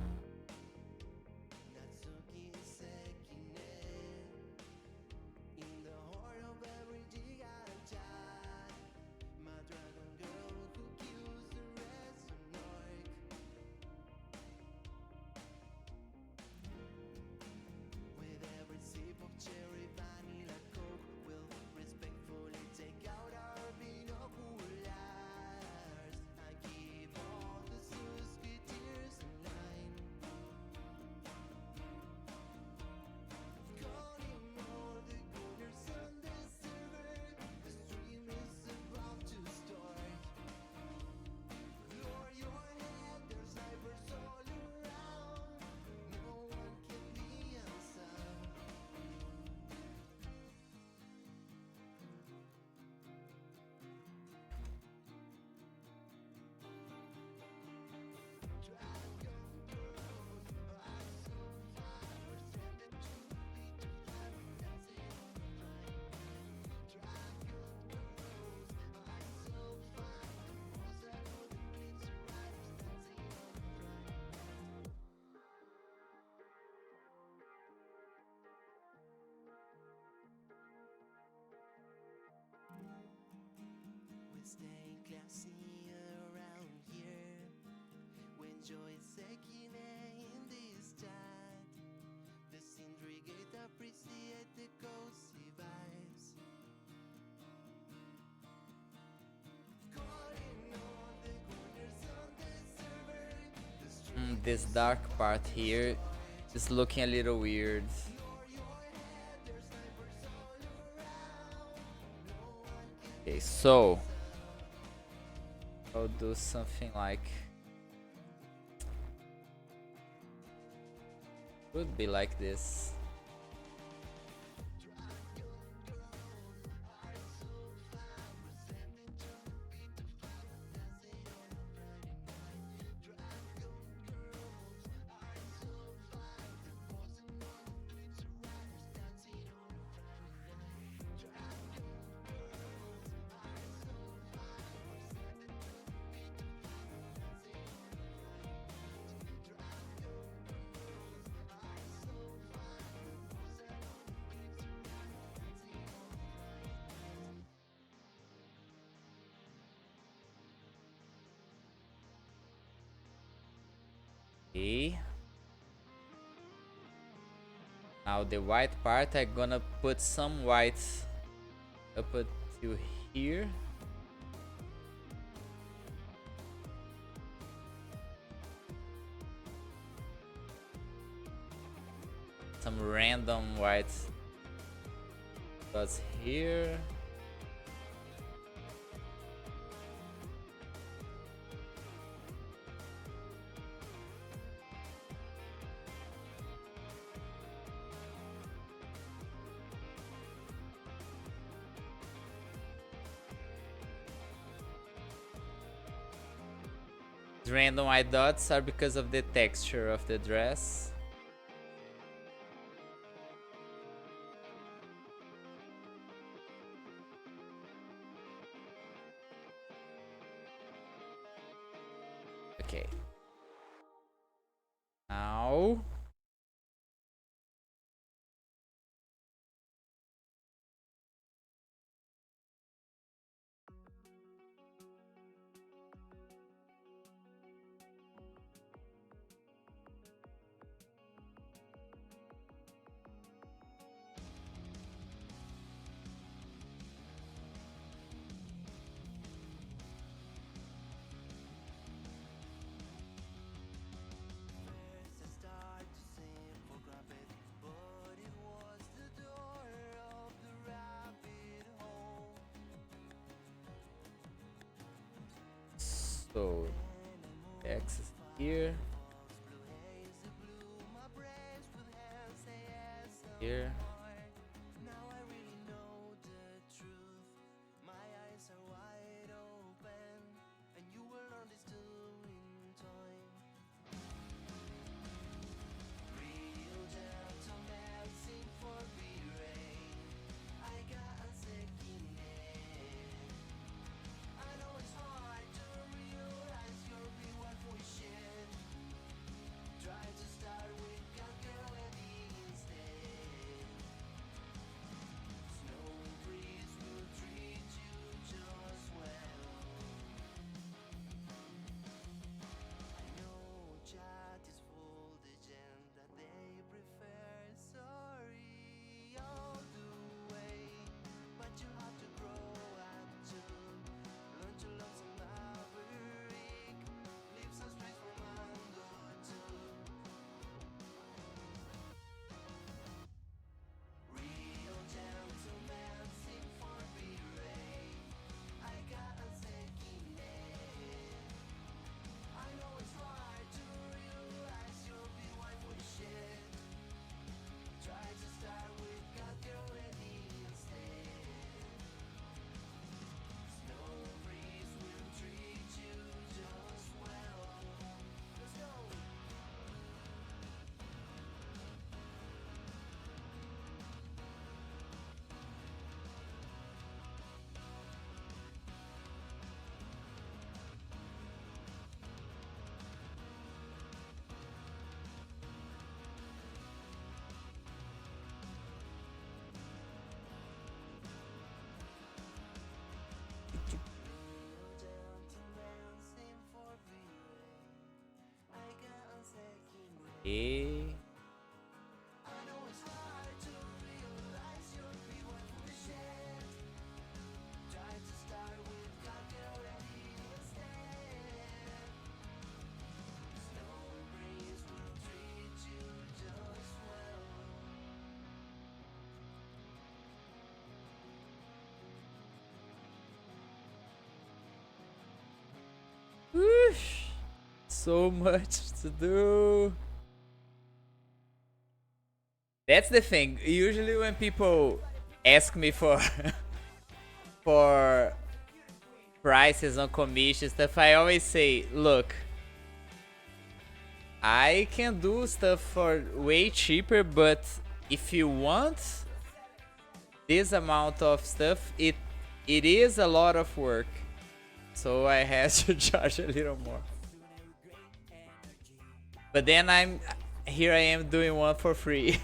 Speaker 1: this dark part here is looking a little weird. Okay, so I'll do something like, would be like this. Okay. Now the white part, I'm gonna put some white up to here. Some random white dots here. The random white dots are because of the texture of the dress. Okay. Now so X is here. Here. E Whoosh. So much to do. That's the thing. Usually when people ask me for for prices on commission stuff, I always say, look, I can do stuff for way cheaper, but if you want this amount of stuff, it is a lot of work. So I had to charge a little more. But then here I am doing one for free.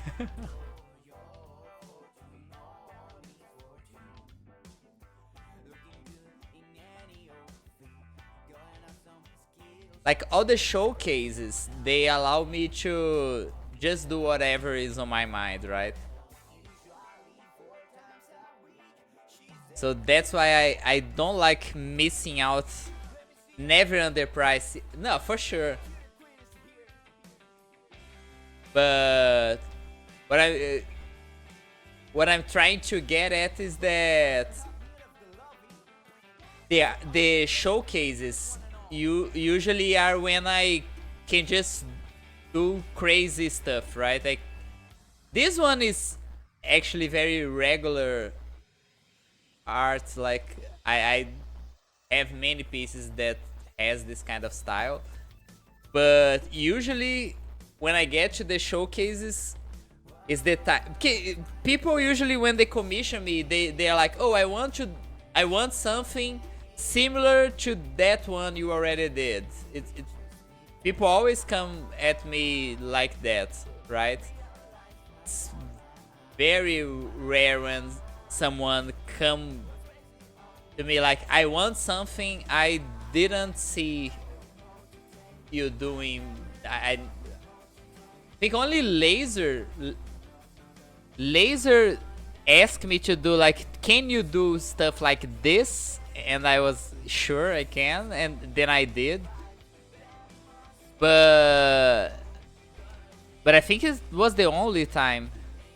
Speaker 1: Like all the showcases, they allow me to just do whatever is on my mind, right? So that's why I don't like missing out. Never underpriced. No, for sure. But what I'm trying to get at is that the showcases usually are when I can just do crazy stuff, right? Like this one is actually very regular art. Like I have many pieces that has this kind of style, but usually when I get to the showcases is the time. People usually when they commission me, they are like, oh, I want something similar to that one you already did. People always come at me like that, right? It's very rare when someone come to me like, I want something I didn't see you doing. I think only Laser asked me to do like, can you do stuff like this? And I was sure I can, and then I did. But I think it was the only time.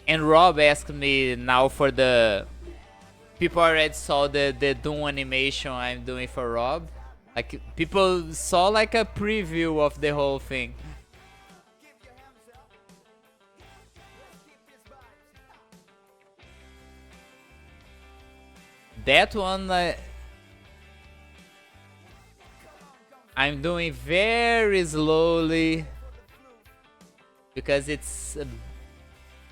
Speaker 1: And Rob asked me now for the people already saw the Doom animation I'm doing for Rob. Like people saw like a preview of the whole thing. That one I'm doing very slowly because it's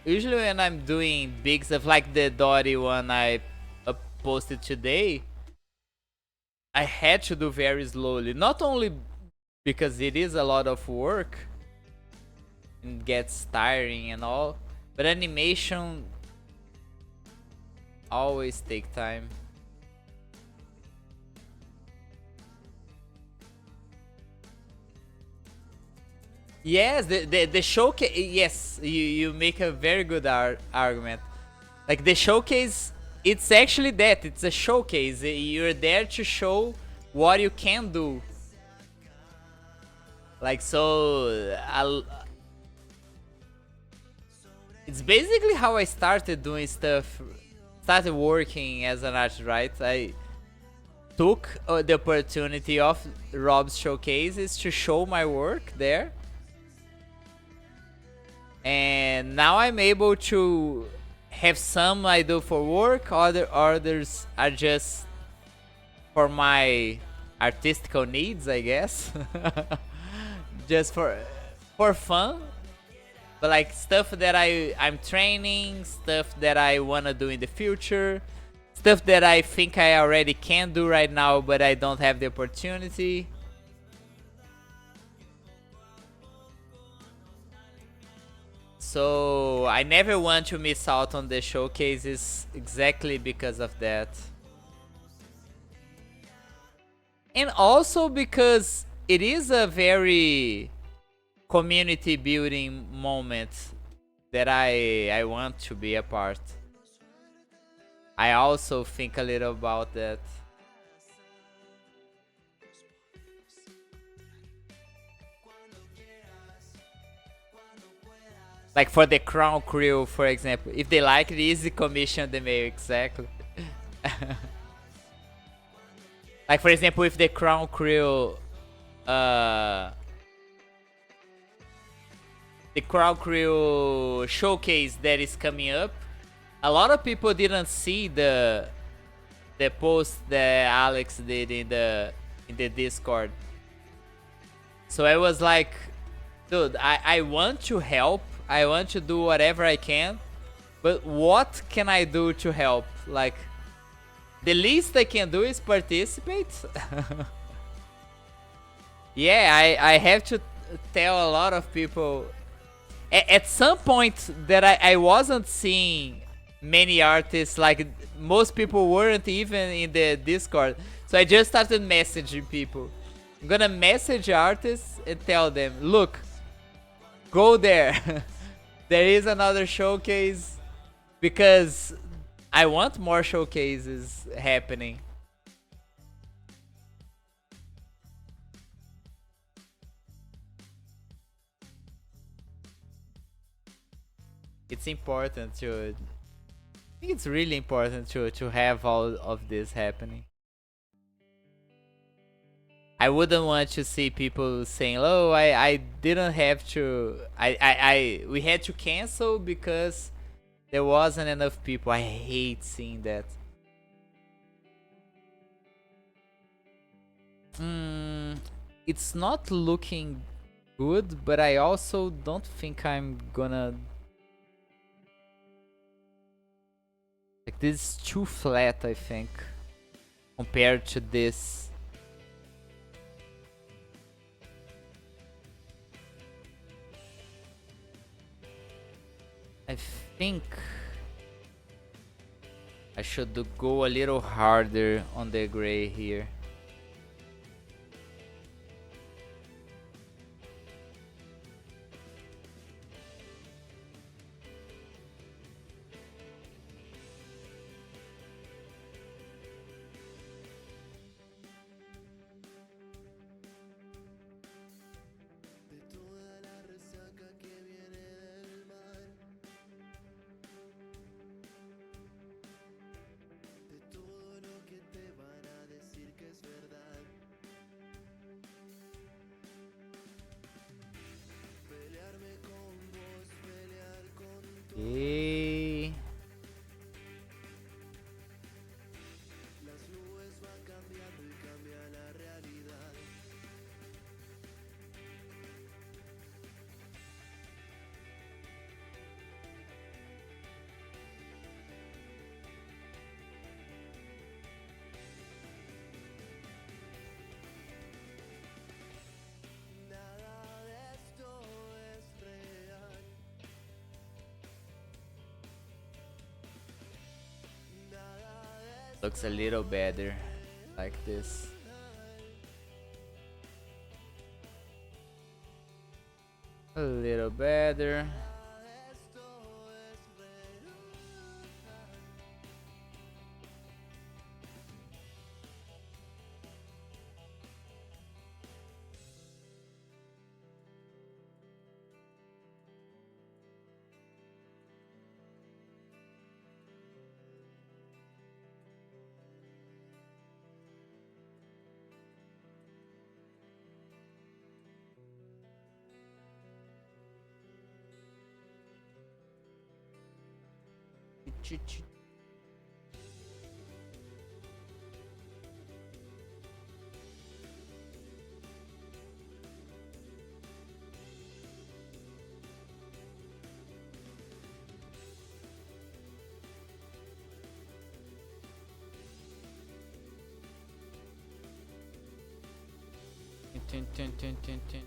Speaker 1: usually when I'm doing big stuff like the Dottie one I posted today, I had to do very slowly. Not only because it is a lot of work and gets tiring and all, but animation always take time. Yes, the showcase. Yes, you make a very good argument. Like the showcase, it's actually that. It's a showcase. You're there to show what you can do. Like so, it's basically how I started doing stuff. Started working as an artist, right? I took the opportunity of Rob's showcases to show my work there. And now I'm able to have some I do for work, others are just for my artistical needs, I guess. Just for fun. But like stuff that I'm training, stuff that I wanna do in the future, stuff that I think I already can do right now but I don't have the opportunity. So I never want to miss out on the showcases exactly because of that. And also because it is a very community building moment that I want to be a part. I also think a little about that. Like for the Crown Crew, for example, if they like it, easy commission the mail, exactly. Like for example, if the Crown Crew uh, the Crowd Crew showcase that is coming up. A lot of people didn't see the post that Alex did in the Discord. So I was like, dude, I want to help. I want to do whatever I can. But what can I do to help? Like, the least I can do is participate. Yeah, I have to tell a lot of people. At some point that I wasn't seeing many artists, like most people weren't even in the Discord. So I just started messaging people. I'm gonna message artists and tell them, look, go there. There is another showcase, because I want more showcases happening. It's important to, I think it's really important to have all of this happening. I wouldn't want to see people saying, "Oh, I didn't have to. We had to cancel because there wasn't enough people." I hate seeing that. It's not looking good, but I also don't think I'm gonna. Like, this is too flat, I think, compared to this. I think I should go a little harder on the gray here. Okay. Looks a little better like this. A little better. Tin, tin, tin, tin, tin.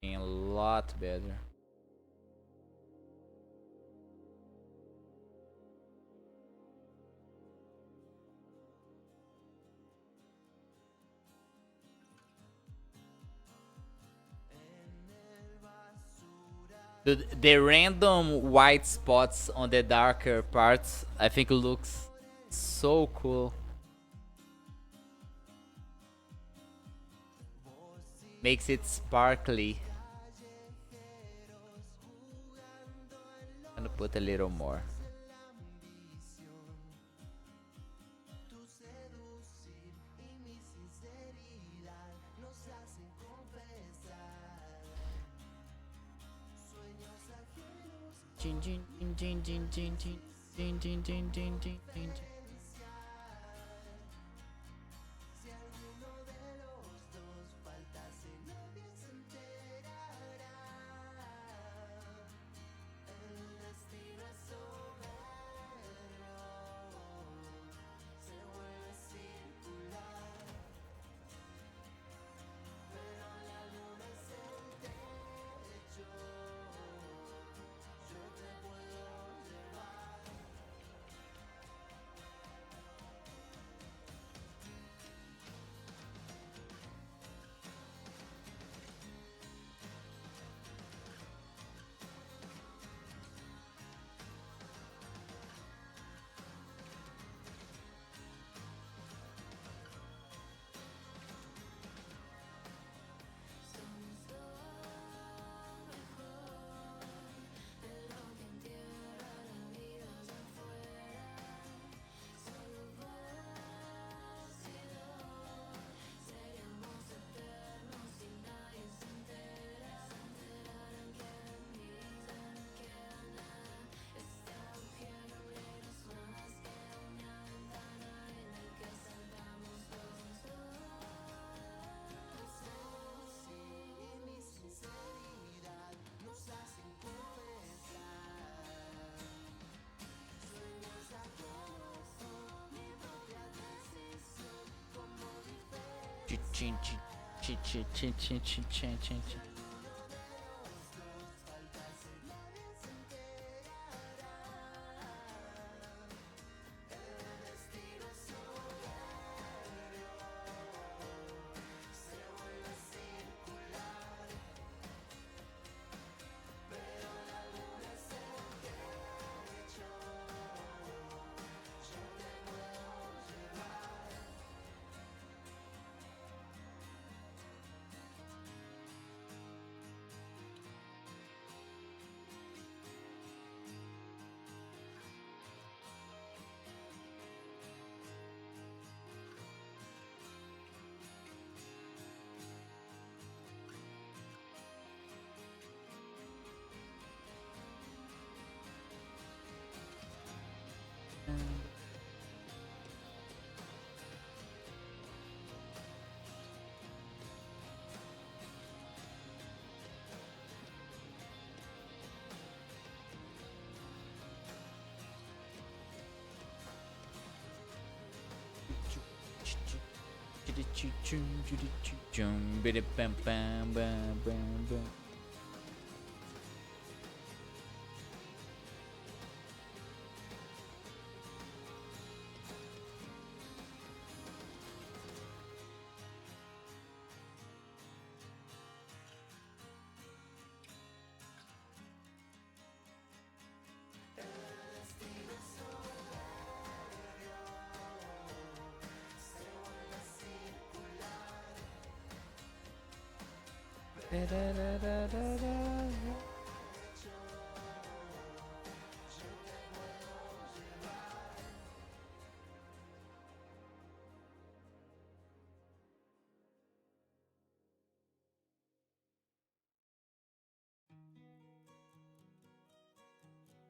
Speaker 1: A lot better. The random white spots on the darker parts, I think looks so cool. Makes it sparkly. I'm gonna put a little more. Chin, chin, chin, chin, chin, chin, chin, chin, chin, chin.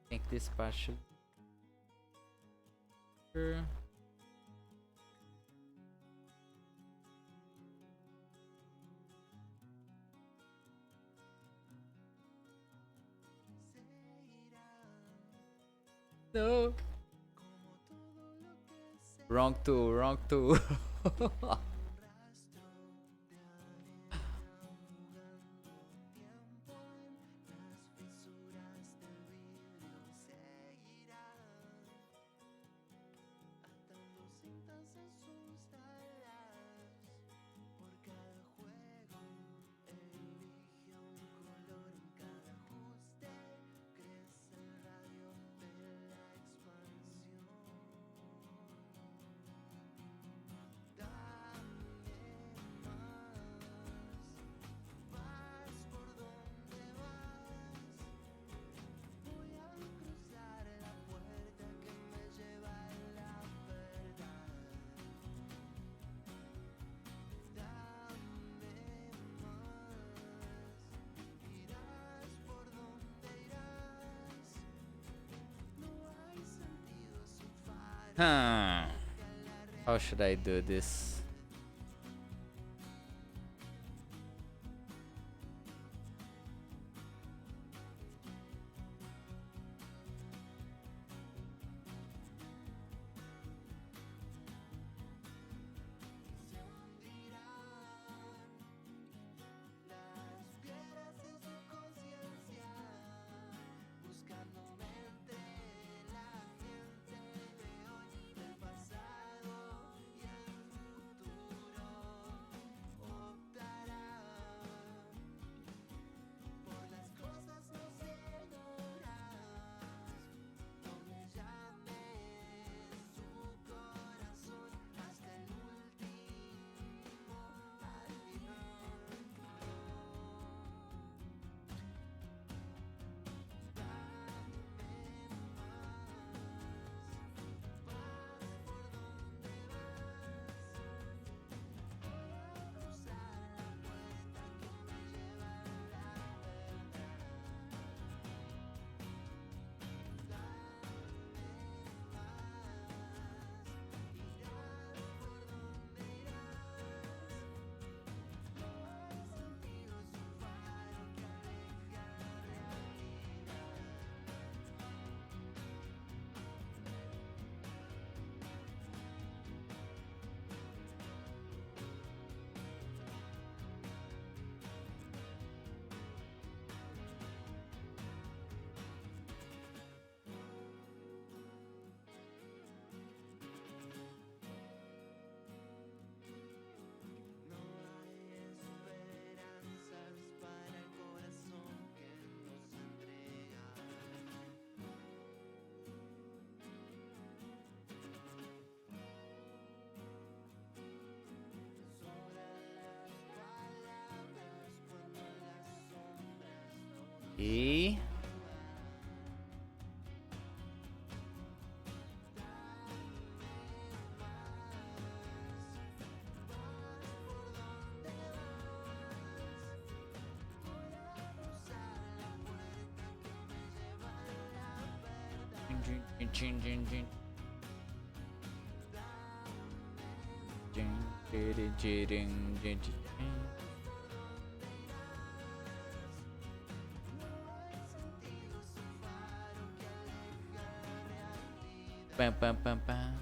Speaker 1: think this part should. Sure. No. Wrong tool, wrong tool. Huh. How should I do this? Y pam pam pam pam.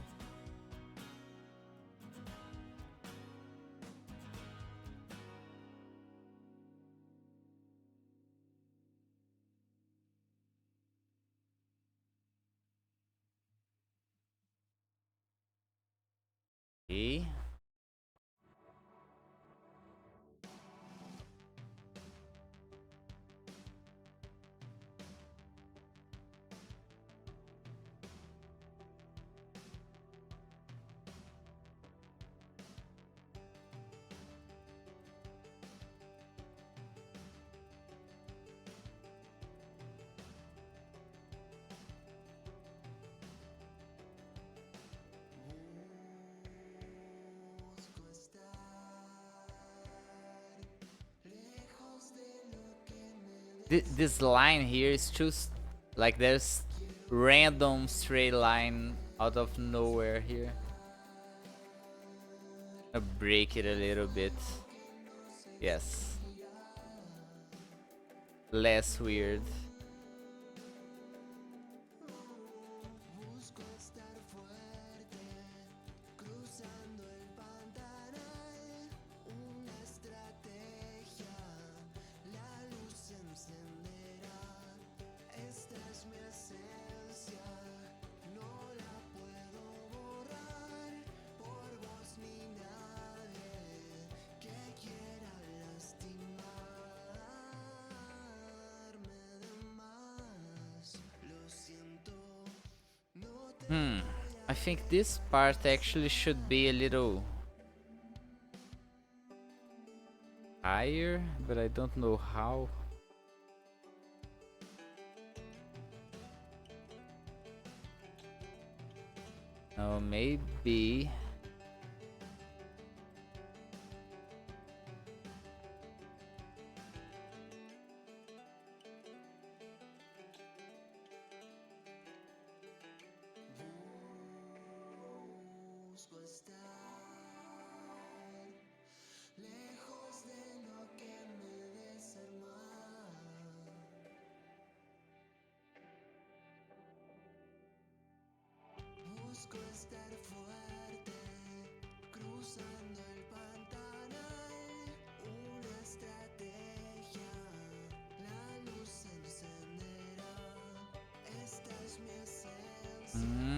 Speaker 1: Y this line here is too like there's random straight line out of nowhere here. I'll break it a little bit. Yes. Less weird. I think this part actually should be a little higher, but I don't know how. Oh, maybe. Mm.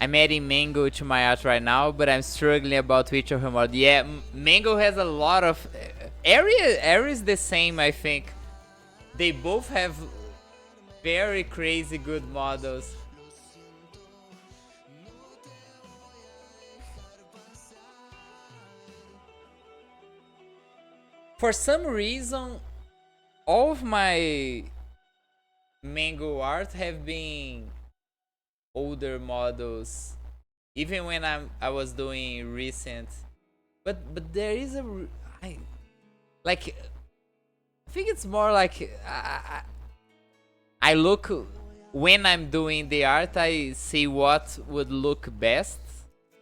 Speaker 1: I'm adding Mango to my art right now, but I'm struggling about which of her mod. Yeah, Mango has a lot of... Area is the same, I think. They both have very crazy good models. For some reason, all of my Mango art have been older models, even when I was doing recent. But there is I think it's more like I look when I'm doing the art. I see what would look best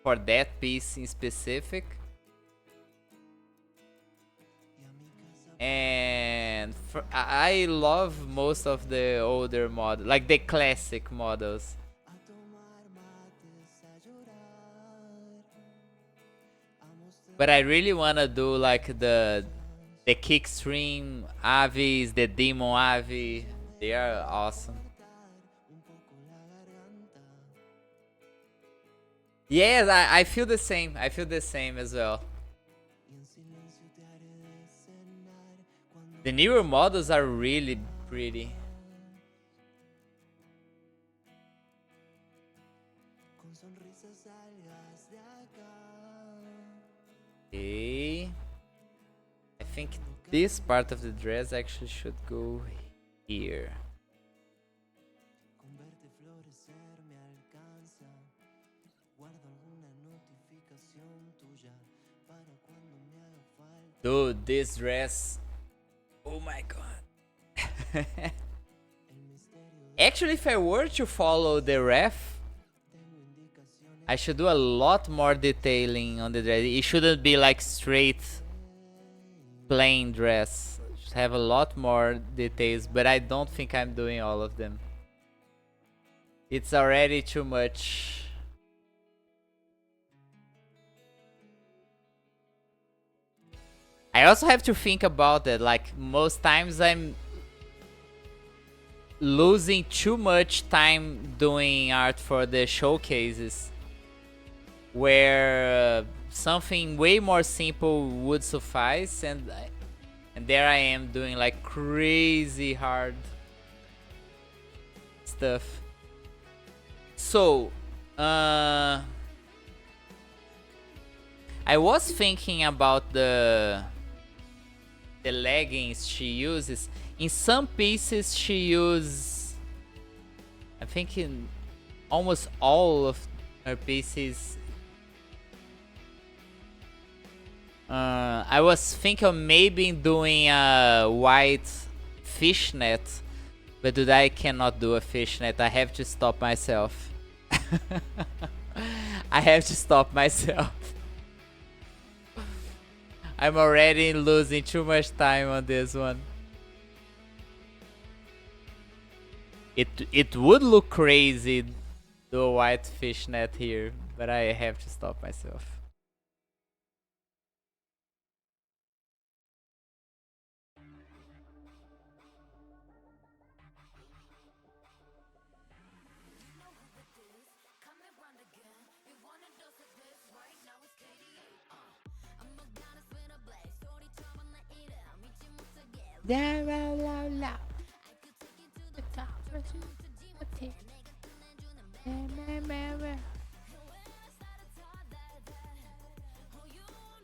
Speaker 1: for that piece in specific. And I love most of the older models, like the classic models. But I really wanna do like the Kickstream Avis, the Demon Avi. They are awesome. Yes, I feel the same. I feel the same as well. The newer models are really pretty. Okay. I think this part of the dress actually should go here. Dude, this dress. Oh my god. Actually, if I were to follow the ref, I should do a lot more detailing on the dress. It shouldn't be like straight plain dress. It should have a lot more details, but I don't think I'm doing all of them. It's already too much. I also have to think about that. Like, most times I'm losing too much time doing art for the showcases, where something way more simple would suffice, and there I am doing like crazy hard stuff. So, I was thinking about the leggings she uses. In some pieces she uses, I think in almost all of her pieces, I was thinking of maybe doing a white fishnet, but dude, I cannot do a fishnet. I have to stop myself. I have to stop myself. I'm already losing too much time on this one. It would look crazy, the white fishnet here, but I have to stop myself.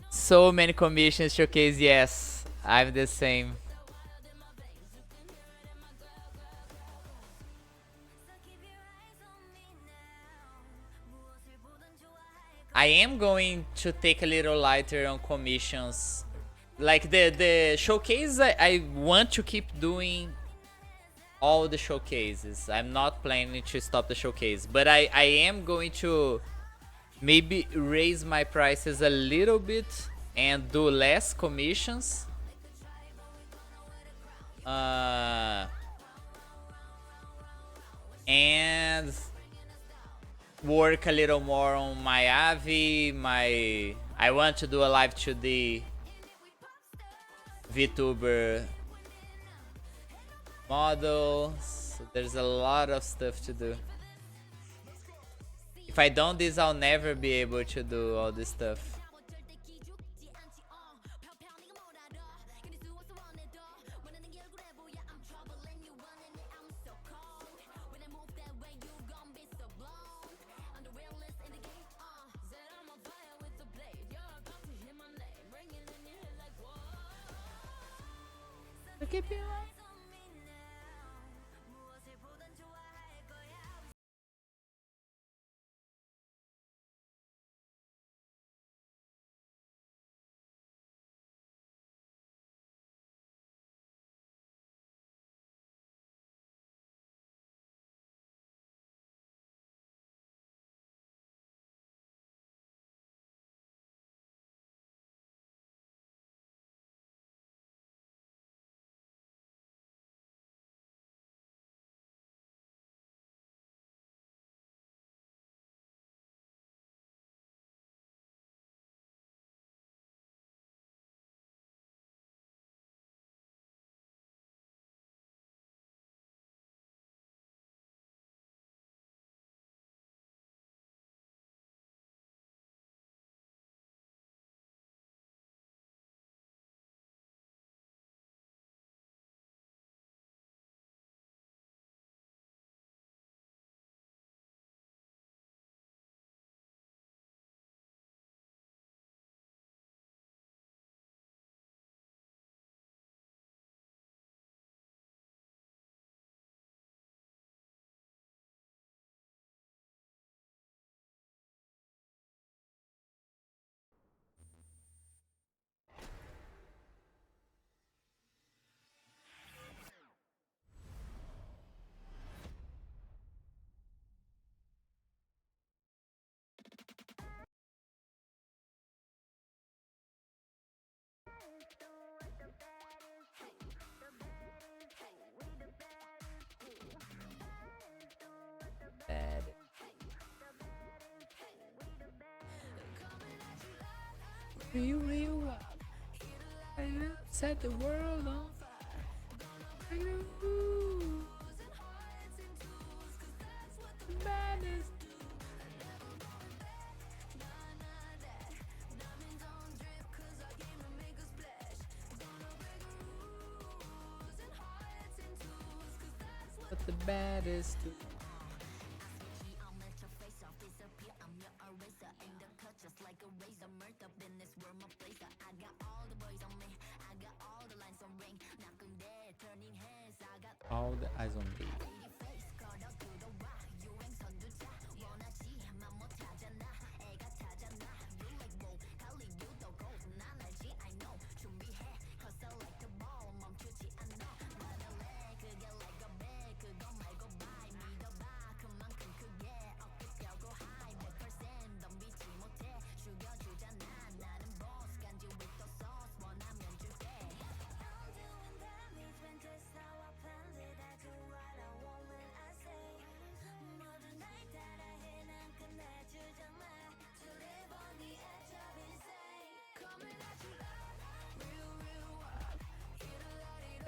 Speaker 1: So many commissions showcase. Yes, I'm the same. I am going to take a little lighter on commissions. Like the showcase, I want to keep doing all the showcases. I'm not planning to stop the showcase, but I am going to maybe raise my prices a little bit and do less commissions. And work a little more on my Avi. I want to do a live 2D VTuber model. So there's a lot of stuff to do. If I don't this, I'll never be able to do all this stuff. Real I set the world on fire. The baddest. But the baddest. All the eyes on me.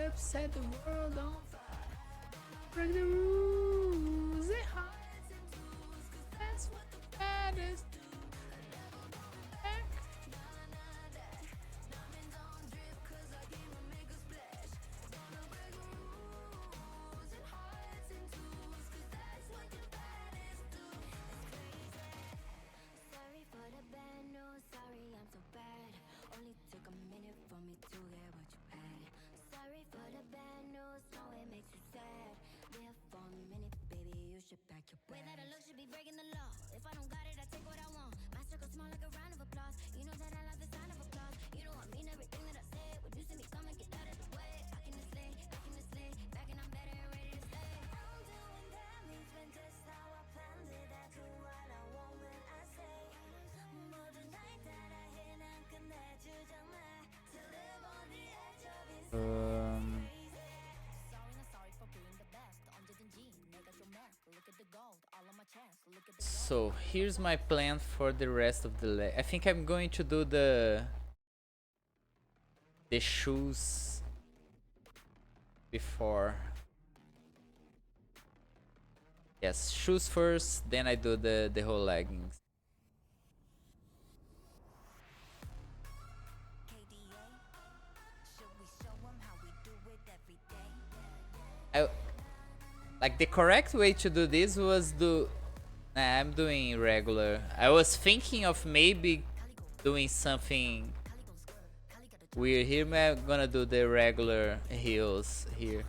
Speaker 1: Upset the world on fire. Break the rules. That's what the baddest do.
Speaker 3: Sorry for the bad news, sorry I'm so bad. Only took a minute for me to get what you had. Sorry for the bad news, know it makes you sad. Live for a minute, baby, you should pack your bag. Way that I look should be breaking the law. If I don't got it, I take what I want. My circle small like a round of applause. You know that I love the sound of applause. You know I mean everything that I say. When you see me coming, get out of the way. Back in the sleigh, back and I'm better and ready to stay. I'm doing damage when just how I planned it. I do what I want when I say. 모든 날 따라 해, 난 끝내주잖아. To live on the edge of insane.
Speaker 1: So here's my plan for the rest of the leg. I think I'm going to do the shoes before. Yes, shoes first, then I do the whole leggings. Like the correct way to do this was Nah, I'm doing regular. I was thinking of maybe doing something weird here, but I'm gonna do the regular heels here.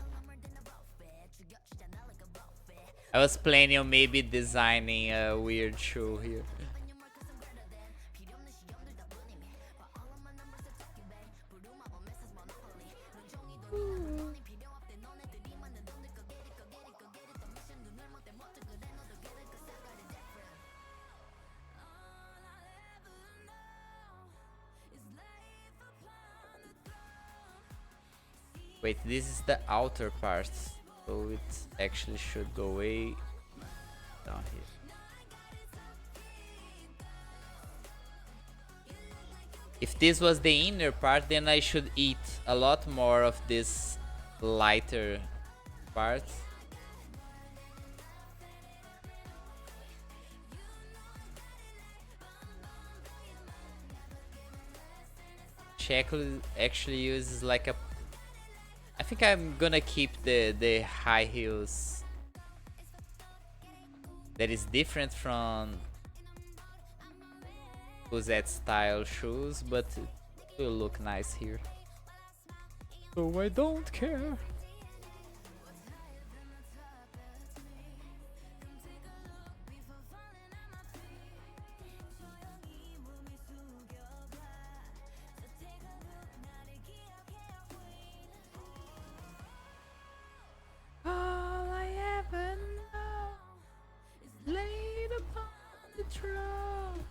Speaker 1: I was planning on maybe designing a weird shoe here. Wait, this is the outer part, so it actually should go way down here. If this was the inner part, then I should eat a lot more of this lighter part. She actually uses like a... I think I'm gonna keep the high heels. That is different from Boozete style shoes, but it will look nice here. So I don't care. All I ever know is laid upon the throne.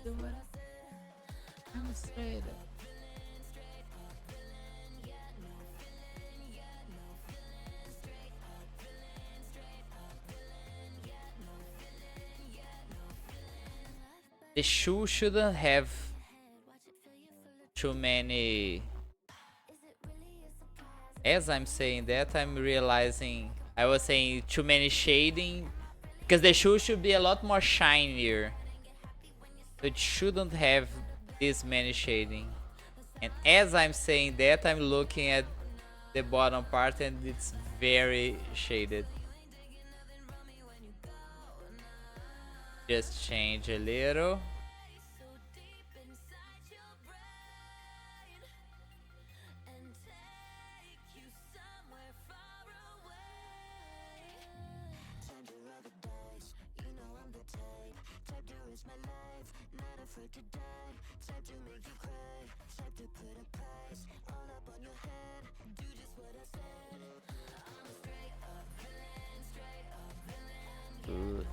Speaker 1: Do what I'm straight up. The shoe shouldn't have too many. As I'm saying that, I'm realizing I was saying too many shading because the shoe should be a lot more shinier. So it shouldn't have this many shading. And as I'm saying that, I'm looking at the bottom part and it's very shaded. Just change a little.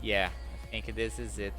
Speaker 1: Yeah, I think this is it.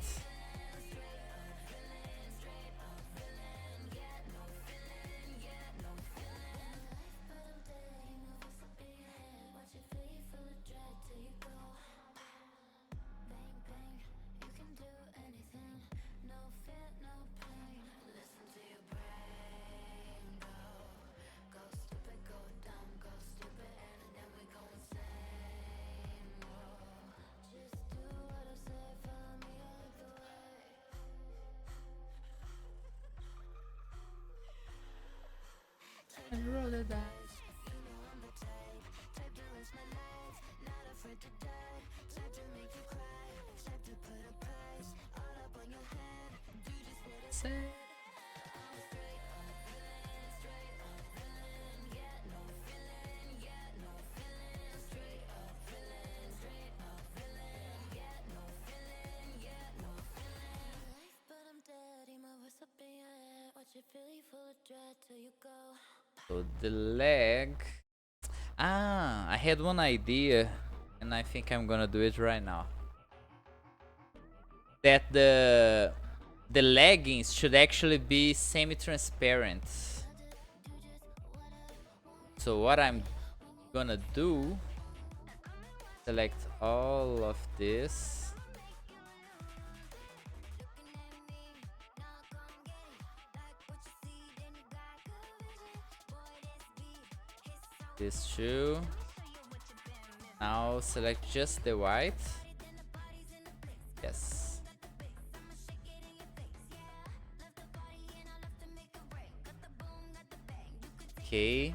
Speaker 1: And roll the dice. Say. So the leg. Ah, I had one idea, and I think I'm gonna do it right now. That the leggings should actually be semi-transparent. So what I'm gonna do, select all of this. This two. Now select just the white. Yes. Okay.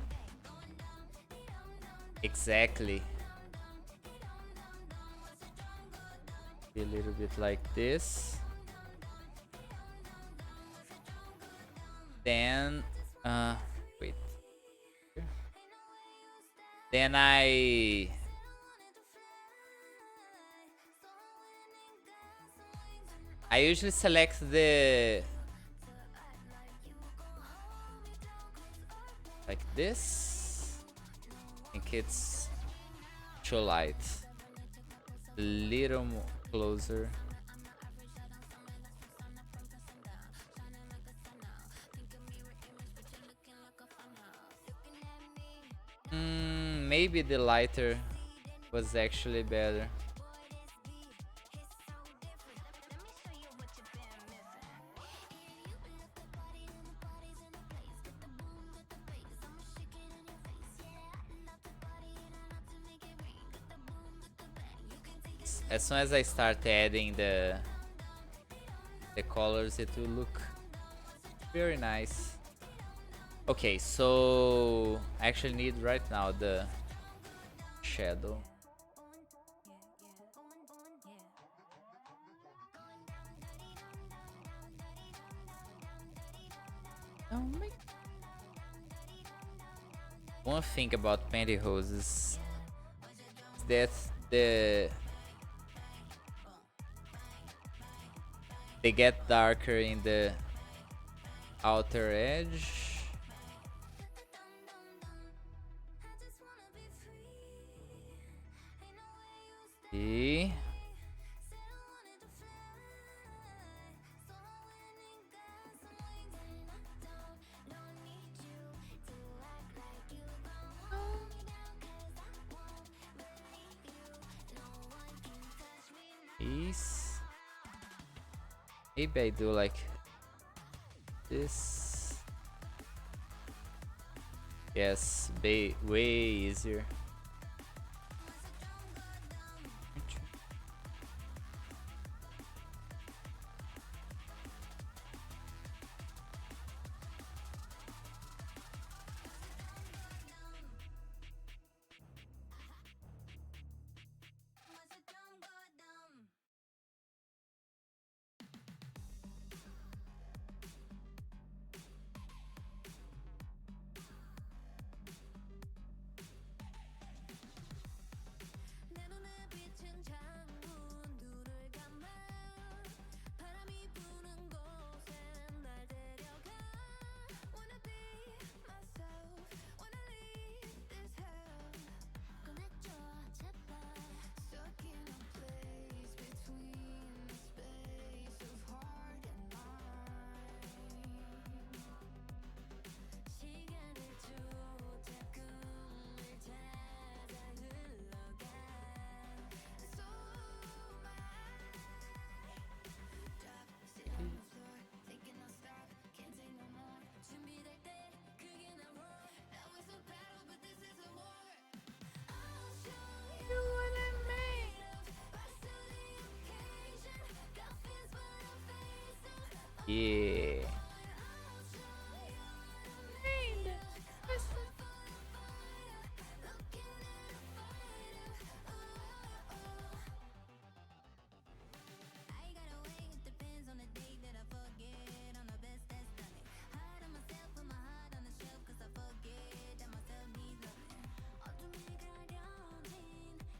Speaker 1: Exactly. Be a little bit like this. Then, wait. Then I usually select the like this. I think it's too light. A little more closer. Maybe the lighter was actually better. As soon as I start adding the colors, it will look very nice. Okay, so I actually need right now the shadow. One thing about pantyhose is that they get darker in the outer edge. See? Maybe I do like this. Yes, way easier.
Speaker 3: 내 눈에 비친 창문 눈을 감아 바람이 부는 곳에 날 데려가 Wanna be myself Wanna leave this hell 꺼내줘 제발 Stuck in a place between the space of heart and mind 시간을 쫓아 꿈을 찾아 흘러가 So drop, sit on the floor thinking I'll stop, can't take no more 준비될 때 그게 나 roar Now it's a battle but this is a war I'll show you what I'm made of Rise to the occasion got fears but I face them
Speaker 1: Yeah.
Speaker 3: I got a way, it depends on the day that I forget. I'm the best that's done it. Hard on myself, put my heart on the shelf, cause I forget that myself needs loving. 어둠이 가려진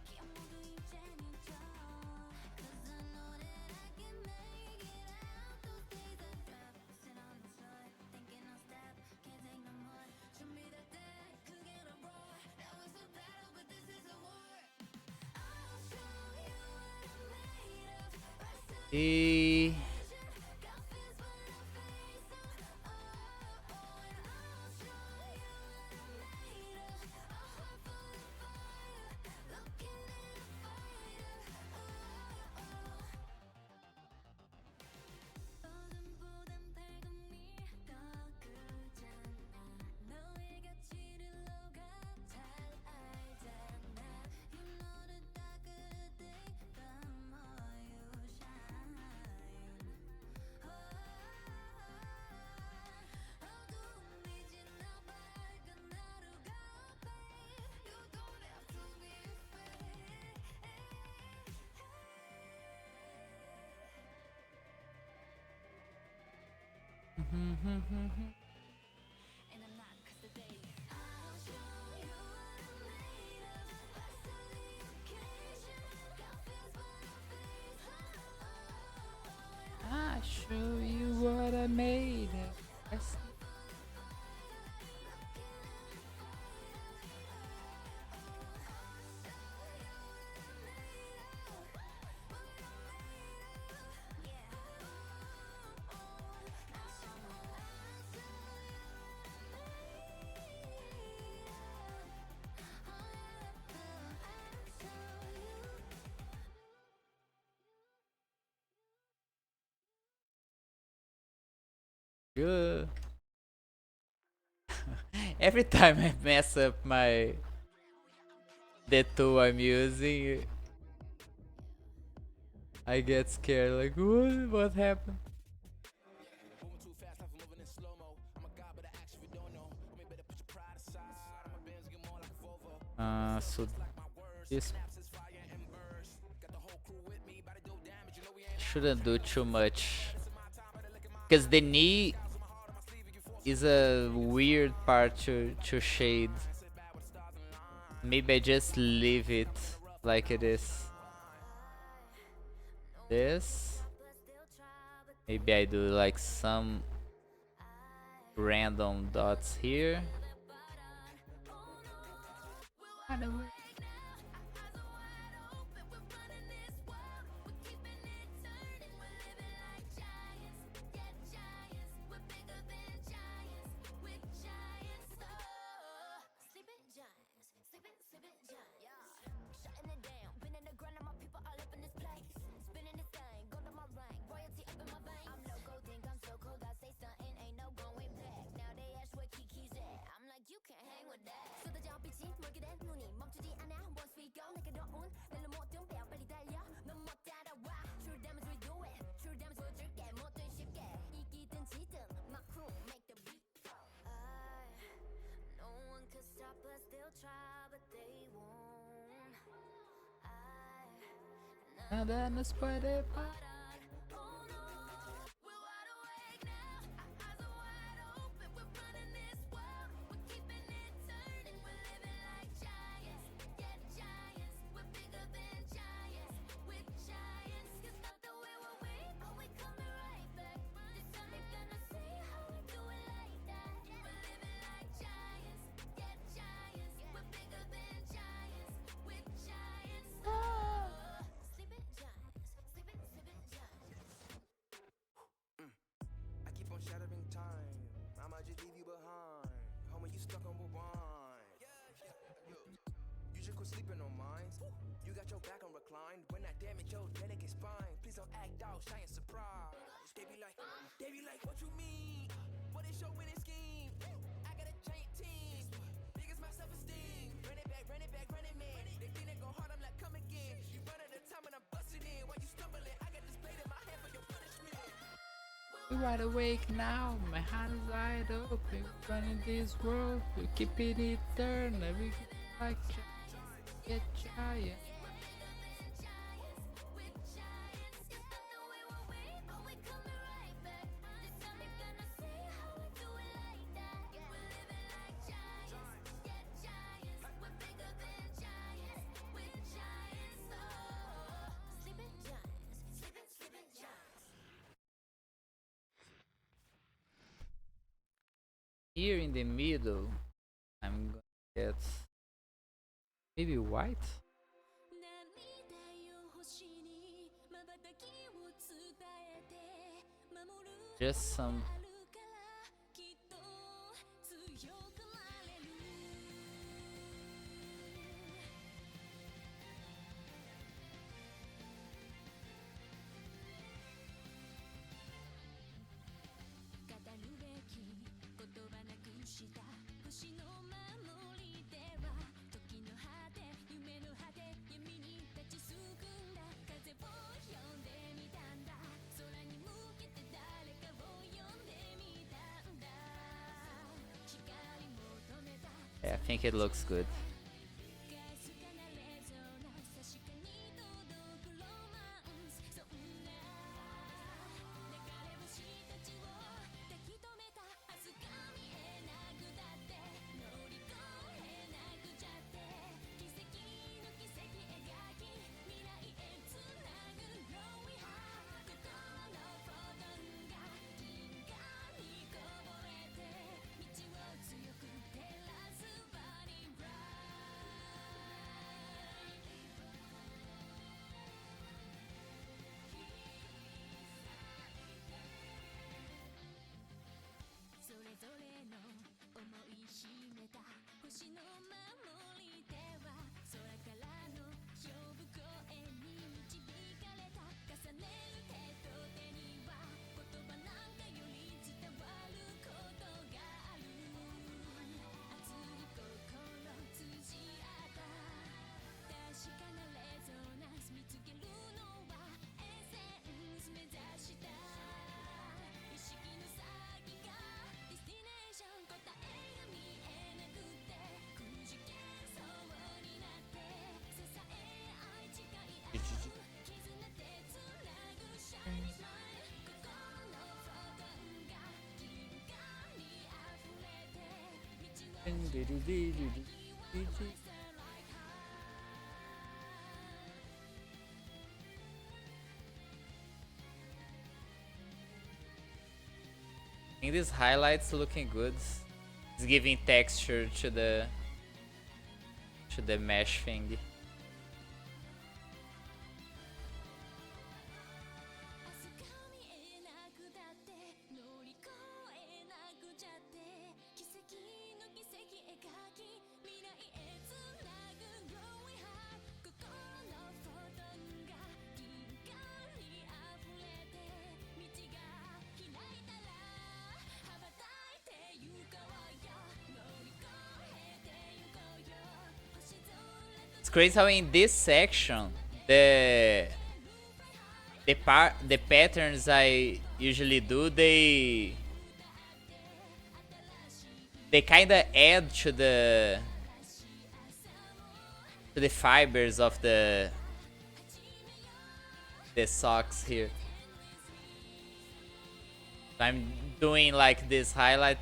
Speaker 3: 기억 모두 이젠 잊어. Cause I know that I can make it out those days I drop. Sit on the floor, thinking I'll stop, can't take no more. 준비될 때 그게 나 roar. Now it's a battle, but this is a war. I'll show you what I'm made of. Rise to
Speaker 1: E
Speaker 3: 어둠보단 밝은 미더 크잖아 너의 가치를 너가 잘 알잖아 You know the darker the day the more you shine 어둠이 지나 밝은 하루가 babe You don't have to be afraid And I'm not cause today I'll show you what I'm made of Rise to the occasion Got fears but I face
Speaker 1: I show you what I made. Good. Every time I mess up the tool I'm using, I get scared. Like, what happened?
Speaker 2: Moving too fast, life moving in slow mo. I'm a god, but I actually don't know. Homie, better put your pride aside. I'm a Benz, get more like a Volvo.
Speaker 1: So
Speaker 2: Like my words,
Speaker 1: this
Speaker 2: snaps is fire and burst. Got the whole crew with me, about to do damage. You know we ain't
Speaker 1: shouldn't do too much, because the knee is a weird part to shade. Maybe I just leave it like it is. This. Maybe I do like some random dots here.
Speaker 3: 눈이 멈추지 않아 once we go 날카로운 날로 모든 배워 빨리 달려 넌 못 따라와 True damage we do it True damage 보여줄게 뭐든 쉽게 이기든 지든 My crew make the beat No one could stop us they'll try but they won't
Speaker 1: Nada nos puede parar.
Speaker 2: I keep on shattering time. I might just leave you behind. Homie, you stuck on rewind. You just quit sleeping on mines. You got your back on reclined. When I damage your delicate spine, please don't act out, shy and surprise. They be like, what you mean? What is your winning scheme? I got a giant team. Biggest my self-esteem. Run it back, man. They think they go hard, I'm like, come again. You run out of time and I'm busting in. While you stumbling, I got this blade in my hand for your punishment.
Speaker 1: We wide awake now, my heart is wide open. Running this world, we keep it eternal. We get like giants, get giant. Here in the middle, I'm gonna get maybe white. Just some. Yeah, I think it looks good. I think this highlights looking good. It's giving texture to the mesh thing. crazy how in this section the patterns I usually do, they kind of add to the fibers of the socks here. I'm doing like this highlight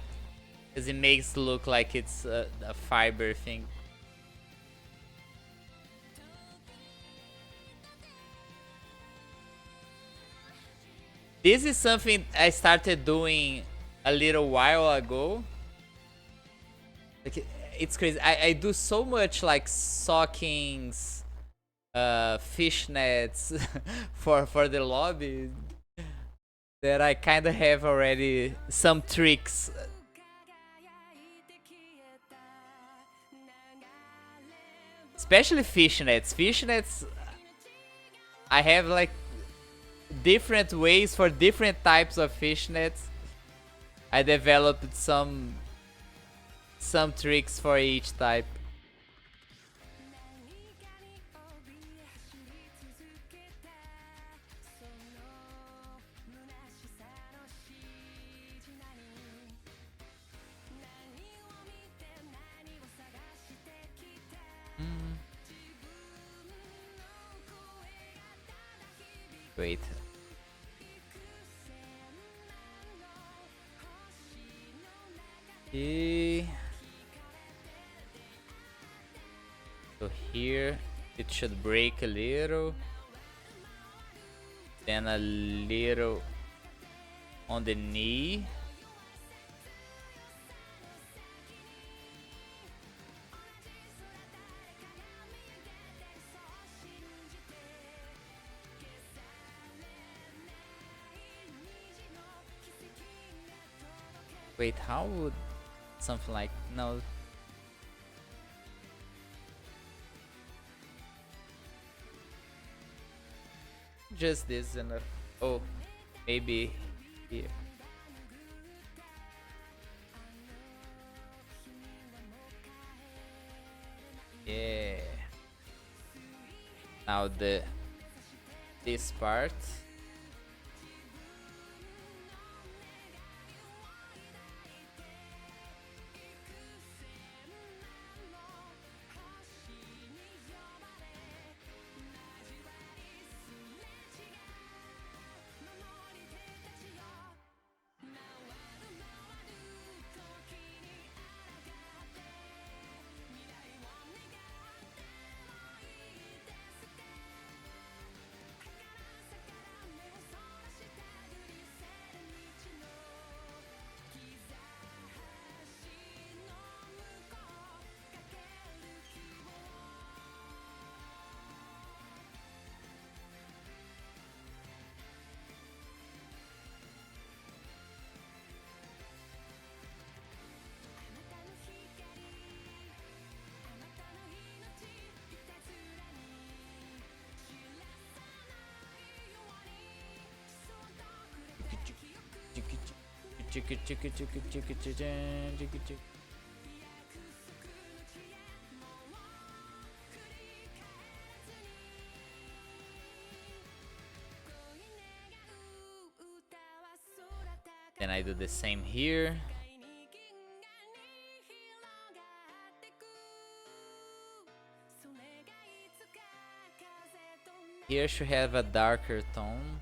Speaker 1: because it makes it look like it's a fiber thing. This is something I started doing a little while ago. Like, it's crazy. I do so much like stockings, fishnets for the lobby that I kind of have already some tricks. Especially fishnets. Fishnets, I have like different ways for different types of fishnets. I developed some tricks for each type. Wait. Okay. So here it should break a little, then a little on the knee. Wait, how would something like no? Just this enough. Oh, maybe here. Yeah. Now this part. Then I do the same here. Here should have a darker tone.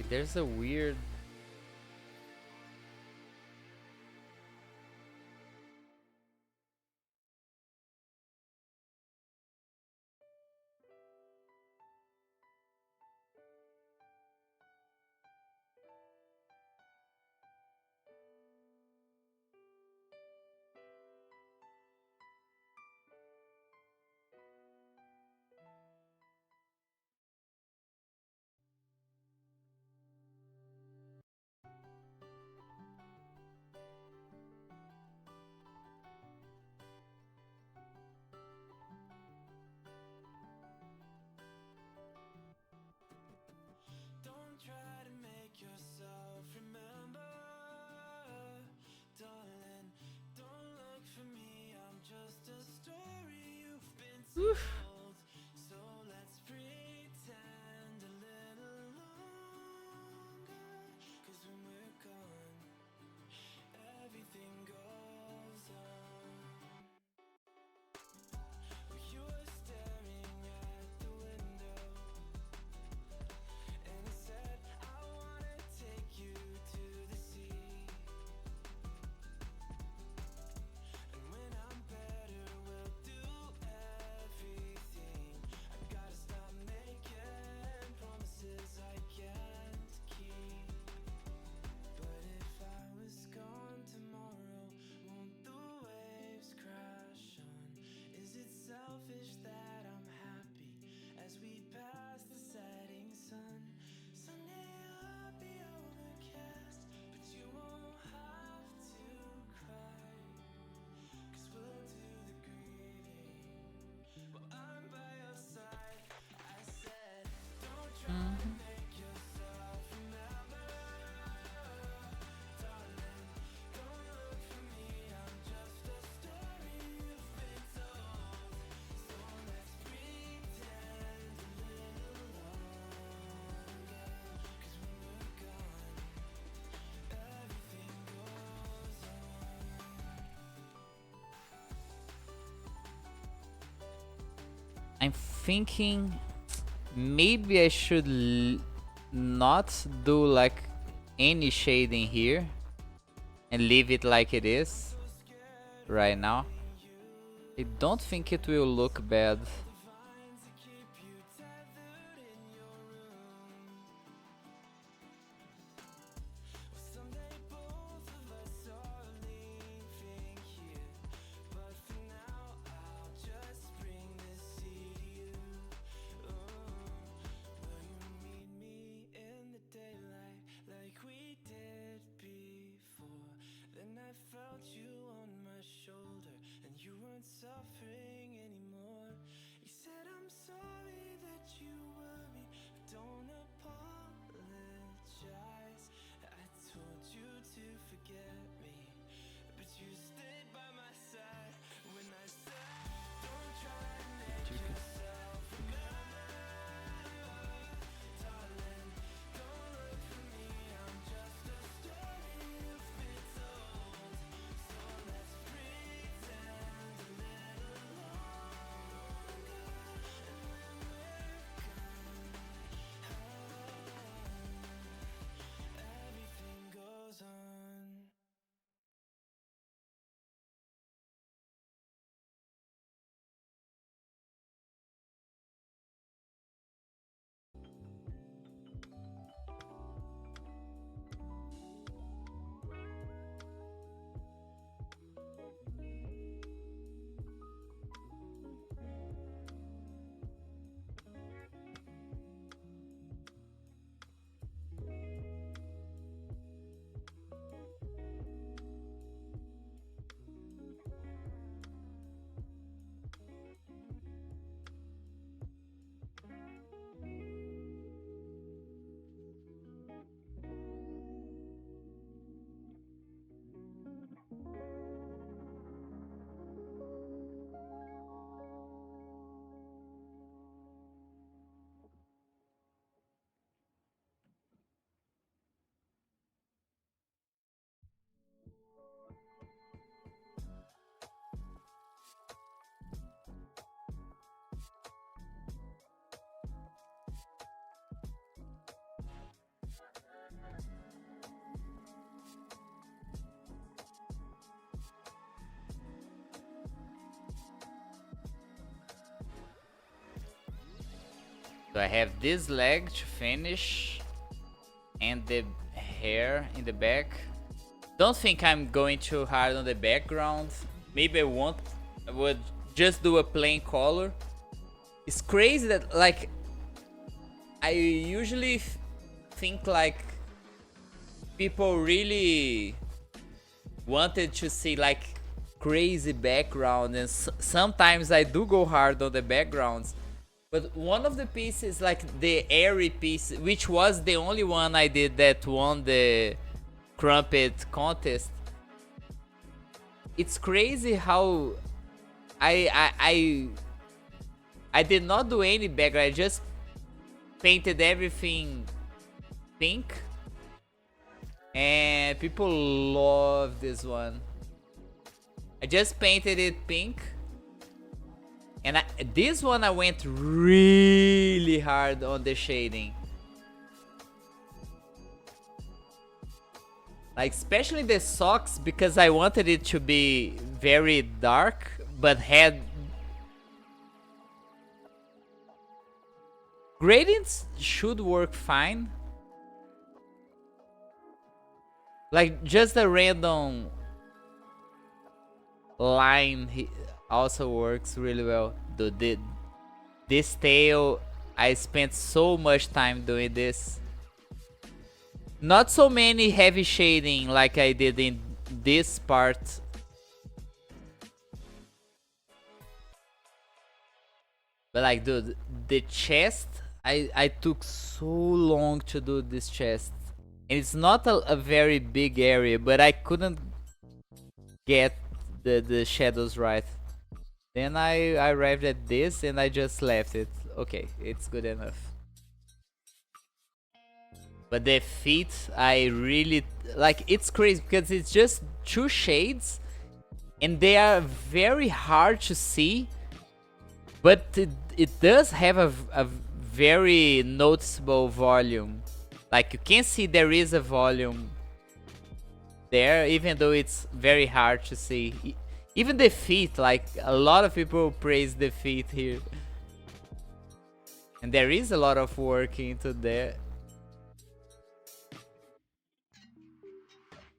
Speaker 1: There's a weird I'm thinking maybe I should not do like any shading here and leave it like it is right now. I don't think it will look bad. So I have this leg to finish and the hair in the back. Don't think I'm going too hard on the background. Maybe I won't. I would just do a plain color. It's crazy that like I usually think like people really wanted to see like crazy background, and sometimes I do go hard on the backgrounds. But one of the pieces, like the airy piece, which was the only one I did that won the Crumpet contest, it's crazy how I I did not do any background. I just painted everything pink. And people love this one. I just painted it pink. And this one I went really hard on the shading. Like, especially the socks, because I wanted it to be very dark, but had... Gradients should work fine. Like, just a random line also works really well. Dude, this tail, I spent so much time doing this. Not so many heavy shading like I did in this part. But like, dude, the chest, I took so long to do this chest. And it's not a very big area, but I couldn't get the shadows right. Then I arrived at this and I just left it. Okay, it's good enough. But the feet, I really... Like, it's crazy because it's just 2 shades. And they are very hard to see. But it does have a very noticeable volume. Like, you can see there is a volume there, even though it's very hard to see. Even the feet, like, a lot of people praise the feet here. And there is a lot of work into there.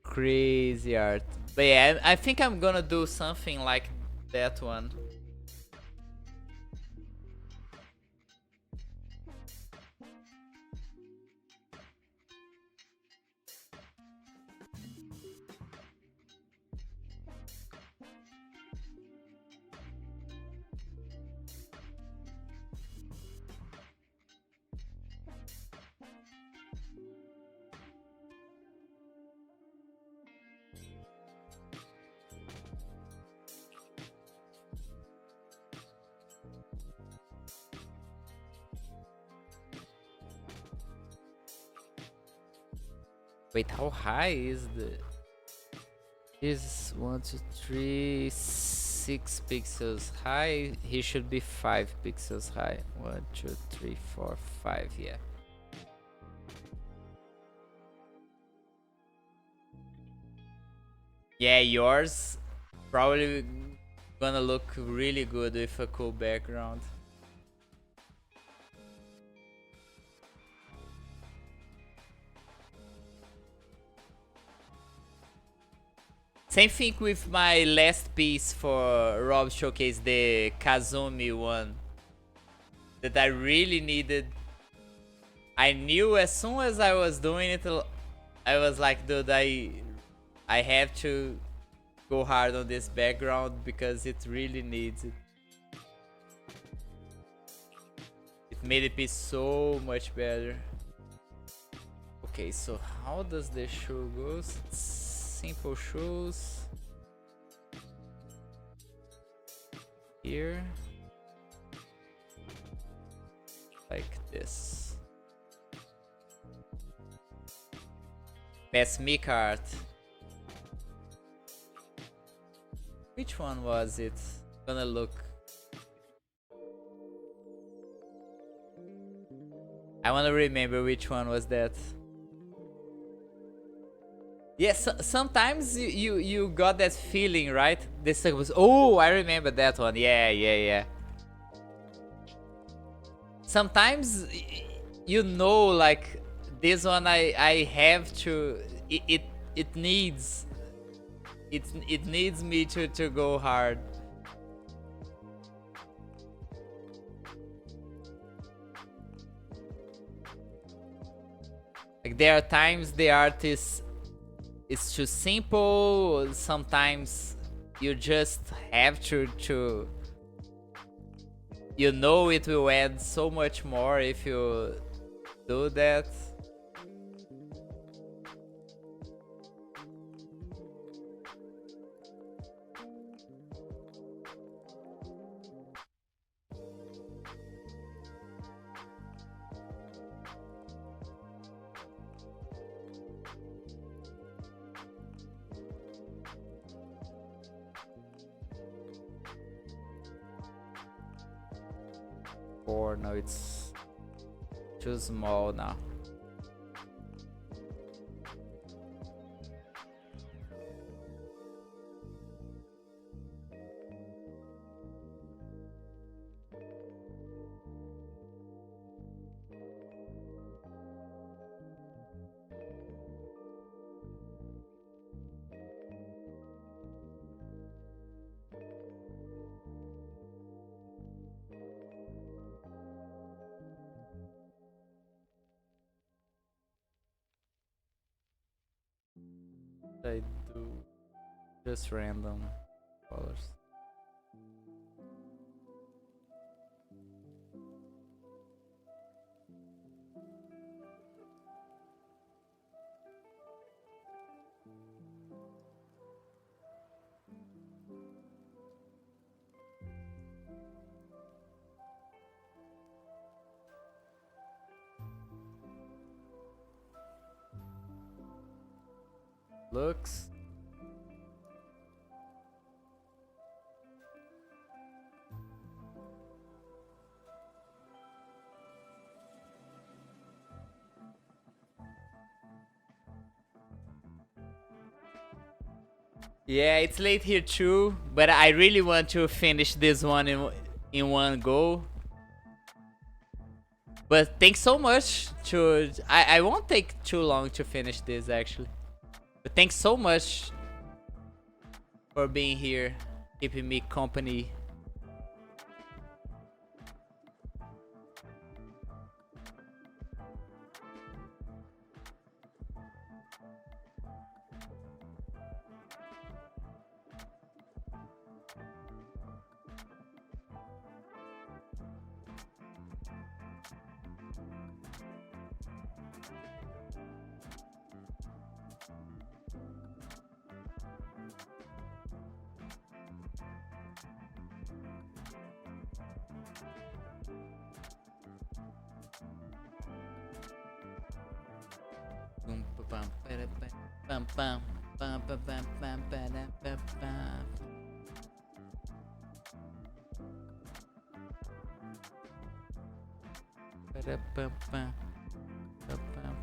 Speaker 1: Crazy art. But yeah, I think I'm gonna do something like that one. Wait, how high is the... Is 1, 2, 3, 6 pixels high. He should be 5 pixels high. 1, 2, 3, 4, 5. Yeah. Yeah, yours probably gonna look really good with a cool background. Same thing with my last piece for Rob's Showcase, the Kazumi one. That I really needed. I knew as soon as I was doing it, I was like, dude, I have to go hard on this background because it really needs it. It made it be so much better. Okay, so how does the shoe go? Simple shoes. Here. Like this. Pass me card. Which one was it? Gonna look. I wanna remember which one was that. Yes, sometimes you got that feeling, right? This was... Oh, I remember that one. Yeah. Sometimes you know, like, this one I have to... It needs... It needs me to go hard. Like, there are times the art is too simple. Sometimes you just have to you know, it will add so much more if you do that. 4. No, it's too small now. I do just random colors. Looks. Yeah, it's late here too, but I really want to finish this one in one go. But thanks so much to I won't take too long to finish this actually. But thanks so much for being here, keeping me company. Pam pam pam pam pam pam pam pam pam. Pam pam pam pam.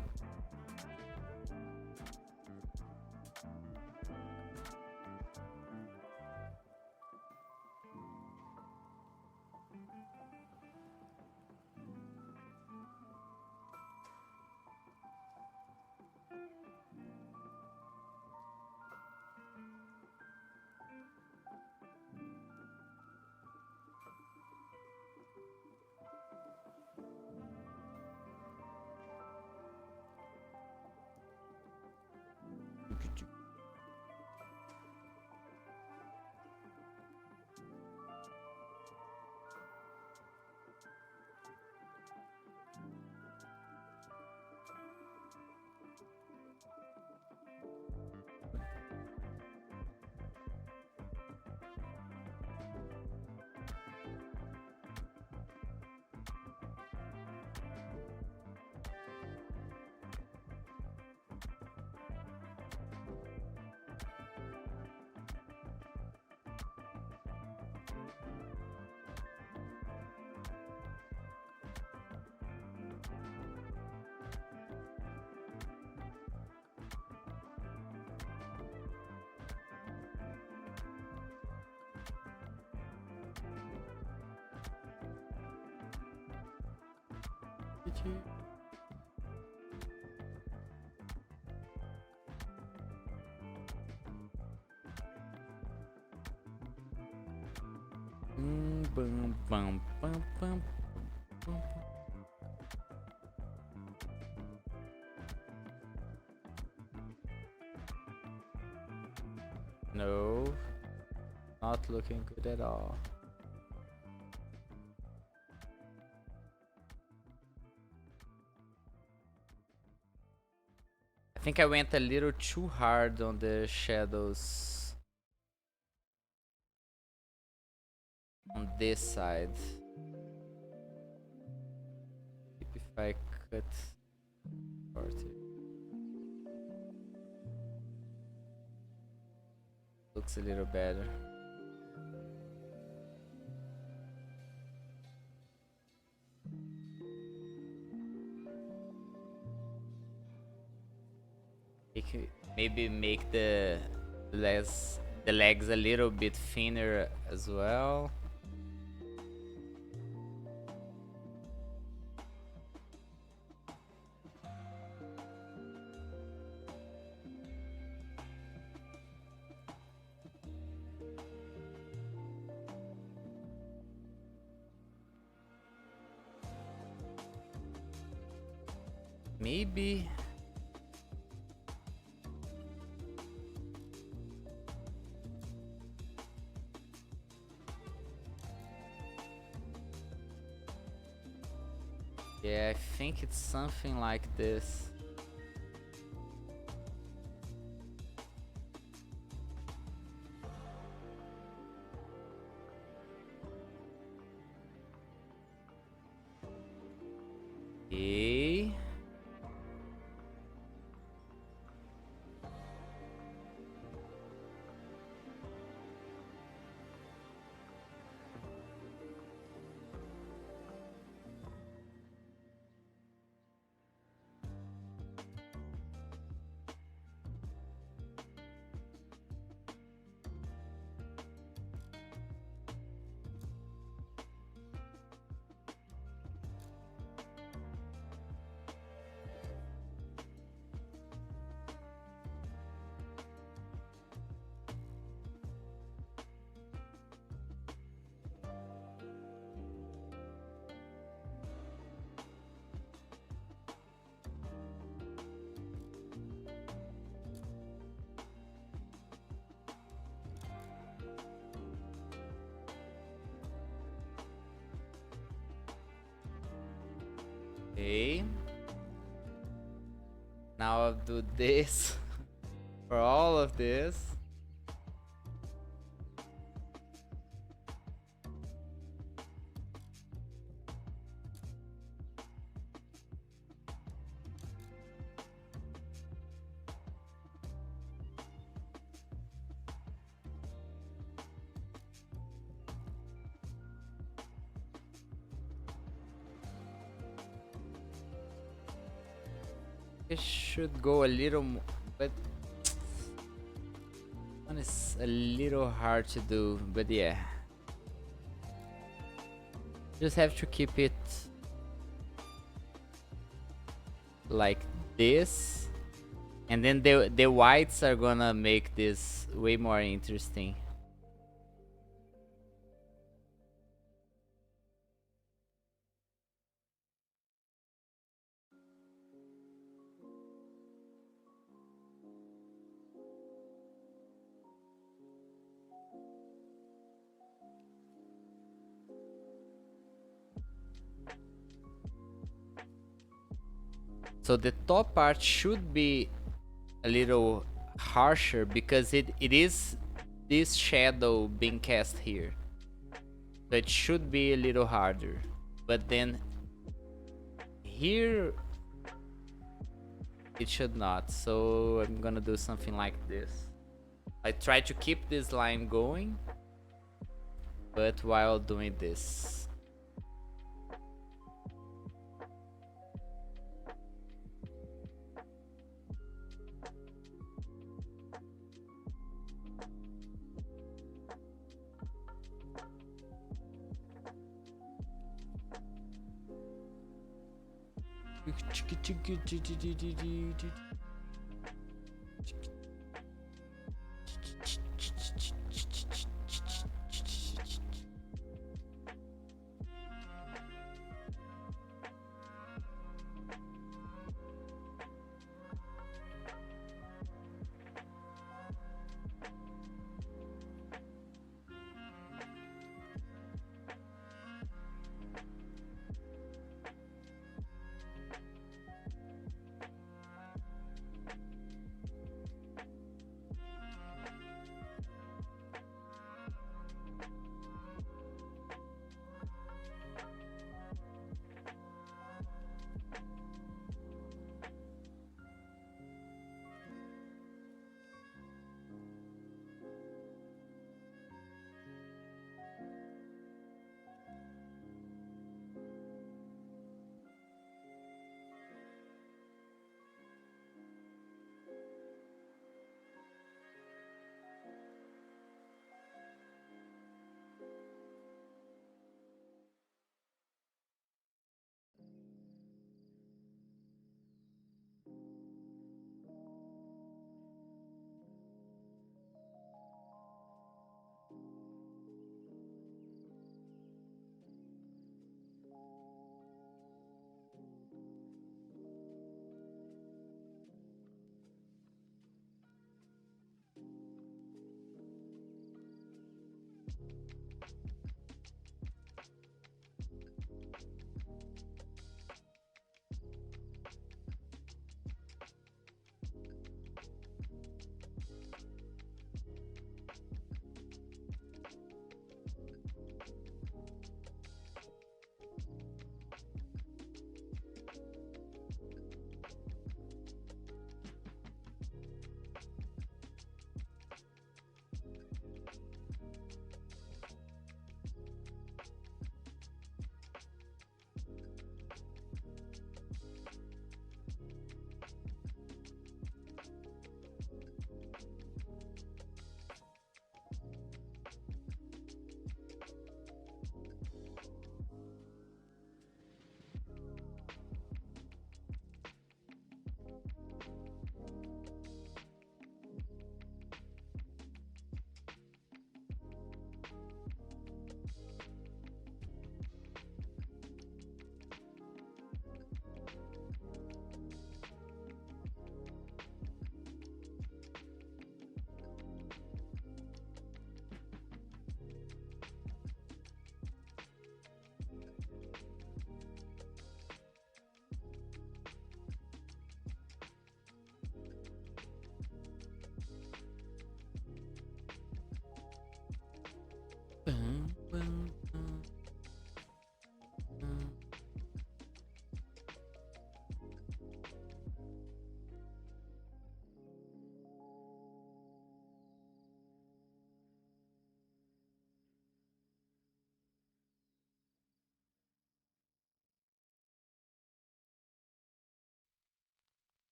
Speaker 1: Bum, bum, bum, bum, bum. No, not looking good at all. I think I went a little too hard on the shadows on this side. If I cut part here. Looks a little better. maybe make the legs a little bit thinner as well. Maybe yeah, I think it's something like this. Okay. Okay. Now I'll do this for all of this. It should go a little more, but one is a little hard to do, but yeah. Just have to keep it like this. And then the whites are gonna make this way more interesting. So the top part should be a little harsher because it is this shadow being cast here. So it should be a little harder. But then here it should not. So I'm gonna do something like this. I try to keep this line going, but while doing this.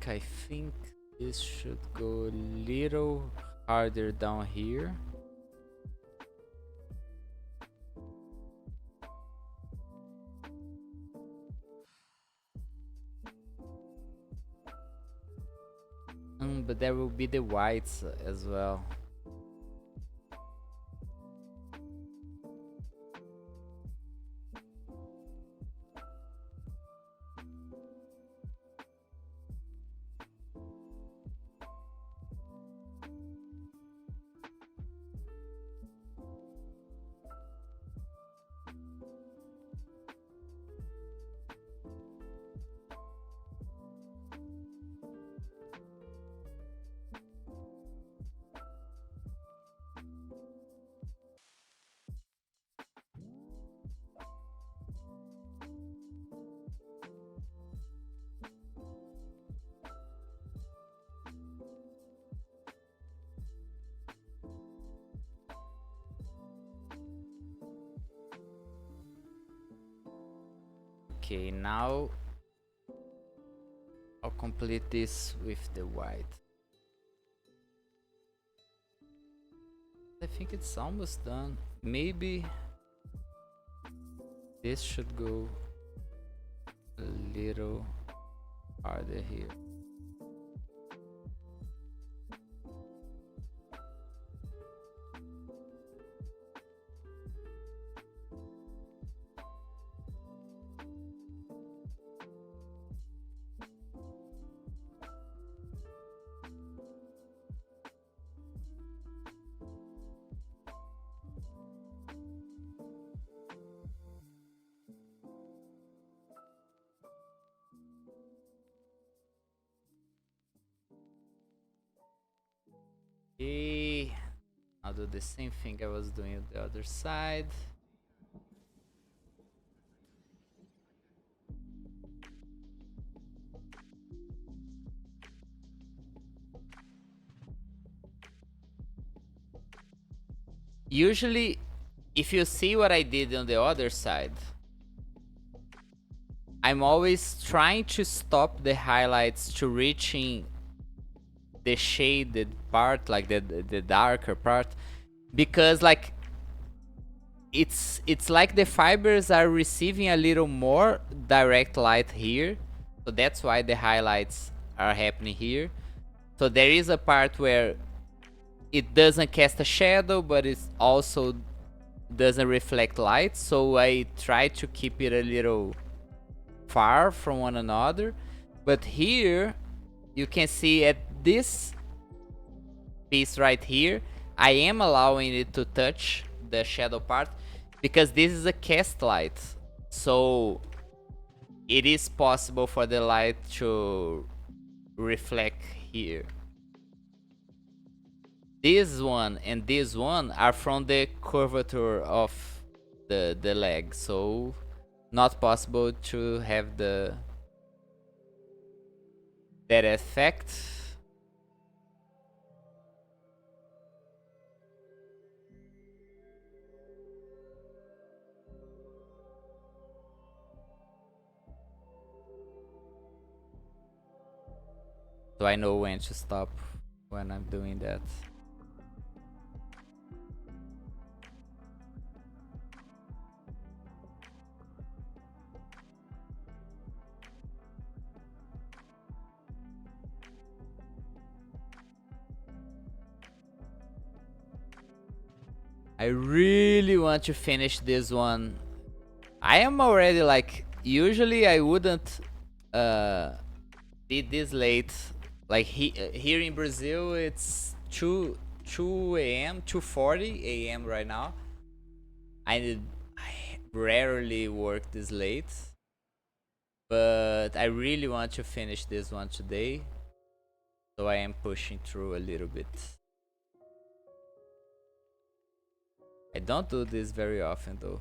Speaker 1: I think this should go a little harder down here. But there will be the whites as well. Okay, now I'll complete this with the white. I think it's almost done. Maybe this should go a little harder here. Okay, I'll do the same thing I was doing on the other side. Usually, if you see what I did on the other side, I'm always trying to stop the highlights to reaching the shaded part, like the darker part, because like it's like the fibers are receiving a little more direct light here, So that's why the highlights are happening here. So there is a part where it doesn't cast a shadow, but it also doesn't reflect light. So I try to keep it a little far from one another. But here you can see at this piece right here, I am allowing it to touch the shadow part because this is a cast light. So it is possible for the light to reflect here. This one and this one are from the curvature of the leg, so not possible to have that effect. So I know when to stop when I'm doing that. I really want to finish this one. I am already like, usually I wouldn't be this late. Like here in Brazil, it's 2 a.m., 2:40 a.m. right now. I rarely work this late, but I really want to finish this one today, so I am pushing through a little bit. I don't do this very often though.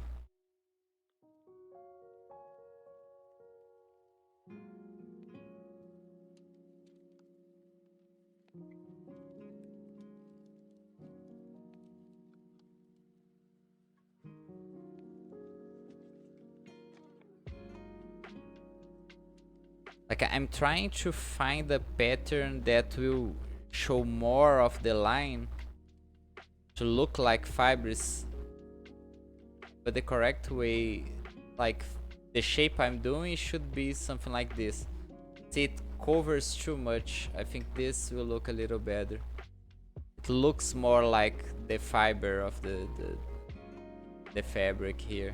Speaker 1: Like I'm trying to find a pattern that will show more of the line to look like fibers, but the correct way, like the shape I'm doing should be something like this. See, it covers too much. I think this will look a little better. It looks more like the fiber of the fabric here.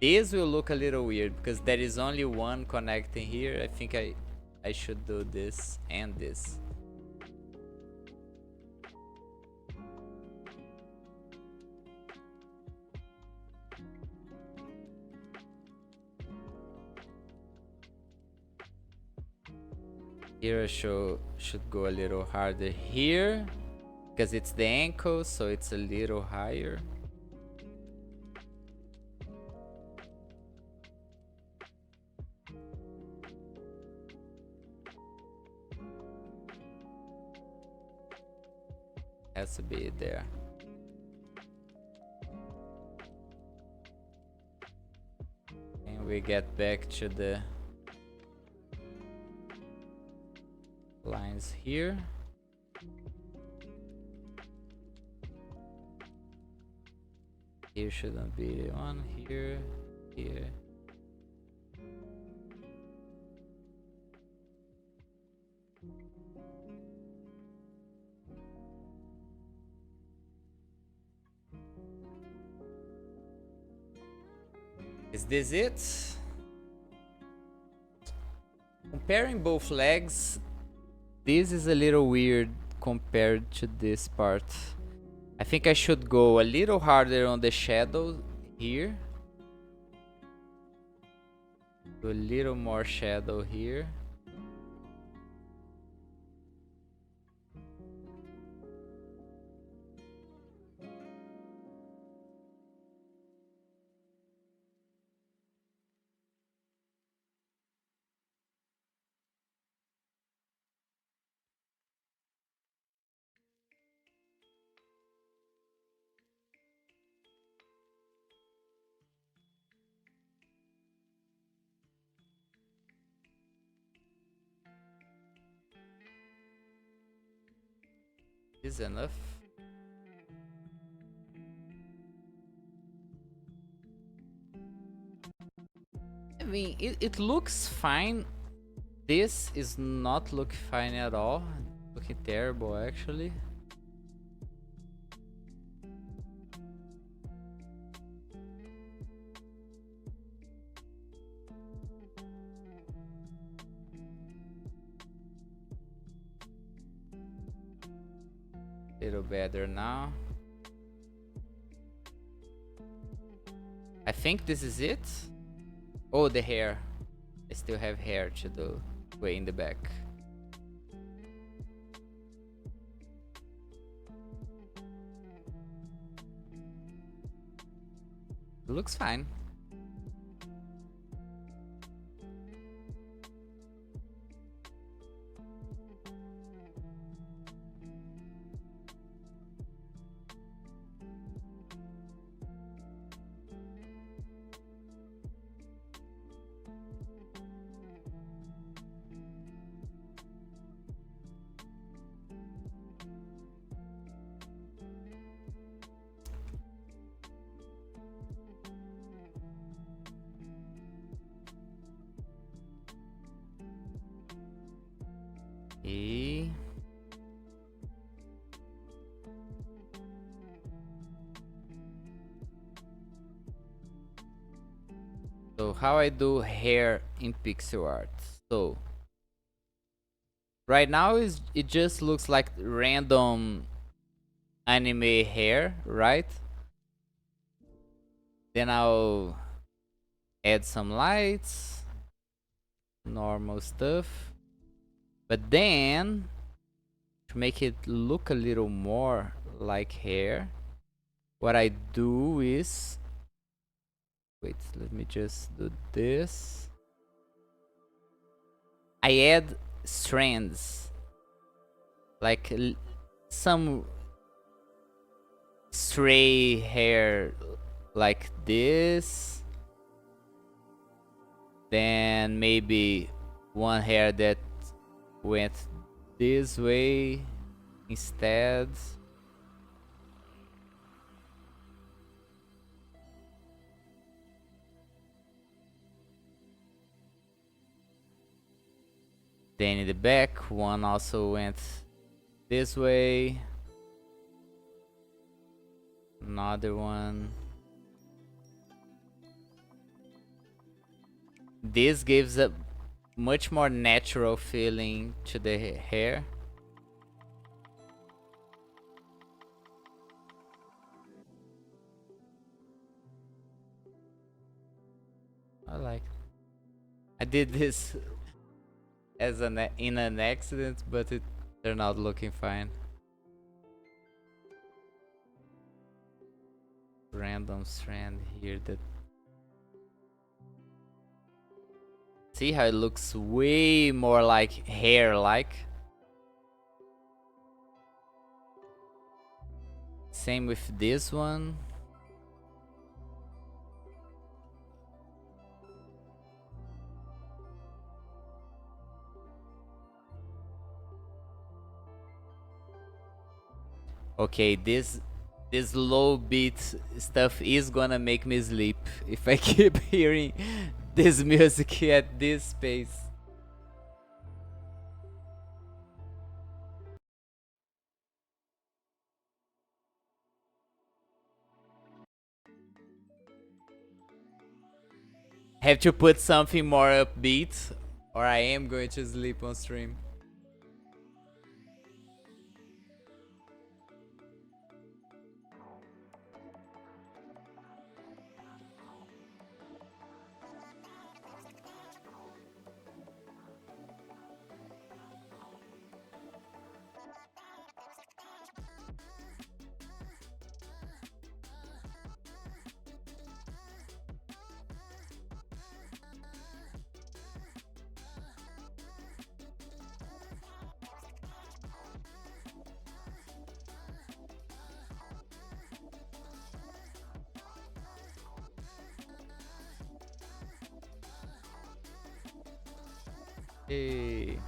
Speaker 1: This will look a little weird because there is only one connecting here. I think I should do this and this. Here I should go a little harder here because it's the ankle, so it's a little higher. Has to be there. And we get back to the lines here. Here shouldn't be one. Here. Is this it? Comparing both legs, this is a little weird compared to this part. I think I should go a little harder on the shadow here. Do a little more shadow here. Is enough? mean, it looks fine. This is not looking fine at all. Looking terrible, actually. Little better now. I think this is it. Oh, the hair. I still have hair to do way in the back. Looks fine. E so how I do hair in pixel art? So right now it just looks like random anime hair, right? Then I'll add some lights, normal stuff. But then to make it look a little more like hair, what I do is, wait, let me just do this. I add strands, like some stray hair like this. Then maybe one hair that went this way instead. Then in the back, one also went this way. Another one. This gives a much more natural feeling to the hair. I like it. I did this as in an accident, but it turned out looking fine. Random strand here that, see how it looks way more like hair like. Same with this one. Okay, this low beat stuff is gonna make me sleep if I keep hearing this music at this pace. Have to put something more upbeat or I am going to sleep on stream. Hey.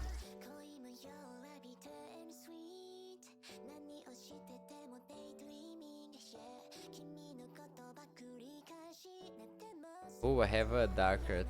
Speaker 1: Oh, I have a darker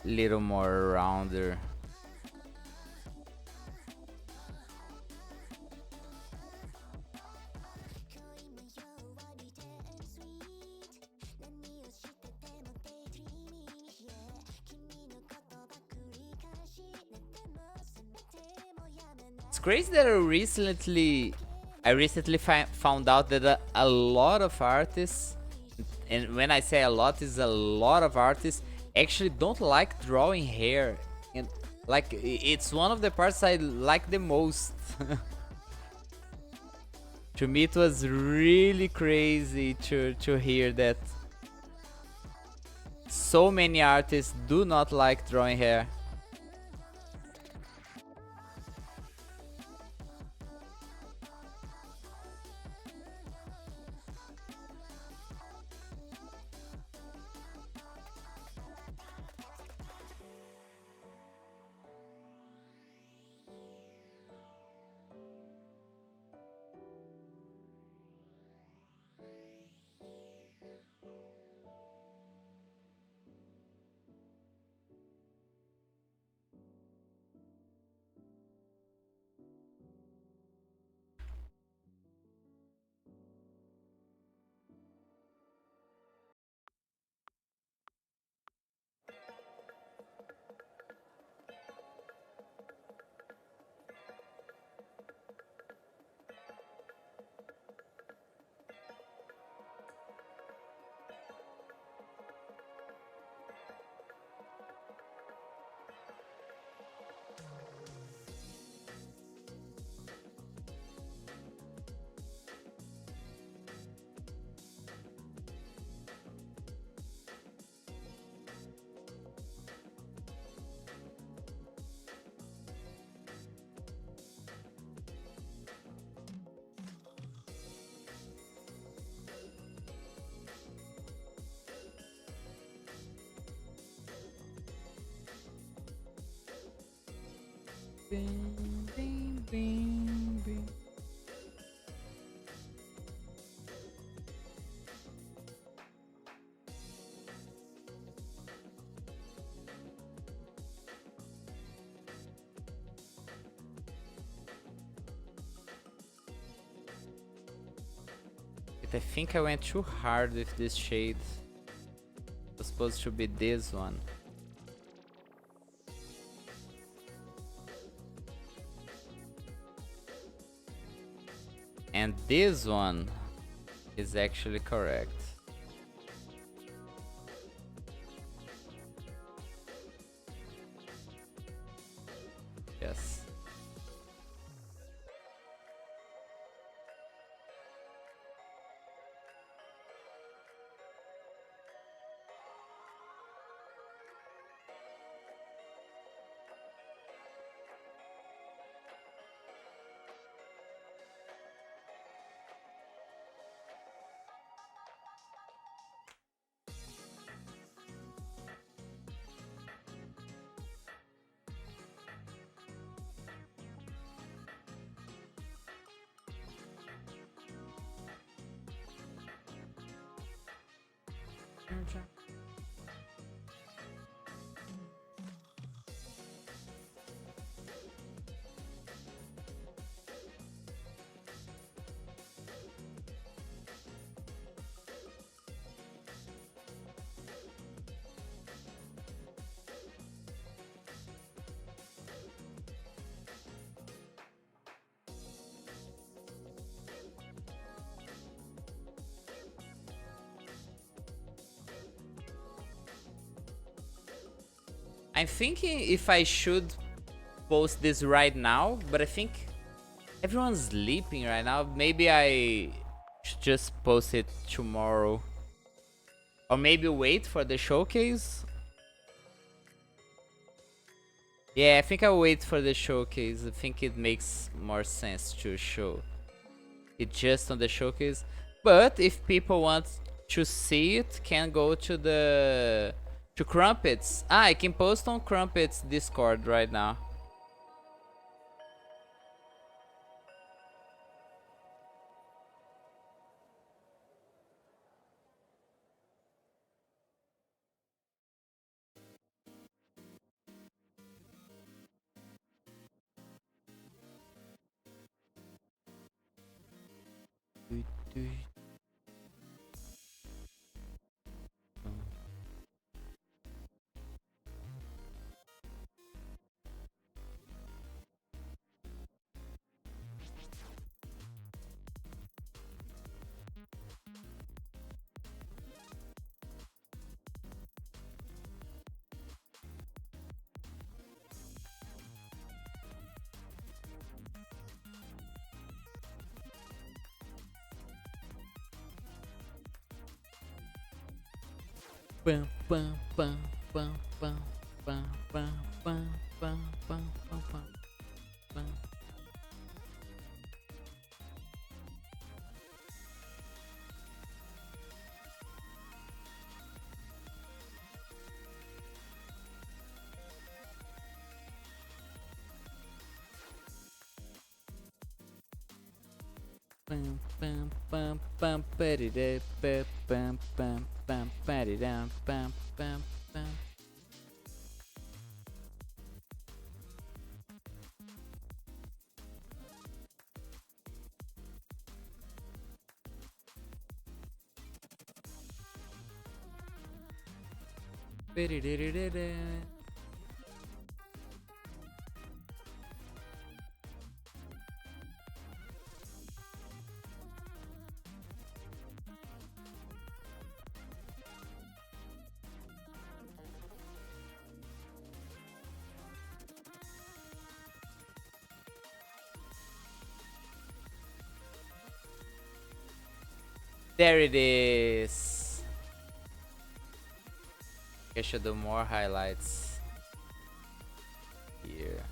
Speaker 1: little more rounder. It's crazy that I recently found out that a lot of artists, and when I say a lot, is a lot of artists actually don't like drawing hair, and like it's one of the parts I like the most. To me, it was really crazy to hear that so many artists do not like drawing hair. Bing, bing, bing, bing. I think I went too hard with this shade. It was supposed to be this one. And this one is actually correct. Yes. I'm thinking if I should post this right now, but I think everyone's sleeping right now. Maybe I should just post it tomorrow. Or maybe wait for the showcase. Yeah, I think I'll wait for the showcase. I think it makes more sense to show it just on the showcase. But if people want to see it, can go to Crumpets. Ah, I can post on Crumpets Discord right now. do. Bum, bum, bum, bum, bum, bum, bum, bum, bum, bum, bum, bum, bum. Bum, bum, bum, bum, ba-de-da, ba, bum, bum, bum, ba-de-dum, bum, bum, bum. Ba-de-da-da-da-da. There it is. I should do more highlights here.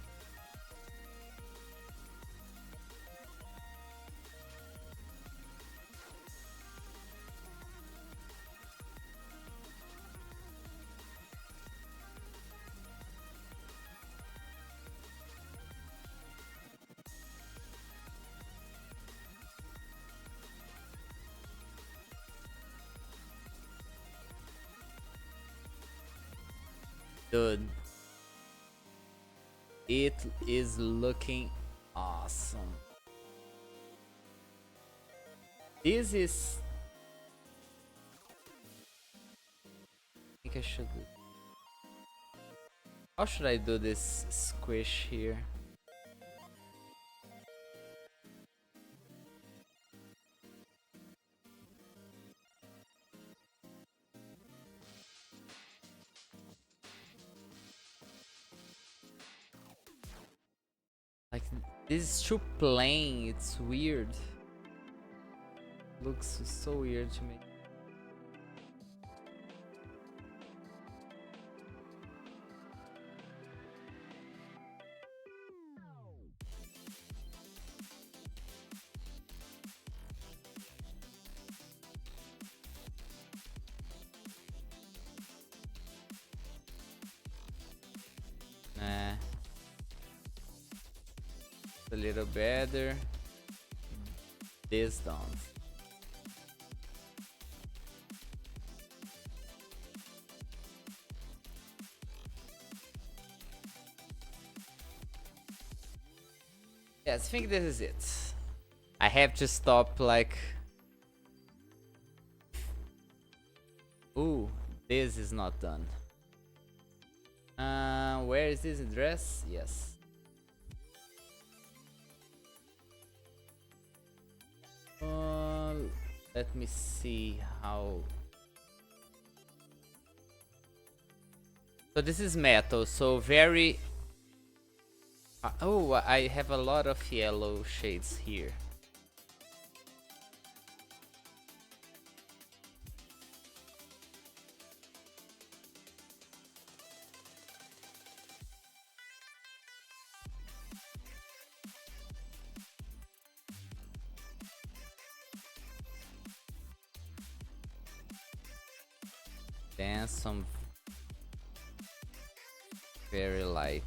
Speaker 1: Dude, it is looking awesome. This is. I think I should. How should I do this squish here? Like, this is too plain, it's weird. Looks so weird to me. Nah. A little better. This don't. Yes, I think this is it. I have to stop like. Ooh, this is not done. Where is this address? Yes. Let me see how. So this is metal, so very. Oh, I have a lot of yellow shades here. Then some very light.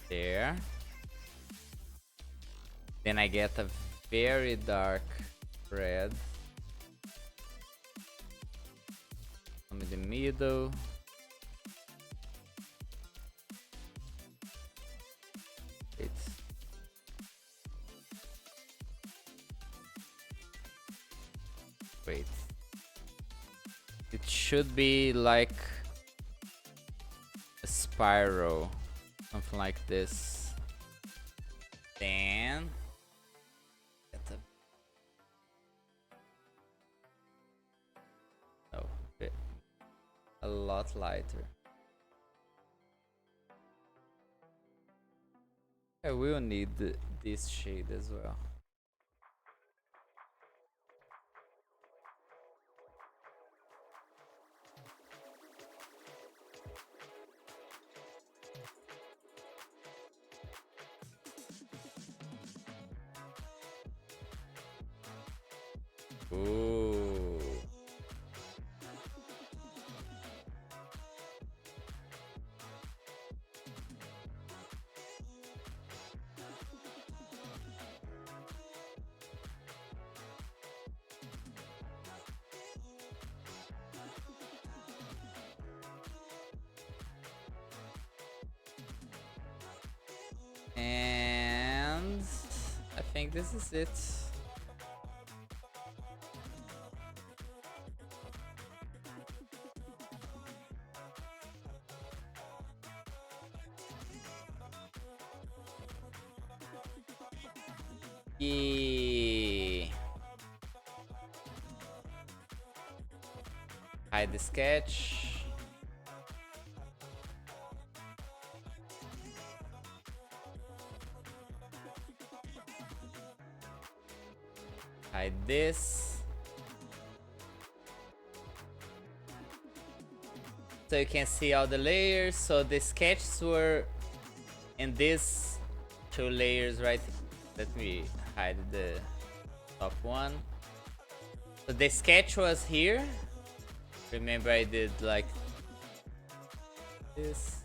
Speaker 1: There. Then I get a very dark red. middle. Wait. It should be like a spiral, something like this. Then get a lot lighter. I will need this shade as well. Ooh. And I think this is it. Yeah. Hide the sketch. Hide this. So you can see all the layers. So the sketches were in these two layers, right? Let me hide the top one. So the sketch was here. Remember I did like this.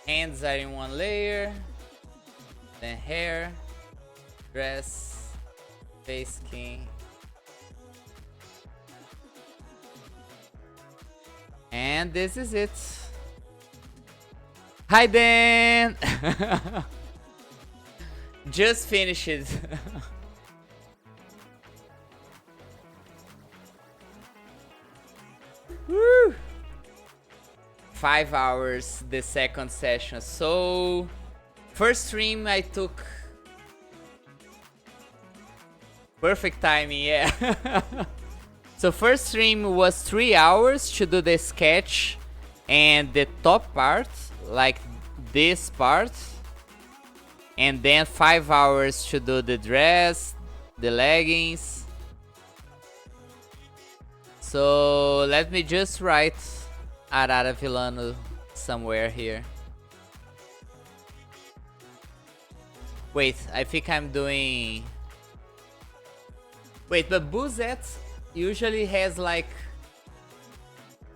Speaker 1: Hands are in one layer. Then hair, dress, face, skin. And this is it. Hi Dan! Just finished it. Woo! 5 hours the second session. So first stream I took perfect timing, yeah. So first stream was 3 hours to do the sketch and the top part, like this part, and then 5 hours to do the dress, the leggings. So let me just write Arara Villano somewhere here. Wait, I think I'm doing... Wait, but Boozete usually has like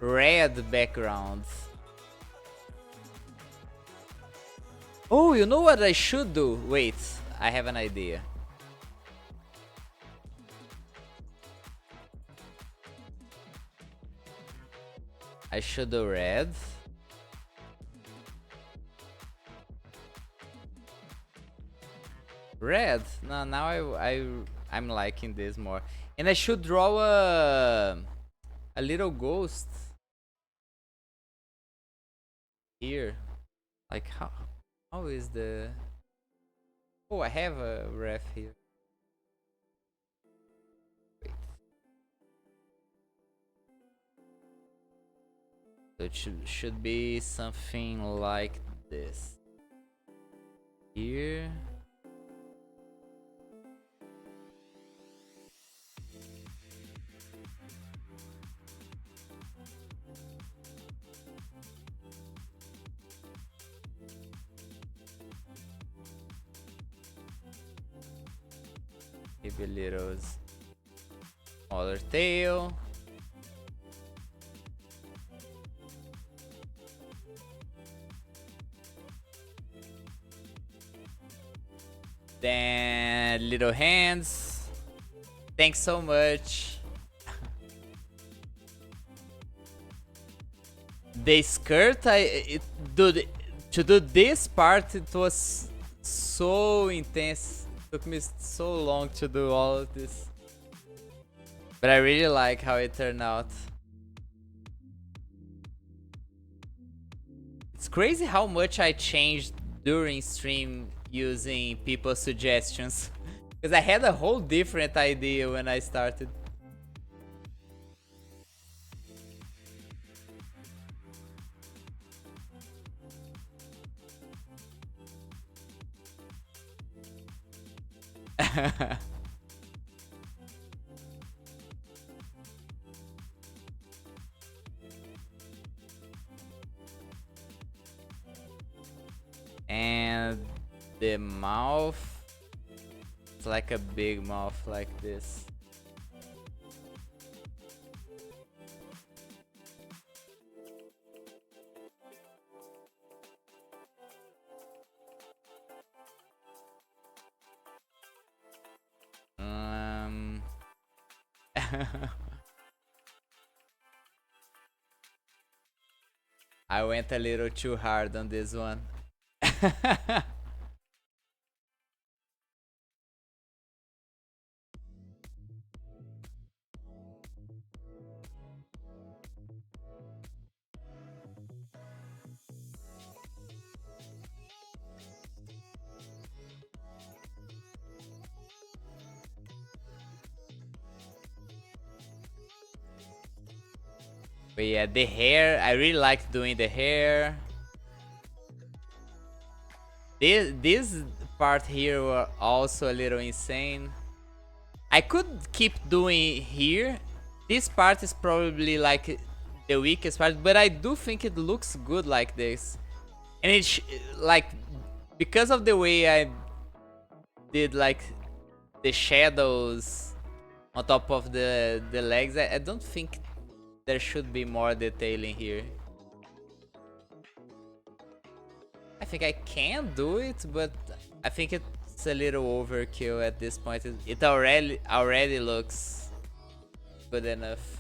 Speaker 1: red background. Oh, you know what I should do? Wait, I have an idea. I should do red. Red? No, now I'm liking this more. And I should draw a little ghost here. Like how is the... Oh, I have a ref here. Wait. So it should be something like this. Here. Maybe a little smaller tail. Then little hands. Thanks so much. The skirt, dude, to do this part, it was so intense. Took me so long to do all of this. But I really like how it turned out. It's crazy how much I changed during stream using people's suggestions. Because I had a whole different idea when I started. And the mouth, it's like a big mouth like this. I went a little too hard on this one. But yeah, the hair, I really like doing the hair. This part here were also a little insane. I could keep doing here. This part is probably like the weakest part, but I do think it looks good like this. And it's like, because of the way I did like the shadows on top of the legs, I don't think there should be more detailing here. I think I can do it, but I think it's a little overkill at this point. It already looks good enough.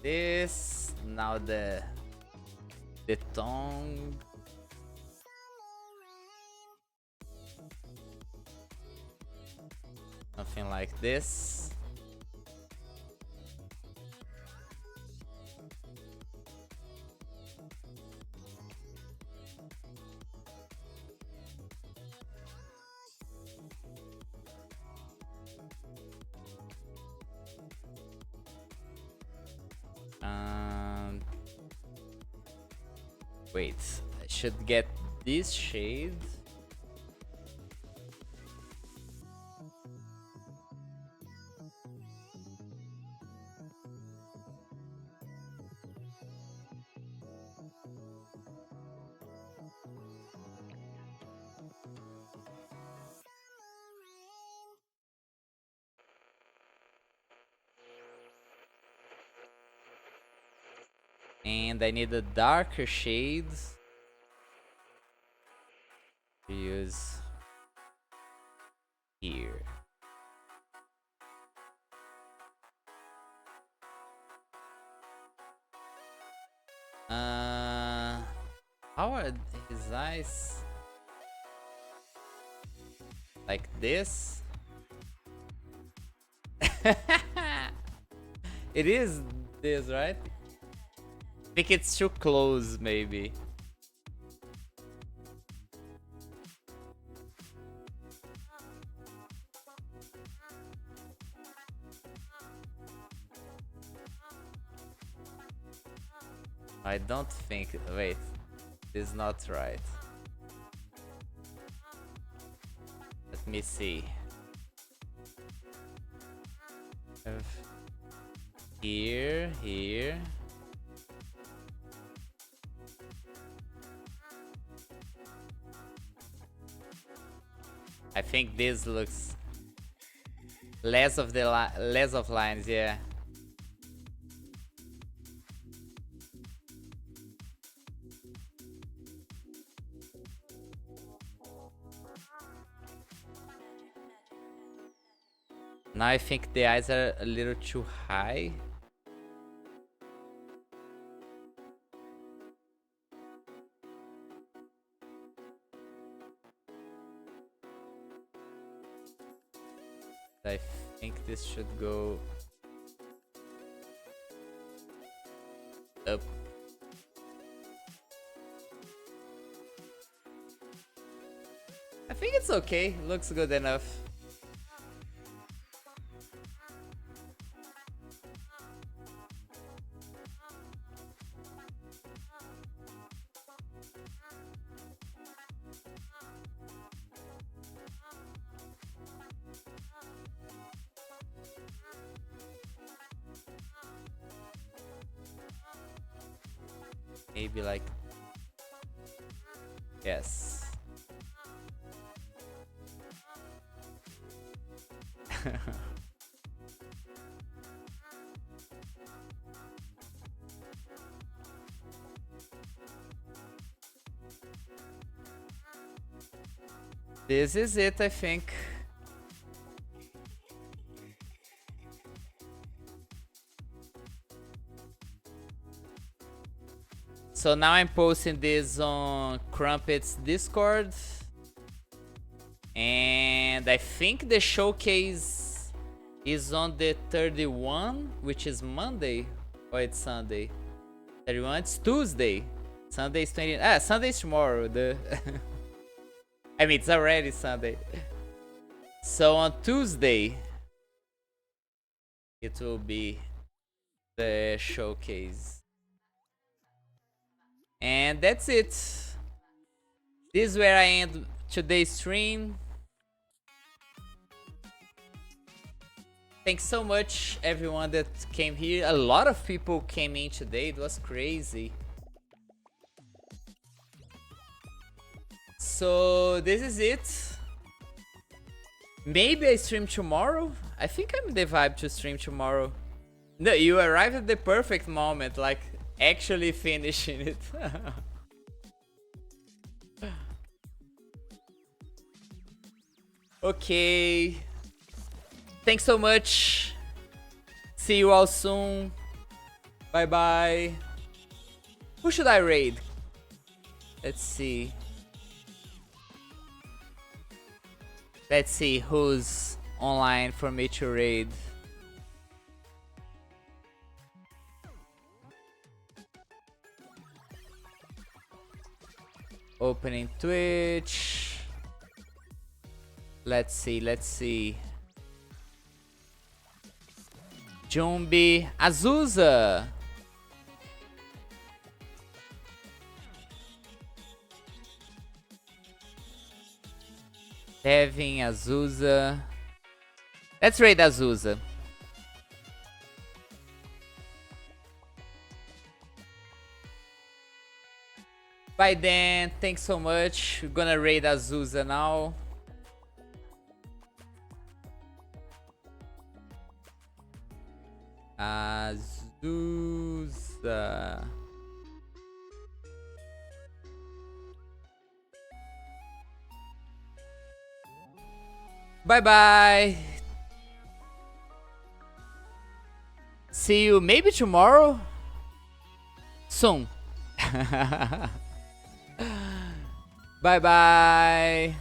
Speaker 1: This, now the tongue. Something like this. Wait, I should get this shade. And I need a darker shade to use here. How are his eyes? Like this? It is this, right? I think it's too close, maybe. I don't think. Wait, this is not right. Let me see. Here, here. I think this looks less of the less of lines, yeah. Now I think the eyes are a little too high. I think this should go up. I think it's okay. Looks good enough. Maybe like, yes. This is it, I think. So now I'm posting this on Crumpet's Discord. And I think the showcase is on the 31, which is Monday. Or it's Sunday. 31, it's Tuesday. Sunday is 20. Ah, Sunday is tomorrow. I mean, it's already Sunday. So on Tuesday, it will be the showcase. And that's it. This is where I end today's stream. Thanks so much, everyone that came here. A lot of people came in today. It was crazy. So this is it. Maybe I stream tomorrow. I think I'm the vibe to stream tomorrow. No, you arrived at the perfect moment, like actually finishing it. Okay. Thanks so much. See you all soon. Bye bye. Who should I raid? Let's see. Let's see who's online for me to raid. Opening Twitch. Let's see, let's see. Jumbi, Azusa. Kevin, Azusa. Let's raid Azusa. Bye then, thanks so much. We're gonna raid Azusa now. Azusa. Bye bye. See you maybe tomorrow. Soon. Bye bye.